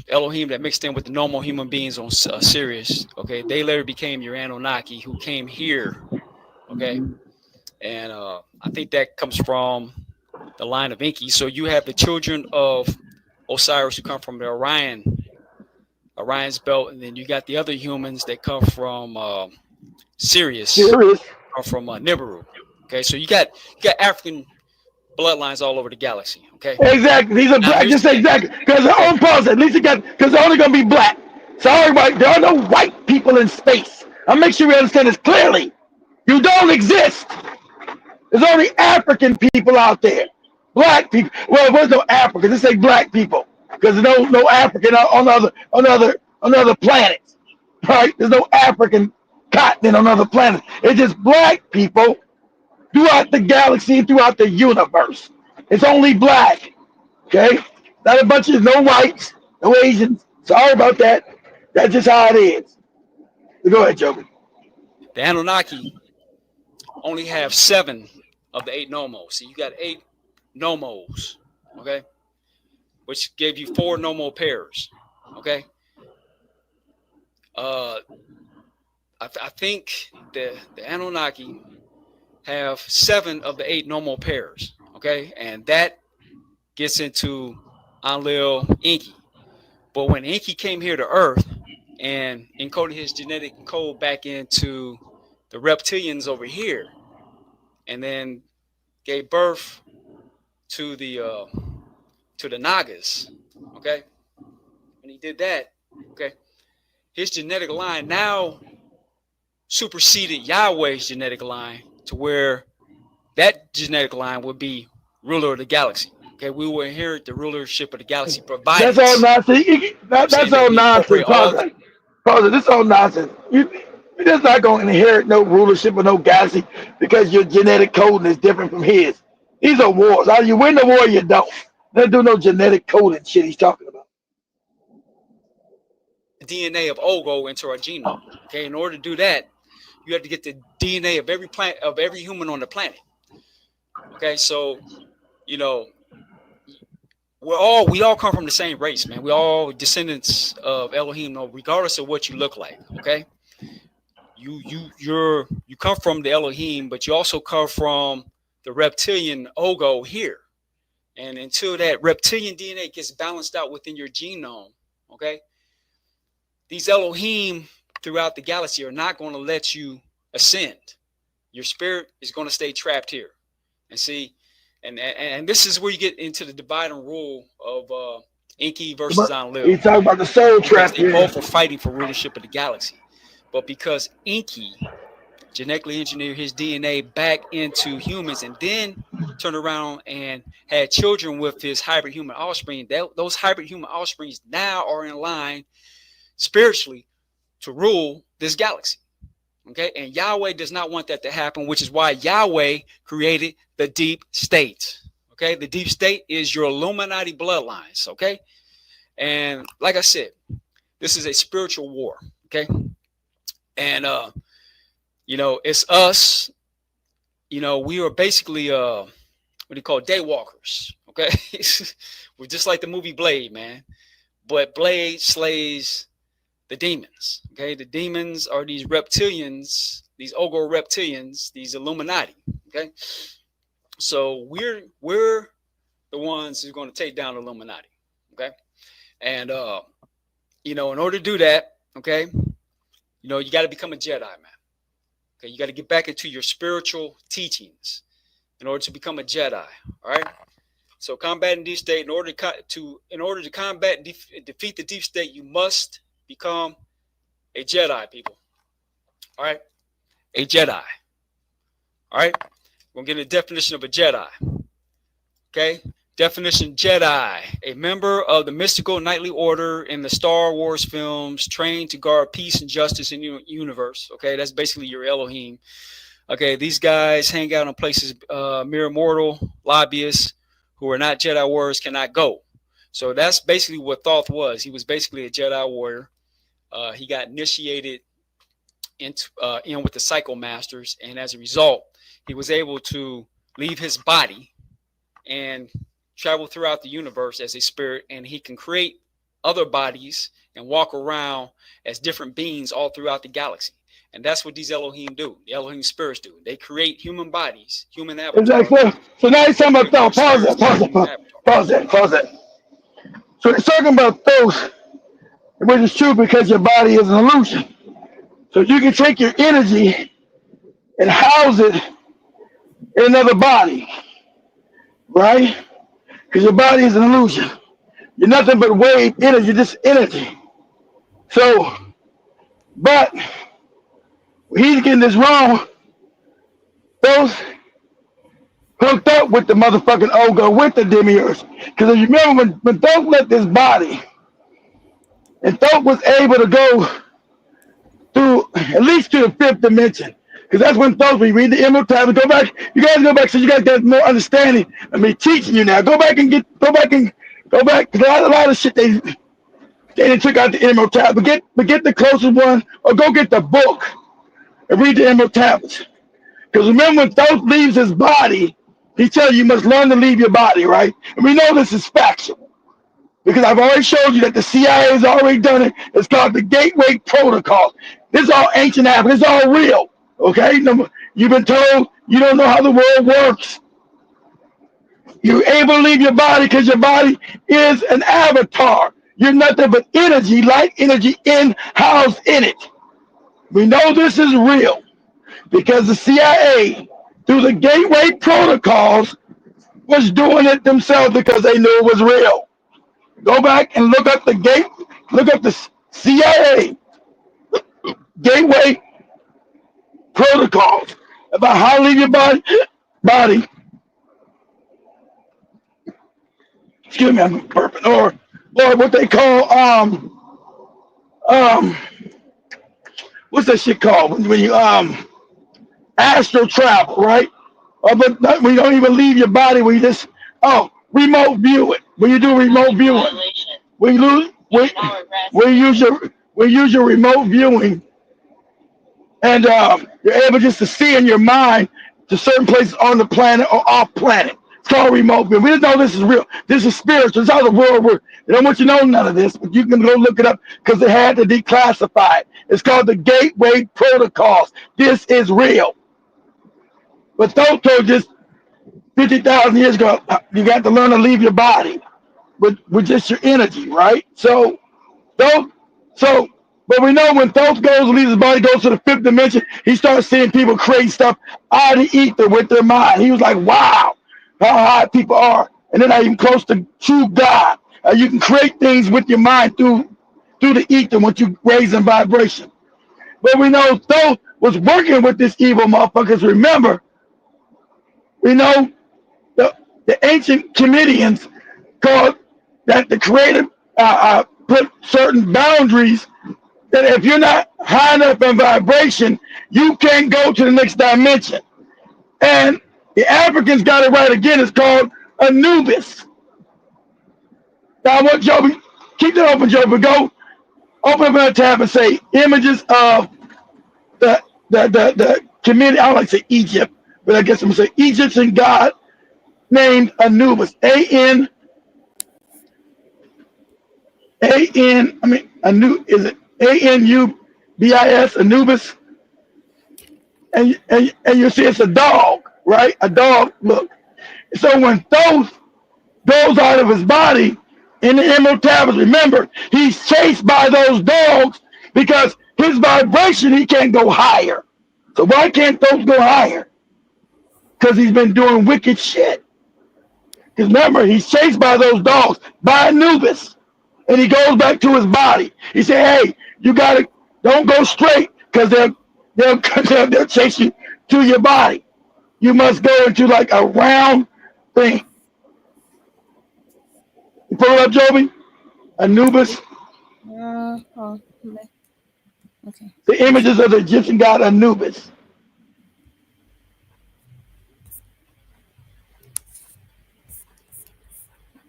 Elohim that mixed in with the normal human beings on Sirius. Okay, they later became your Anunnaki, who came here. Okay, and I think that comes from the line of Enki. So you have the children of Osiris who come from the Orion's belt, and then you got the other humans that come from Sirius, come from Nibiru. Okay, so you got African bloodlines all over the galaxy. Okay, exactly. These are black. Just exactly because their own pause. At least because they're only gonna be black. Sorry, white. There are no white people in space. I'll make sure we understand this clearly. You don't exist. There's only African people out there. Black people. Well, there's no Africans. Just say black people because there's no African on other planets. Right? There's no African continent on other planets. It's just black people throughout the galaxy and throughout the universe. It's only black. Okay? Not a bunch of no whites, no Asians. Sorry about that. That's just how it is. Go ahead, Joby. The Anunnaki only have 7 of the 8 nomos. So you got 8 nomos, okay, which gave you 4 nomo pairs, okay. I think the Anunnaki have 7 of the 8 nomo pairs, okay, and that gets into Enlil Enki. But when Enki came here to Earth and encoded his genetic code back into the reptilians over here, and then gave birth to the Nagas, okay. When he did that, okay, his genetic line now superseded Yahweh's genetic line to where that genetic line would be ruler of the galaxy. Okay, we will inherit the rulership of the galaxy. Provided that's all nonsense. That's all nonsense. Pause. This is all nonsense. You're just not going to inherit no rulership or no galaxy because your genetic coding is different from his. These are wars. Either you win the war or you don't. They do no genetic coding shit he's talking about. The DNA of Ogo into our genome. Okay, in order to do that, you have to get the DNA of every plant of every human on the planet. Okay, so we all come from the same race, man. We all descendants of Elohim, regardless of what you look like. Okay, you come from the Elohim, but you also come from the reptilian Ogo here. And until that reptilian DNA gets balanced out within your genome, okay, these Elohim throughout the galaxy are not going to let you ascend. Your spirit is going to stay trapped here. And see, and this is where you get into the divide and rule of Enki versus Enlil. He's talking about the soul trap here. They both are fighting for rulership of the galaxy. But because Enki genetically engineered his DNA back into humans and then turned around and had children with his hybrid human offspring, those hybrid human offsprings now are in line spiritually to rule this galaxy. Okay, and Yahweh does not want that to happen, which is why Yahweh created the deep state. Okay, the deep state is your Illuminati bloodlines. Okay, and like I said, this is a spiritual war. Okay, and you know, it's us. You know, we are basically what do you call it? Daywalkers. Okay, we're just like the movie Blade, man. But Blade slays the demons. Okay, the demons are these reptilians, these ogre reptilians, these Illuminati. Okay, so we're the ones who's going to take down the Illuminati. Okay, and you know, in order to do that, okay, you know, you got to become a Jedi, man. Okay, you got to get back into your spiritual teachings in order to become a Jedi. All right. So combating deep state, in order to combat and defeat the deep state, you must become a Jedi, people. All right, a Jedi. All right, we're gonna get a definition of a Jedi. Okay, definition: Jedi, a member of the mystical knightly order in the Star Wars films, trained to guard peace and justice in the universe. Okay, that's basically your Elohim. Okay, these guys hang out in places mere mortal lobbyists who are not Jedi warriors cannot go. So that's basically what Thoth was. He was basically a Jedi warrior. He got initiated in with the Psycho Masters, and as a result, he was able to leave his body and travel throughout the universe as a spirit, and he can create other bodies and walk around as different beings all throughout the galaxy. And that's what these Elohim do. The Elohim spirits do. They create human bodies, human avatars. Exactly. So now he's talking about those. Pause that. So he's talking about those, which is true because your body is an illusion. So you can take your energy and house it in another body, right? Because your body is an illusion. You're nothing but wave energy, just energy. So, but he's getting this wrong. Those hooked up with the motherfucking ogre, with the demiurge. Because if you remember when Thoth left this body, and Thoth was able to go through at least to the fifth dimension. Because that's when Thoth, we read the Emerald Tablet, go back, you guys go back so you guys get more understanding of me teaching you now. Go back, because a lot of shit they took out the Emerald Tablet. But get the closest one, or go get the book and read the Emerald Tablets. Because remember, when Thoth leaves his body, he tells you must learn to leave your body, right? And we know this is factual. Because I've already showed you that the CIA has already done it. It's called the Gateway Protocol. This is all ancient Africa. It's all real. Okay? You've been told you don't know how the world works. You're able to leave your body because your body is an avatar. You're nothing but energy, light energy housed in it. We know this is real because the CIA, through the Gateway Protocols, was doing it themselves because they knew it was real. Go back and look up the CIA Gateway Protocols about how to leave your body. Excuse me, I'm burping. Or what they call what's that shit called when you astral travel, right? But when you don't even leave your body, when you just remote view it. When you do remote viewing, when you use your remote viewing, and you're able just to see in your mind to certain places on the planet or off planet. It's called remote viewing. We just know this is real. This is spiritual. This is how the world works. They don't want you to know none of this, but you can go look it up because they had to declassify it. It's called the Gateway Protocols. This is real. But Thoth told just 50,000 years ago, you got to learn to leave your body with just your energy, right? But But we know when Thoth goes and leaves his body, goes to the fifth dimension, he starts seeing people create stuff out of the ether with their mind. He was like, wow, how high people are. And they're not even close to true God. You can create things with your mind through the ether once you raise in vibration. But we know Thoth was working with this evil motherfuckers. Remember, we know the ancient comedians called that the creator put certain boundaries that if you're not high enough in vibration, you can't go to the next dimension. And the Africans got it right again. It's called Anubis. Now I want Joby, keep that open, Joby. Go open up a tab and say images of the community. I don't like to say Egypt, but I guess I'm gonna say Egyptian god named Anubis. Is it Anubis, Anubis? And you see it's a dog, right? A dog, look. So when Thoth goes out of his body in the Emerald Tablets, remember, he's chased by those dogs because his vibration, he can't go higher. So why can't Thoth go higher? Because he's been doing wicked shit. Because remember, he's chased by those dogs, by Anubis. And he goes back to his body. He said, hey, you gotta, don't go straight, because they'll chase you to your body. You must go into like a round thing. You pull it up, Joby? Anubis. Okay. The images of the Egyptian god Anubis.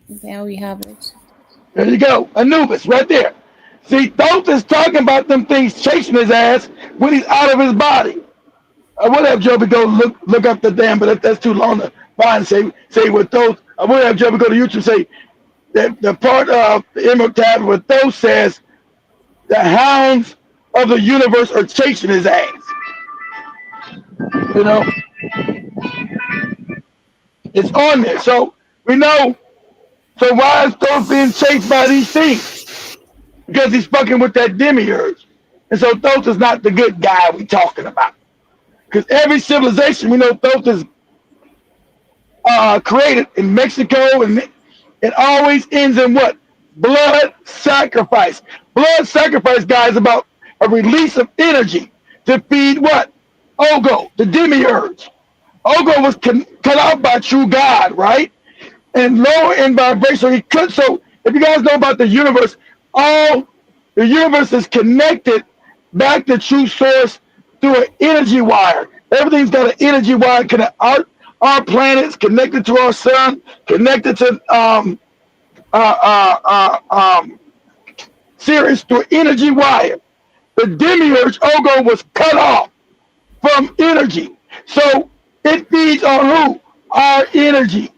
There we have it. There you go. Anubis, right there. See, Thoth is talking about them things chasing his ass when he's out of his body. I would have Joby go look up the damn, but that's too long to find. Say what Thoth. I would have Joby go to YouTube and say that the part of the Emerald Tablet where Thoth says the hounds of the universe are chasing his ass. You know, it's on there. So we know. So why is Thoth being chased by these things? Because he's fucking with that demiurge. And so Thoth is not the good guy we talking about. Because every civilization, we know Thoth is created in Mexico, and it always ends in what? Blood sacrifice. Blood sacrifice, guys, about a release of energy to feed what? Ogo, the demiurge. Ogo was cut out by true God, right? And lower in vibration. He could. So if you guys know about the universe, all the universe is connected back to true source through an energy wire. Everything's got an energy wire. Our planet's connected to our sun, connected to Sirius through energy wire. The demiurge Ogo was cut off from energy. So it feeds on who? Our energy.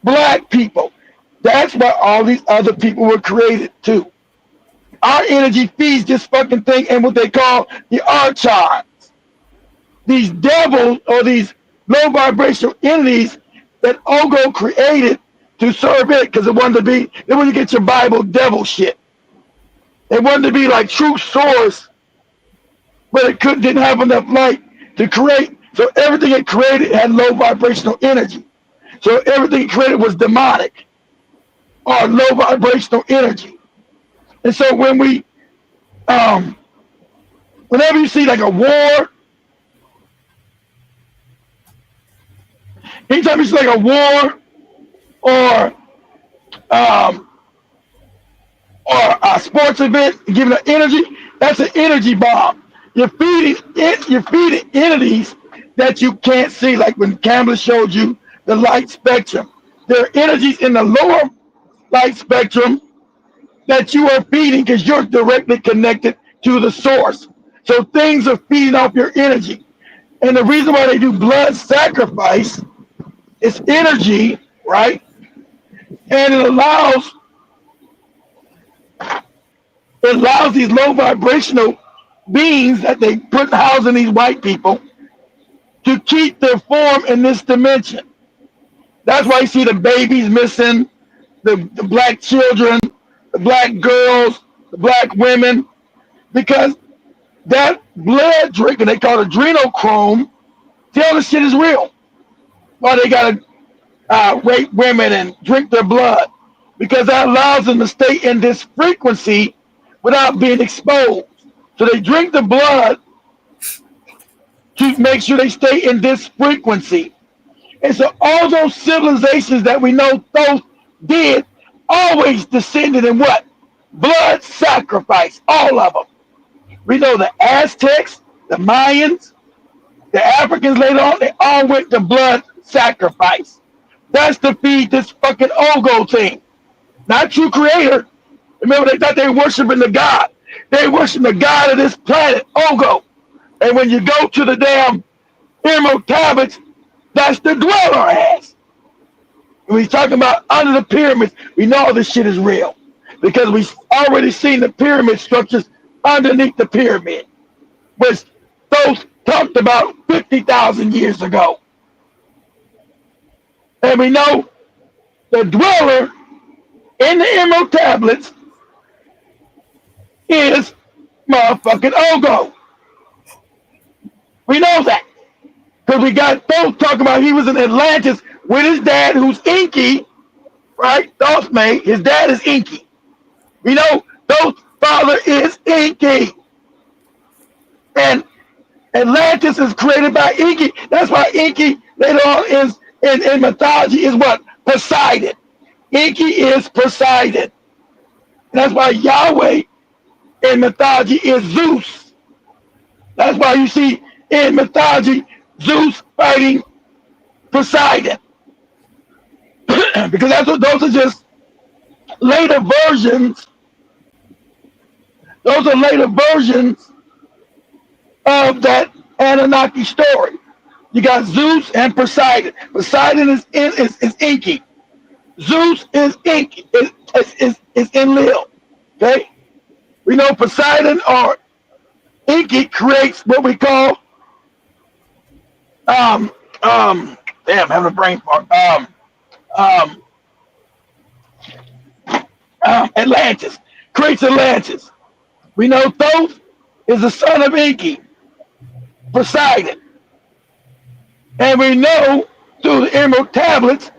Black people. That's why all these other people were created too. Our energy feeds this fucking thing and what they call the archons. These devils or these low vibrational entities that Ogo created to serve it, because they wanted to get your Bible devil shit. They wanted to be like true source, but it didn't have enough light to create. So everything it created had low vibrational energy. So everything it created was demonic or low vibrational energy. And so when we, whenever you see like a war, anytime you see like a war or a sports event giving an energy, that's an energy bomb. You're feeding entities that you can't see, like when Campbell showed you the light spectrum. There are energies in the lower light spectrum that you are feeding because you're directly connected to the source. So things are feeding off your energy. And the reason why they do blood sacrifice is energy, right? And it allows these low vibrational beings that they put housing these white people to keep their form in this dimension. That's why you see the babies missing, the black children, the black girls, the black women. because that blood drinking, they call it adrenochrome, tell the shit is real. Why they gotta rape women and drink their blood? Because that allows them to stay in this frequency without being exposed. So they drink the blood to make sure they stay in this frequency. And so all those civilizations that we know those did always descended in what? Blood sacrifice, all of them. We know the Aztecs, the Mayans, the Africans later on, they all went to blood sacrifice. That's to feed this fucking Ogo thing. Not true creator. Remember, they thought they were worshiping the God. They worship the God of this planet, Ogo. And when you go to the damn emerald tablets, that's the dweller ass. When he's talking about under the pyramids, we know all this shit is real. Because we've already seen the pyramid structures underneath the pyramid, which those talked about 50,000 years ago. And we know the dweller in the emerald tablets is motherfucking Ogo. We know that. Because we got those talking about he was in Atlantis with his dad, who's Inky, right? Thothme, his dad is Inky. We know Thoth's father is Inky. And Atlantis is created by Inky. That's why Inky later on is in mythology is what? Poseidon. Inky is Poseidon. And that's why Yahweh in mythology is Zeus. That's why you see in mythology Zeus fighting Poseidon. Because that's what those are just later versions. Those are later versions of that Anunnaki story. You got Zeus and Poseidon. Poseidon is Inky. Zeus is Inky. Is Enlil. Okay? We know Poseidon or Inky creates what we call damn, having a brain fart. Atlantis. Creates Atlantis. We know Thoth is the son of Inky, Poseidon. And we know through the emerald tablets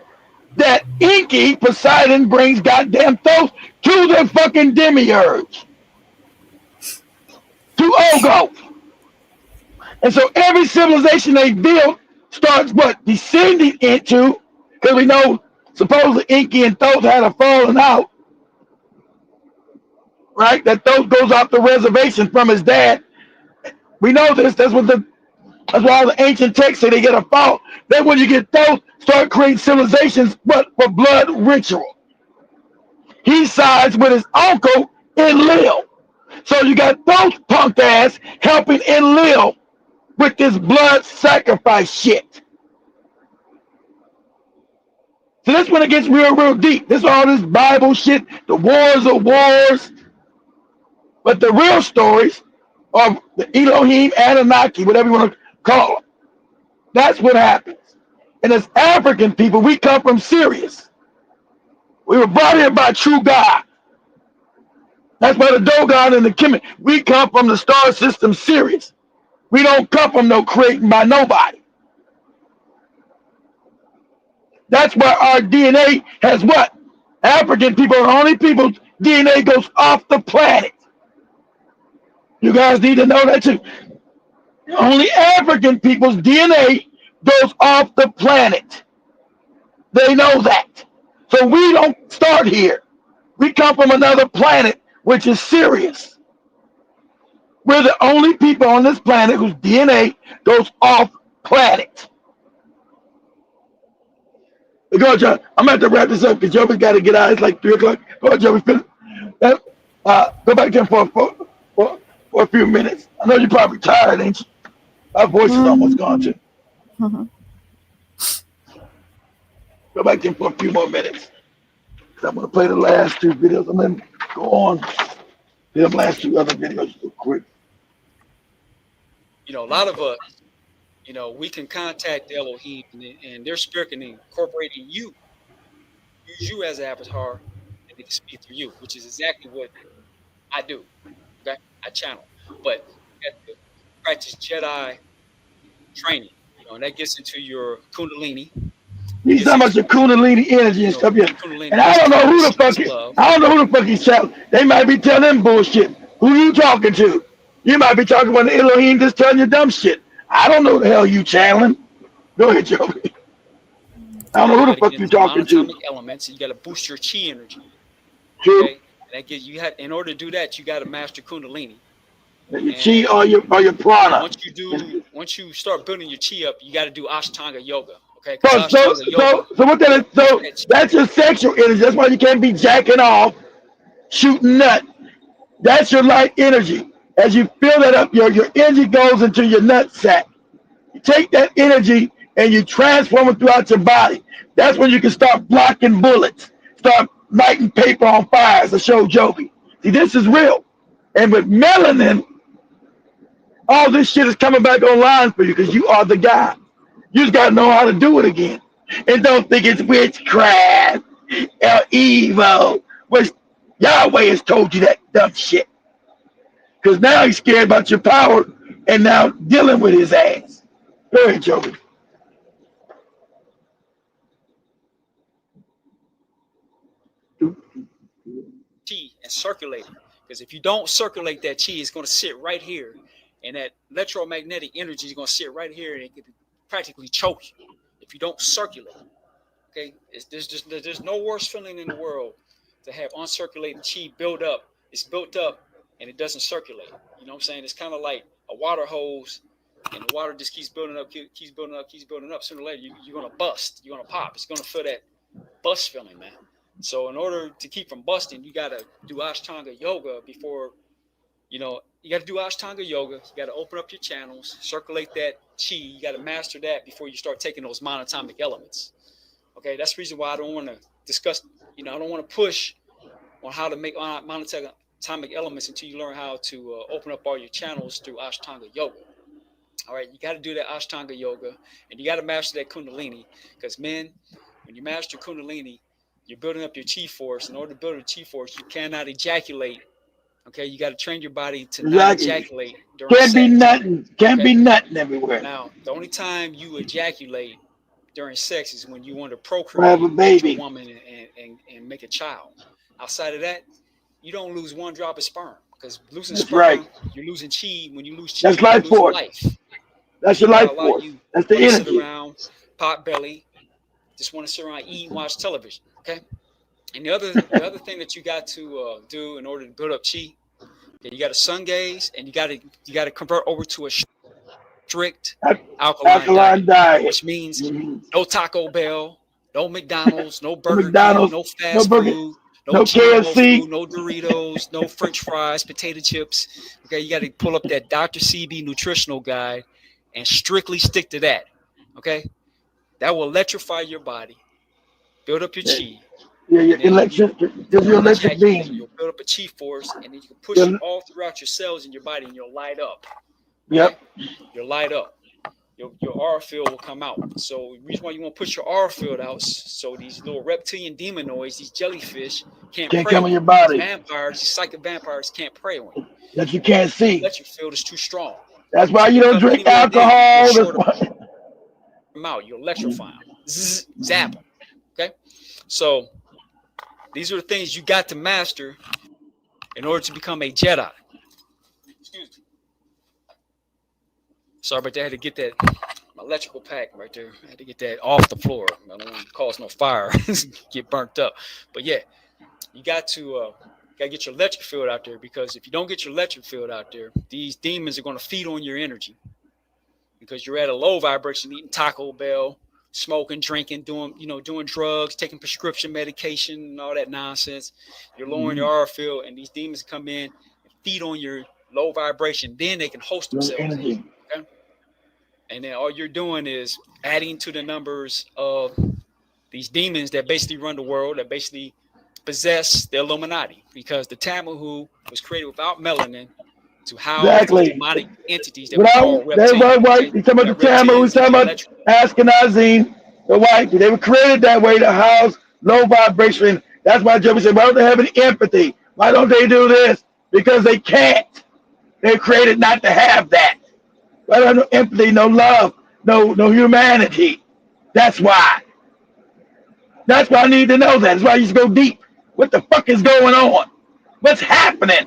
that Inky, Poseidon, brings goddamn Thoth to the fucking demiurge. To Ogo. And so every civilization they built starts what? Descending into, because we know supposedly Inky and Thoth had a falling out. Right? That Thoth goes off the reservation from his dad. We know this. That's why all the ancient texts say they get a fault. Then when you get Thoth, start creating civilizations, but for blood ritual. He sides with his uncle Enlil. So you got Thoth punk ass helping Enlil with this blood sacrifice shit. So that's when it gets real, real deep. This all this Bible shit, the wars of wars. But the real stories of the Elohim, Anunnaki, whatever you want to call them. That's what happens. And as African people, we come from Sirius. We were brought here by true God. That's why the Dogon and the Kemet, we come from the star system Sirius. We don't come from no creating by nobody. That's why our DNA has what? African people are the only people's DNA goes off the planet. You guys need to know that too. Only African people's DNA goes off the planet. They know that. So we don't start here. We come from another planet, which is Sirius. We're the only people on this planet whose DNA goes off planet. Go ahead, John. I'm going to have to wrap this up because Joey's got to get out. It's like 3 o'clock. Go ahead, Joey. Go back to him for a few minutes. I know you're probably tired, ain't you? My voice is almost gone, too. Go back to him for a few more minutes. I'm going to play the last 2 videos and then go on to the last 2 other videos real quick. You know, a lot of us, you know, we can contact Elohim and their spirit can incorporate in you, use you as an avatar, and they can speak through you, which is exactly what I do. Okay. I channel. But you have to practice Jedi training, and that gets into your Kundalini. He's talking about your Kundalini energy and stuff. Yeah. Kundalini, And I don't know who the fuck he's telling. They might be telling him bullshit. Who you talking to? You might be talking about the Elohim just telling you dumb shit. I don't know the hell you channeling. Go ahead, Joey. I don't know who the fuck you talking to. Monatomic elements. You got to boost your chi energy. True. Okay. And that gives you in order to do that, you got to master Kundalini. Your chi or your prana. Once you start building your chi up, you got to do Ashtanga yoga. Okay. So what that is? So that's your sexual energy. That's why you can't be jacking off, shooting nut. That's your light energy. As you fill that up, your energy goes into your nut sack. You take that energy and you transform it throughout your body. That's when you can start blocking bullets, start lighting paper on fire to show Joby. See, this is real. And with melanin, all this shit is coming back online for you because you are the guy. You just got to know how to do it again. And don't think it's witchcraft or evil, which Yahweh has told you that dumb shit. Because now he's scared about your power and now dealing with his ass. Go ahead, Joby. Chi and circulate it. Because if you don't circulate that chi, it's going to sit right here. And that electromagnetic energy is going to sit right here and it can practically choke you if you don't circulate. Okay, there's no worse feeling in the world to have uncirculated chi build up. It's built up and it doesn't circulate. You know what I'm saying? It's kind of like a water hose, and the water just keeps building up, keeps building up, keeps building up. Sooner or later, you're gonna bust. You're gonna pop. It's gonna feel that bust feeling, man. So in order to keep from busting, you gotta do Ashtanga yoga before. You got to do Ashtanga yoga. You got to open up your channels, circulate that chi. You got to master that before you start taking those monatomic elements. Okay, that's the reason why I don't want to discuss, I don't want to push on how to make monatomic elements until you learn how to open up all your channels through Ashtanga yoga. All right, you got to do that Ashtanga yoga, and you got to master that Kundalini, because men, when you master Kundalini, you're building up your chi force. In order to build a chi force, you cannot ejaculate. Okay, you got to train your body to not ejaculate during sex. Can't be nothing everywhere. Now, the only time you ejaculate during sex is when you want to procreate with a woman and make a child. Outside of that, you don't lose one drop of sperm, because losing sperm, you're losing chi. When you lose chi, that's life force. That's your life force. That's the energy. Sit around, pot belly, just want to sit around, eat, and watch television. Okay. And the other thing that you got to do in order to build up chi, you got to sun gaze, and you got to convert over to a strict alkaline diet, which means no Taco Bell, no McDonald's, no Burger King, no fast food, no KFC, no Doritos, no French fries, potato chips. Okay, you got to pull up that Dr. CB nutritional guide and strictly stick to that. Okay, that will electrify your body, build up your chi. Yeah, your electric beam. You'll build up a chi force, and then you can push it all throughout your cells in your body, and you'll light up. Yep. You'll light up. Your aura field will come out. So the reason why you want to push your aura field out, so these little reptilian demonoids, these jellyfish, can't prey come in your body. Vampires, these psychic vampires can't prey on you. That you can't see. The electric field is too strong. That's why you don't drink alcohol. You'll electrify them. Zap them. Okay? So these are the things you got to master in order to become a Jedi. Excuse me. Sorry, but I had to get that my electrical pack right there. I had to get that off the floor. I don't want to cause no fire, get burnt up. But yeah, you got to get your electric field out there, because if you don't get your electric field out there, these demons are going to feed on your energy, because you're at a low vibration, eating Taco Bell, smoking, drinking, doing drugs, taking prescription medication and all that nonsense. You're lowering your aura field, and these demons come in and feed on your low vibration. Then they can host themselves. Okay? And then all you're doing is adding to the numbers of these demons that basically run the world, that basically possess the Illuminati, because the Tamahu was created without melanin to house demonic entities that were called reptilians. They were white. He's talking about the Tamahu. He's talking about Ashkenazim, the white. They were created that way to house low vibration. That's why Joey said, why don't they have any empathy? Why don't they do this? Because they can't. They're created not to have that. Well, no empathy, no love, no humanity. That's why. That's why I need to know that. That's why you just go deep. What the fuck is going on? What's happening?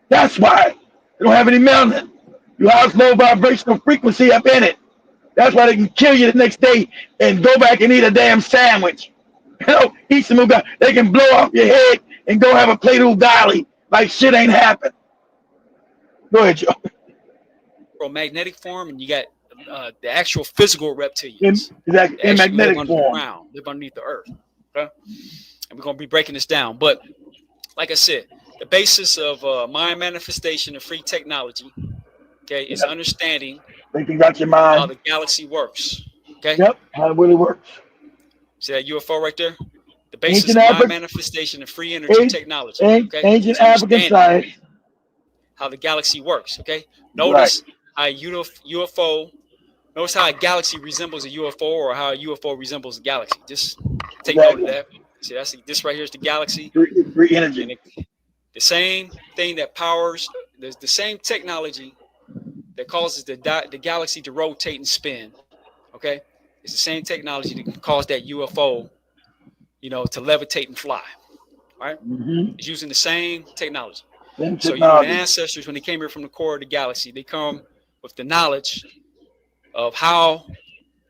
That's why. They don't have any melanin. You house low vibrational frequency up in it. That's why they can kill you the next day and go back and eat a damn sandwich. Eat some ugali. They can blow off your head and go have a plate of ugali like shit ain't happened. Go ahead, Joe. Magnetic form, and you got the actual physical reptilians. In magnetic live form. underground, live underneath the earth. Okay? And we're going to be breaking this down. But like I said, the basis of mind manifestation and free technology, okay, is understanding you got your mind. How the galaxy works. Okay? Yep, how it really works. See that UFO right there? The basis of mind manifestation and free energy technology. Okay? Ancient African science. How the galaxy works. Okay? Notice how a UFO, notice how a galaxy resembles a UFO or how a UFO resembles a galaxy. Just take note of that. See, this right here is the galaxy. Free energy. The same thing that powers, the same technology that causes the galaxy to rotate and spin. Okay? It's the same technology that can cause that UFO, to levitate and fly. Right? Mm-hmm. It's using the same technology. So the ancestors, when they came here from the core of the galaxy, they come with the knowledge of how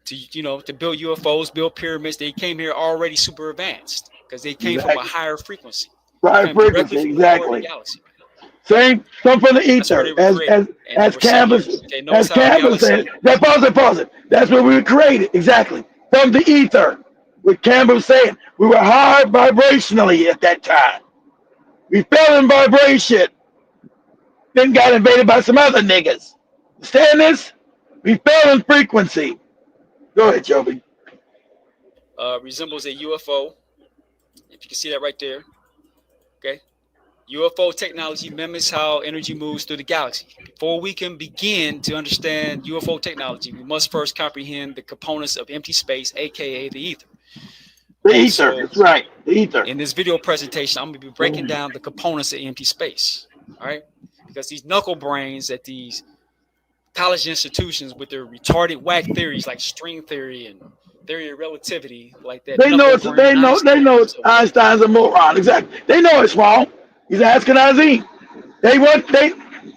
to build UFOs, build pyramids. They came here already super advanced because they came from a higher frequency. Higher frequency, exactly. Same, come from the ether, as Canvas said. Pause it. That's where we were created, exactly. From the ether, with Canvas saying, we were high vibrationally at that time. We fell in vibration, then got invaded by some other niggas. Understand this? We fell in frequency. Go ahead, Joby. Resembles a UFO. If you can see that right there. Okay. UFO technology mimics how energy moves through the galaxy. Before we can begin to understand UFO technology, we must first comprehend the components of empty space, aka the ether. The ether, that's right. The ether. In this video presentation, I'm going to be breaking down the components of empty space. All right? Because these knuckle brains at these college institutions with their retarded whack theories like string theory and theory of relativity, like that. They know Einstein's a moron. Exactly. They know it's wrong. He's Ashkenazi.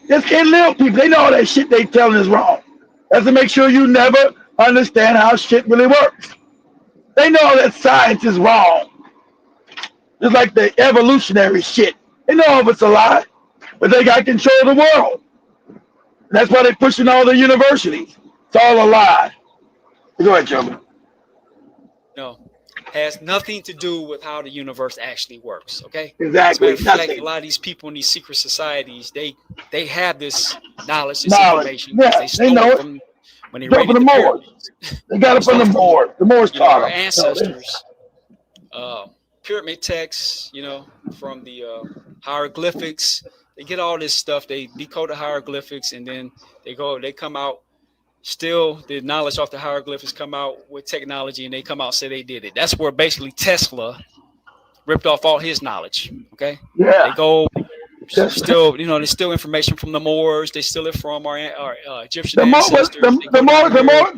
Just can't live people. They know all that shit they telling is wrong. That's to make sure you never understand how shit really works. They know that science is wrong. Just like the evolutionary shit. They know if it's a lie, but they got control of the world. That's why they're pushing all the universities. It's all a lie. Go ahead, Joe. No, has nothing to do with how the universe actually works. Okay. Exactly. As a matter of fact, a lot of these people in these secret societies, they have this knowledge, this information. Yeah, they know it. From when they raided the Moors. They got it from the Moors. The Moors taught our ancestors. Pyramid texts, from the hieroglyphics. They get all this stuff. They decode the hieroglyphics, and then they come out. Still, the knowledge off the hieroglyphics come out with technology, and they come out and say they did it. That's where basically Tesla ripped off all his knowledge. Okay. Yeah. They go. Still, there's still information from the Moors. They steal it from our Egyptian ancestors. The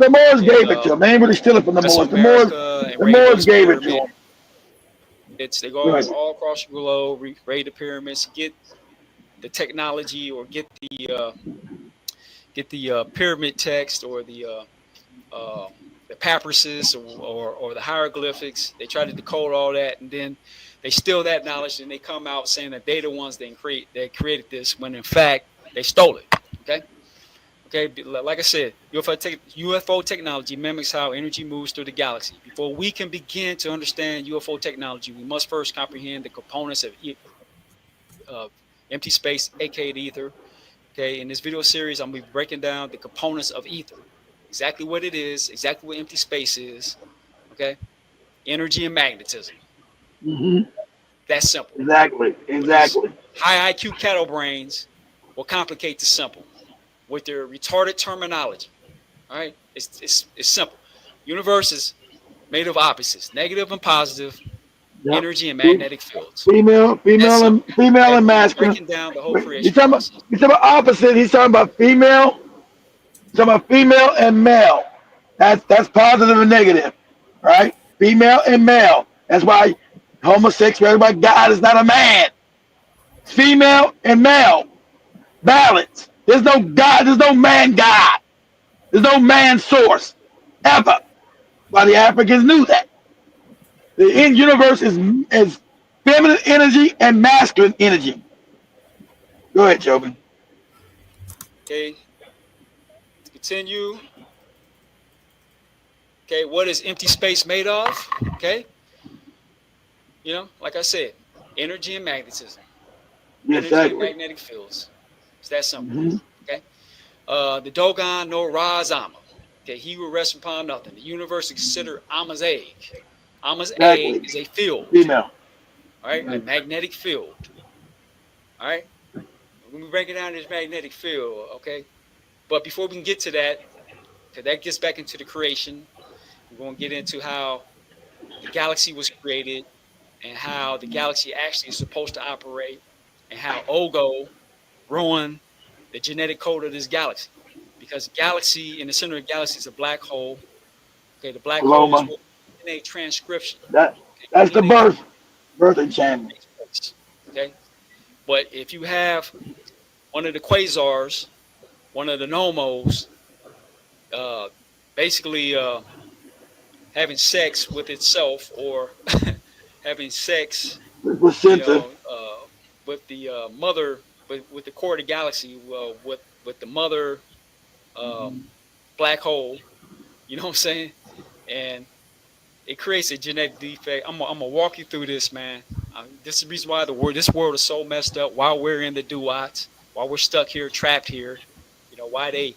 Moors gave it to them. They ain't really steal it from the Moors. The Moors gave it to them. They go all across the globe, raid the pyramids, get the technology, or get the pyramid text, or the papyruses, or the hieroglyphics. They try to decode all that, and then they steal that knowledge, and they come out saying that they're the ones that created this, when in fact they stole it. Okay. Like I said, UFO technology mimics how energy moves through the galaxy. Before we can begin to understand UFO technology, we must first comprehend the components of empty space, aka the ether. Okay, in this video series, I'm going to be breaking down the components of ether, exactly what it is, exactly what empty space is. Okay, energy and magnetism. Mm-hmm. That's simple. Exactly. High IQ cattle brains will complicate the simple with their retarded terminology. All right, it's simple. Universe is made of opposites, negative and positive, Yep. energy and magnetic fields. Female Okay? and He's masculine. breaking down the whole He's creation talking about process. opposite. He's talking about female. He's talking about female and male. That's positive and negative, right? Female and male. That's why homosexuality by God is not a man. It's female and male. Balance. There's no God. There's no man God. There's no man source ever. Why the Africans knew that. The universe is feminine energy and masculine energy. Go ahead, Jobin. Okay, to continue. Okay, what is empty space made of? Okay, you know, like I said, energy and magnetism. Yes, Energy and exactly. magnetic fields. It's that simple. Mm-hmm. Okay. The Dogon no Ra's Amma. Okay, he will rest upon nothing. The universe is considered Amma's egg. Amma's egg Exactly. is a field. Female. All right, a Right. magnetic field. All right. When we break it down this magnetic field, okay. But before we can get to that, because that gets back into the creation, we're going to get into how the galaxy was created and how the galaxy actually is supposed to operate and how Ogo ruined the genetic code of this galaxy. Because galaxy, in the center of the galaxy is a black hole. Okay, the black hole is Paloma. what DNA transcription. That's Okay, the DNA birth enchantment. okay, but if you have one of the quasars, one of the nomos, basically having sex with itself or having sex, Placenta. with the mother, with the core of the galaxy, with the mother black hole. You know what I'm saying? And it creates a genetic defect. I'm gonna walk you through this, man. This is the reason why this world is so messed up. Why we're in the duats, why we're stuck here, trapped here. You know why they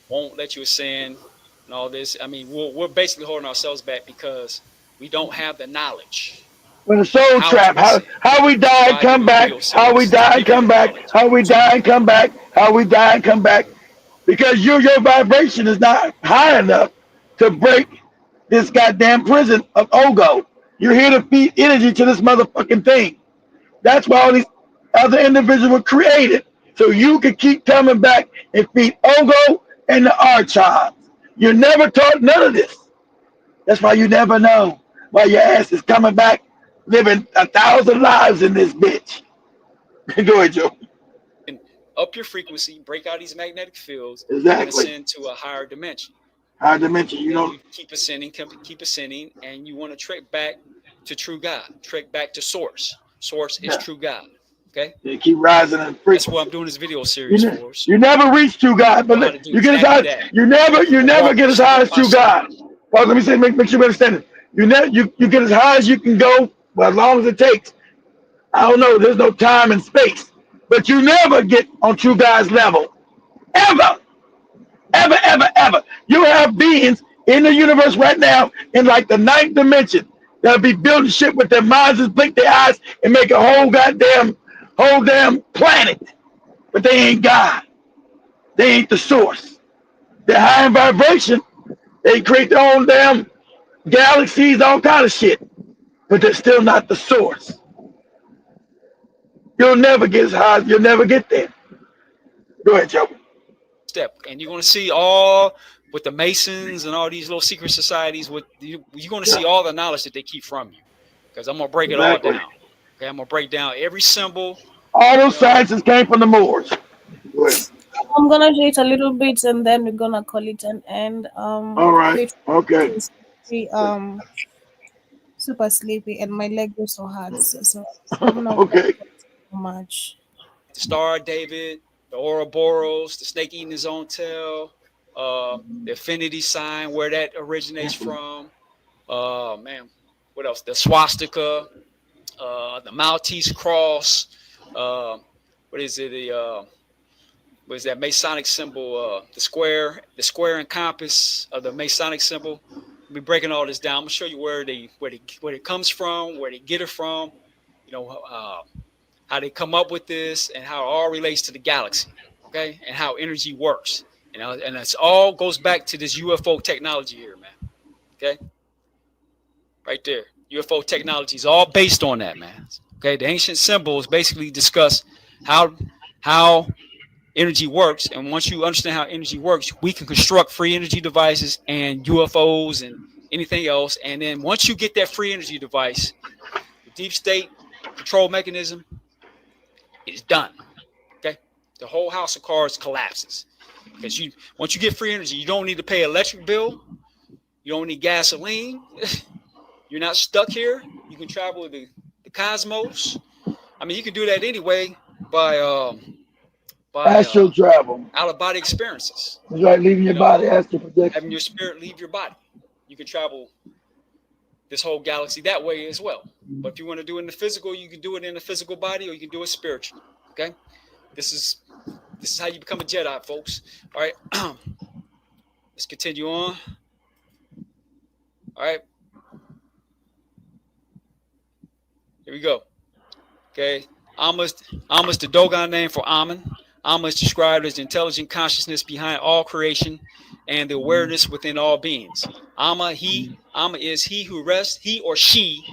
won't let you ascend and all this. I mean, we're basically holding ourselves back because we don't have the knowledge. When the soul How trap, to ascend. how we die and Why I do come the back, video how we series to die and give you come the back, knowledge. how we die and come back, how we die and come back. Because your vibration is not high enough to break this goddamn prison of Ogo. You're here to feed energy to this motherfucking thing. That's why all these other individuals were created. So you can keep coming back and feed Ogo and the Archons. You're never taught none of this. That's why you never know why your ass is coming back living 1,000 lives in this bitch. Go ahead, Joe. And up your frequency, break out these magnetic fields, Exactly. and ascend to a higher dimension. Higher dimension, you know. You keep ascending, and you want to trek back to true God, trek back to source. Source is true God. Okay? They keep rising in frequency. That's what I'm doing this video series for. So you never reach true God, but you get as high. You never get as high as true God. Well, let me say, make sure you understand it. You get as high as you can go, but as long as it takes. I don't know. There's no time and space, but you never get on true God's level, ever, ever, ever, ever. You have beings in the universe right now in like the 9th dimension that'll be building shit with their minds and blink their eyes and make a whole damn planet, but they ain't God. They ain't the source. They're high in vibration. They create their own damn galaxies, all kind of shit, but they're still not the source. You'll never get as high. You'll never get there. Go ahead, Joe. Step, and you're going to see all with the Masons and all these little secret societies. You're going to see all the knowledge that they keep from you, because I'm going to break it all down. Okay, I'm going to break down every symbol. All those sciences came from the Moors. I'm gonna do it a little bit, and then we're gonna call it an end. All right. Okay. Super sleepy, and my leg is so hard. So I'm not okay. So much. The Star of David, the Ouroboros, the snake eating his own tail, the infinity sign, where that originates from. Man, what else? The swastika, the Maltese cross. What is it? What is that Masonic symbol? The square and compass of the Masonic symbol. We'll be breaking all this down. I'm gonna show you where it comes from, where they get it from. You know, how they come up with this, and how it all relates to the galaxy. Okay, and how energy works. You know, and it's all goes back to this UFO technology here, man. Okay, right there, UFO technology is all based on that, man. Okay, the ancient symbols basically discuss how energy works, and once you understand how energy works, we can construct free energy devices and UFOs and anything else. And then once you get that free energy device, the deep state control mechanism is done. Okay, the whole house of cards collapses because once you get free energy, you don't need to pay electric bill, you don't need gasoline. You're not stuck here. You can travel the cosmos. I mean, you can do that anyway by astral travel. out of body experiences. It's like leaving your body, astral projection. Having your spirit leave your body. You can travel this whole galaxy that way as well. But if you want to do it in the physical, you can do it in the physical body, or you can do it spiritually. Okay, this is how you become a Jedi, folks. All right, let's continue on. All right, here we go. Okay, Amma's the Dogon name for Amun. Amma is described as the intelligent consciousness behind all creation and the awareness within all beings. Amma is he who rests, he or she,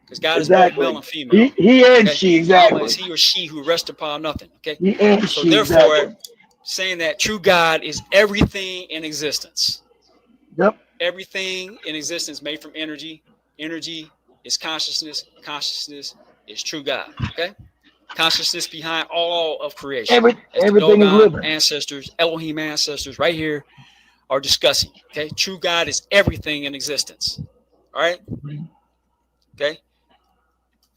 because God is both male and female. He and she, exactly. Amma is he or she who rests upon nothing. Okay. He and so she, therefore, exactly. saying that true God is everything in existence. Yep. Everything in existence made from energy. Energy is consciousness. Consciousness is true God. Okay. Consciousness behind all of creation. Everything is living. Ancestors, Elohim ancestors, right here are discussing. Okay, true God is everything in existence. All right. Okay.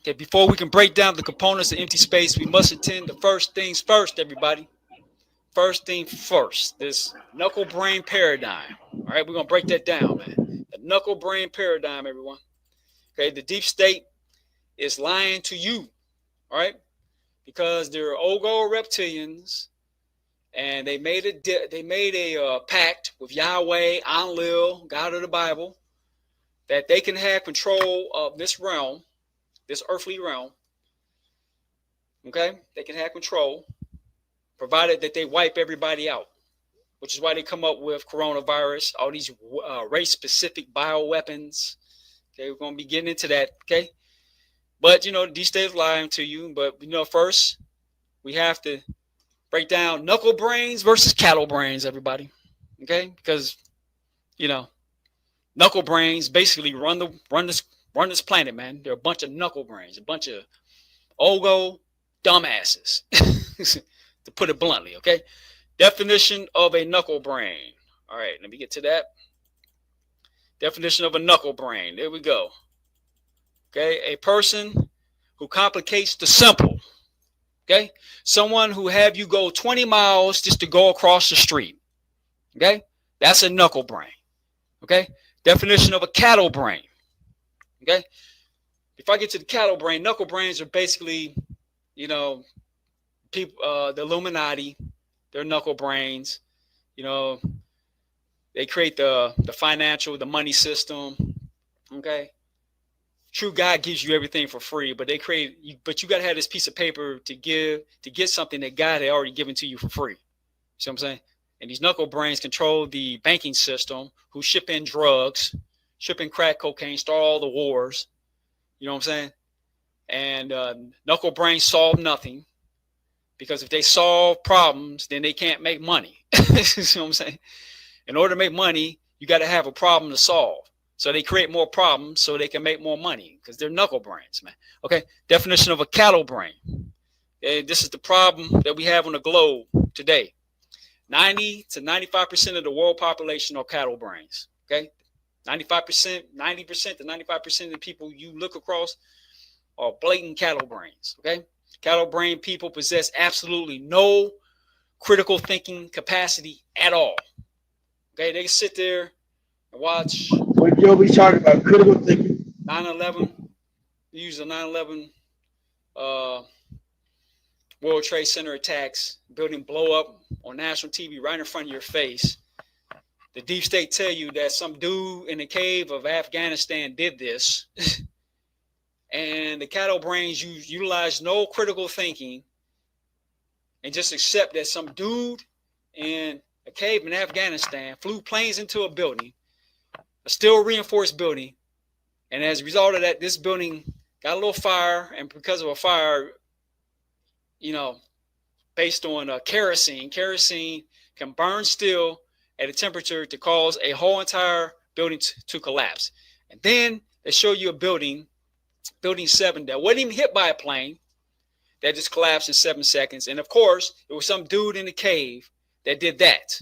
Okay. Before we can break down the components of empty space, we must attend to first things first, everybody. First thing first. This knuckle brain paradigm. All right, we're gonna break that down, man. The knuckle brain paradigm, everyone. Okay, the deep state is lying to you. All right. Because they're Ogo reptilians, and they made a pact with Yahweh, Enlil, God of the Bible, that they can have control of this realm, this earthly realm. Okay, they can have control, provided that they wipe everybody out, which is why they come up with coronavirus, all these race-specific bioweapons. Okay, we're gonna be getting into that. Okay. But, these states lying to you. But, first, we have to break down knuckle brains versus cattle brains, everybody. Okay? Because, knuckle brains basically run this planet, man. They're a bunch of knuckle brains, a bunch of Ogo dumbasses, to put it bluntly, okay? Definition of a knuckle brain. All right, let me get to that. Definition of a knuckle brain. There we go. Okay, a person who complicates the simple. Okay, someone who have you go 20 miles just to go across the street. Okay, that's a knuckle brain. Okay, definition of a cattle brain. Okay, if I get to the cattle brain, knuckle brains are basically, people, the Illuminati, they're knuckle brains. They create the financial, the money system. Okay. True God gives you everything for free, but but you got to have this piece of paper to get something that God had already given to you for free. See what I'm saying? And these knuckle brains control the banking system, who ship in drugs, ship in crack cocaine, start all the wars. You know what I'm saying? And knuckle brains solve nothing, because if they solve problems, then they can't make money. See what I'm saying? In order to make money, you got to have a problem to solve. So they create more problems so they can make more money, because they're knuckle brains, man. Okay, definition of a cattle brain. Okay, this is the problem that we have on the globe today. 90 to 95% of the world population are cattle brains. Okay, 90% to 95% of the people you look across are blatant cattle brains. Okay, cattle brain people possess absolutely no critical thinking capacity at all. Okay, they sit there and watch. What Joe be talking about, critical thinking. 9/11, use the 9/11 World Trade Center attacks, building blow up on national TV right in front of your face. The deep state tell you that some dude in the cave of Afghanistan did this. And the cattle brains utilize no critical thinking and just accept that some dude in a cave in Afghanistan flew planes into a building, a still reinforced building, And as a result of that, this building got a little fire, and because of a fire, you know, based on kerosene can burn steel at a temperature to cause a whole entire building to collapse. And then they show you a building 7, that wasn't even hit by a plane, that just collapsed in 7 seconds. And of course, it was some dude in the cave that did that,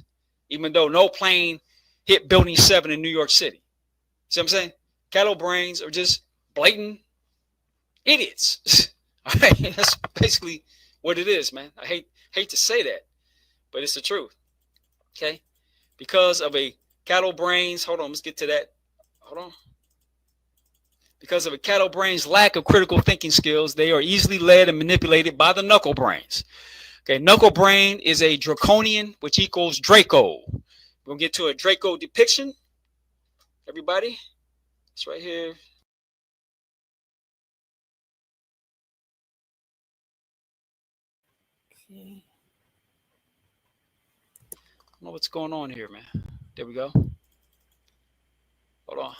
even though no plane hit building 7 in New York City. See what I'm saying? Cattle brains are just blatant idiots. All right, that's basically what it is, man. I hate to say that, but it's the truth. Okay, because of a cattle brains. Hold on, let's get to that. Hold on. Because of a cattle brain's lack of critical thinking skills, they are easily led and manipulated by the knuckle brains. Okay, knuckle brain is a draconian, which equals Draco. We're gonna get to a Draco depiction. Everybody, it's right here. Okay. I don't know what's going on here, man. There we go. Hold on.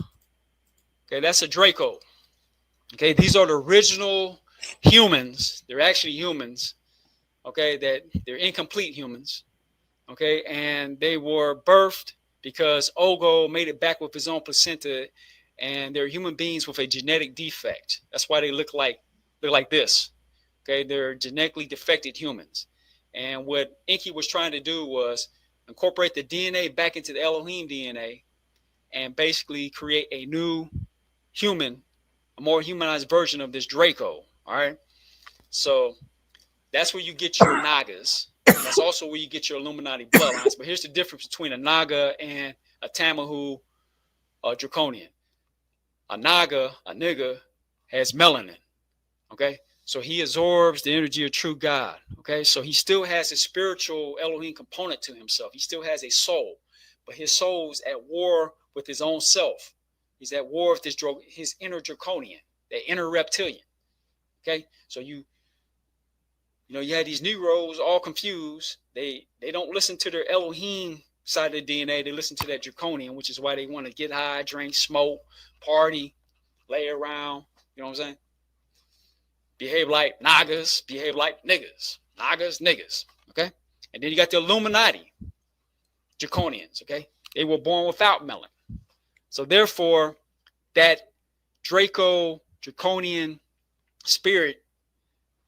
Okay, that's a Draco. Okay, these are the original humans. They're actually humans. Okay, that they're incomplete humans. Okay, and they were birthed because Ogo made it back with his own placenta, and they're human beings with a genetic defect. That's why they look like this. Okay, they're genetically defected humans. And what Enki was trying to do was incorporate the DNA back into the Elohim DNA and basically create a new human, a more humanized version of this Draco. All right. So that's where you get your Nagas. That's also where you get your Illuminati bloodlines. But here's the difference between a Naga and a Tamahu Draconian. A Naga, a nigga, has melanin. Okay. So he absorbs the energy of true God. Okay. So he still has a spiritual Elohim component to himself. He still has a soul, but his soul's at war with his own self. He's at war with his inner draconian, the inner reptilian. Okay. So you had these Negroes all confused. They don't listen to their Elohim side of the DNA. They listen to that draconian, which is why they want to get high, drink, smoke, party, lay around. You know what I'm saying? Behave like Nagas, behave like niggas. Nagas, niggas. Okay? And then you got the Illuminati Draconians. Okay? They were born without melanin. So therefore, that Draco Draconian spirit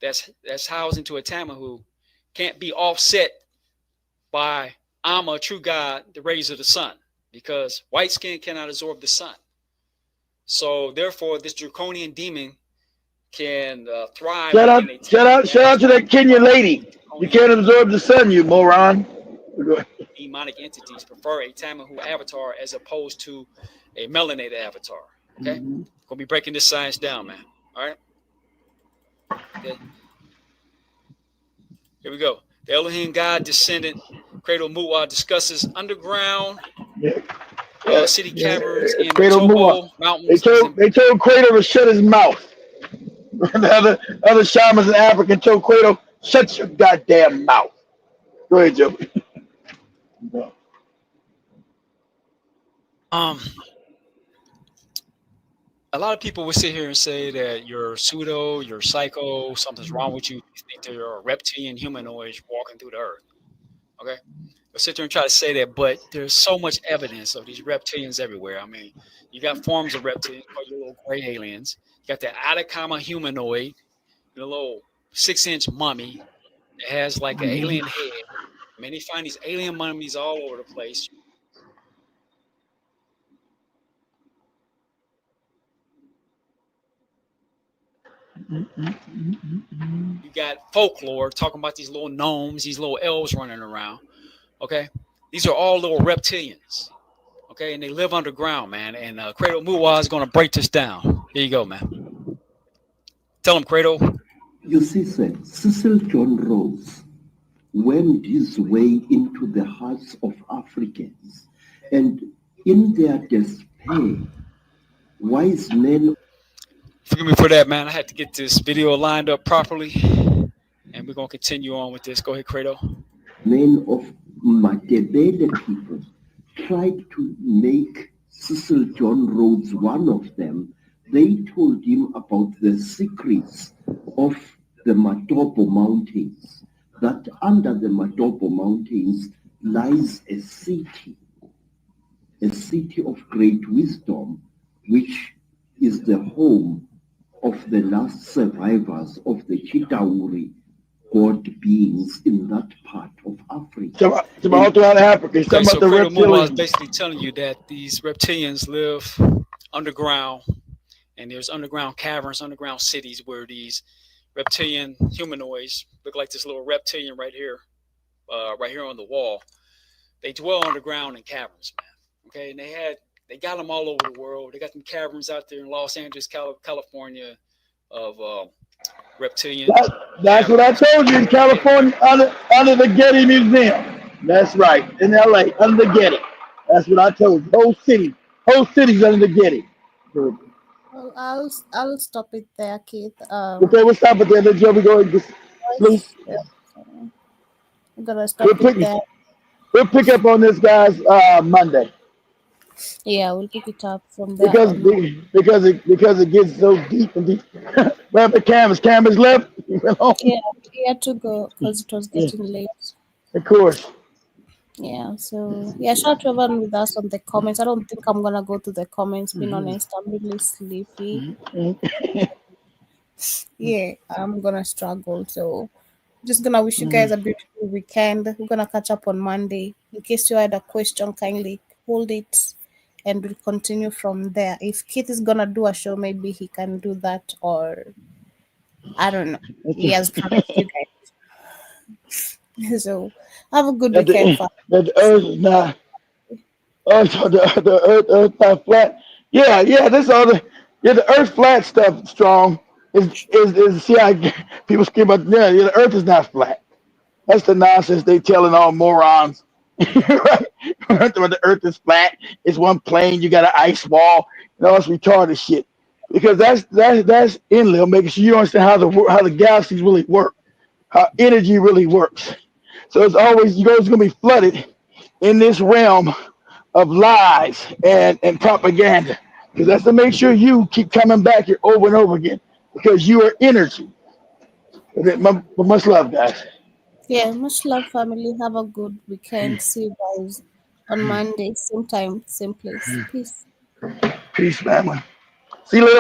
that's housed into a Tamahu can't be offset by Amma, true God, the rays of the sun, because white skin cannot absorb the sun. So therefore, this draconian demon can thrive. Shout out to that Kenyan lady. You can't absorb the sun, you moron. Demonic entities prefer a Tamahu avatar as opposed to a melanated avatar. Okay, gonna be breaking this science down, man. All right. Okay. Here we go. The Elohim God descendant Cradle Muwa discusses underground city caverns in the Topo Mountains. They told Cradle to shut his mouth. the other shamans in Africa told Cradle, shut your goddamn mouth. Go ahead, Joe. A lot of people would sit here and say that you're pseudo, you're psycho, something's wrong with you. You think that you're a reptilian humanoid walking through the earth. Okay? They'll sit there and try to say that, but there's so much evidence of these reptilians everywhere. I mean, you got forms of reptilians called your little gray aliens. You got the Atacama humanoid, the little 6-inch mummy that has like an alien head. I mean, they find these alien mummies all over the place. You got folklore talking about these little gnomes, these little elves running around. Okay, these are all little reptilians. Okay, and they live underground, man. And Cradle Muwa is going to break this down. Here you go, man. Tell him, Cradle. You see, sir, Cecil John Rhodes went his way into the hearts of Africans, and in their despair, wise men. Forgive me for that, man. I had to get this video lined up properly, and we're going to continue on with this. Go ahead, Cradle. Men of Matebele people tried to make Cecil John Rhodes one of them they told him about the secrets of the Matopo Mountains, that under the Matopo Mountains lies a city of great wisdom, which is the home of the last survivors of the Chitauri god beings in that part of Africa. All throughout Africa. Okay, so About the Fredo Muma is reptilians. basically telling you that these reptilians live underground, and there's underground caverns, underground cities where these reptilian humanoids look like this little reptilian right here on the wall. They dwell underground in caverns, man. Okay, and they got them all over the world. They got them caverns out there in Los Angeles, California, of reptilian. That's what I told you in California, under the Getty Museum. That's right, in LA, under the Getty. That's what I told you. Whole city's under the Getty. Well, I'll stop it there, Keith. Okay, we'll stop it there. Let Joey go and sleep. I'm gonna stop it there. We'll pick up on this, guys, Monday. Yeah, we'll pick it up from there. Because it gets so deep and deep. We have the cameras left. Yeah, he had to go because it was getting late. Of course. Yeah, so shout out to everyone with us on the comments. I don't think I'm gonna go to the comments, being honest. I'm really sleepy. Yeah, I'm gonna struggle. So just gonna wish you guys a beautiful weekend. We're gonna catch up on Monday. In case you had a question, kindly hold it and we'll continue from there. If Keith is gonna do a show, maybe he can do that, or I don't know. He has promised you guys. So have a good weekend. The earth is not. The earth not flat. Yeah. This the earth flat stuff strong. Is see how people scream about the earth is not flat. That's the nonsense they telling all morons. Right? The earth is flat. It's one plane. You got an ice wall. And all this retarded shit. Because that's Enlil making sure you understand how the galaxies really work, how energy really works. So it's always gonna be flooded in this realm of lies and propaganda. Because that's to make sure you keep coming back here over and over again. Because you are energy. Much love, guys. Yeah, much love, family. Have a good weekend. See you guys on Monday, same time, same place. Peace. Peace, family. See you later.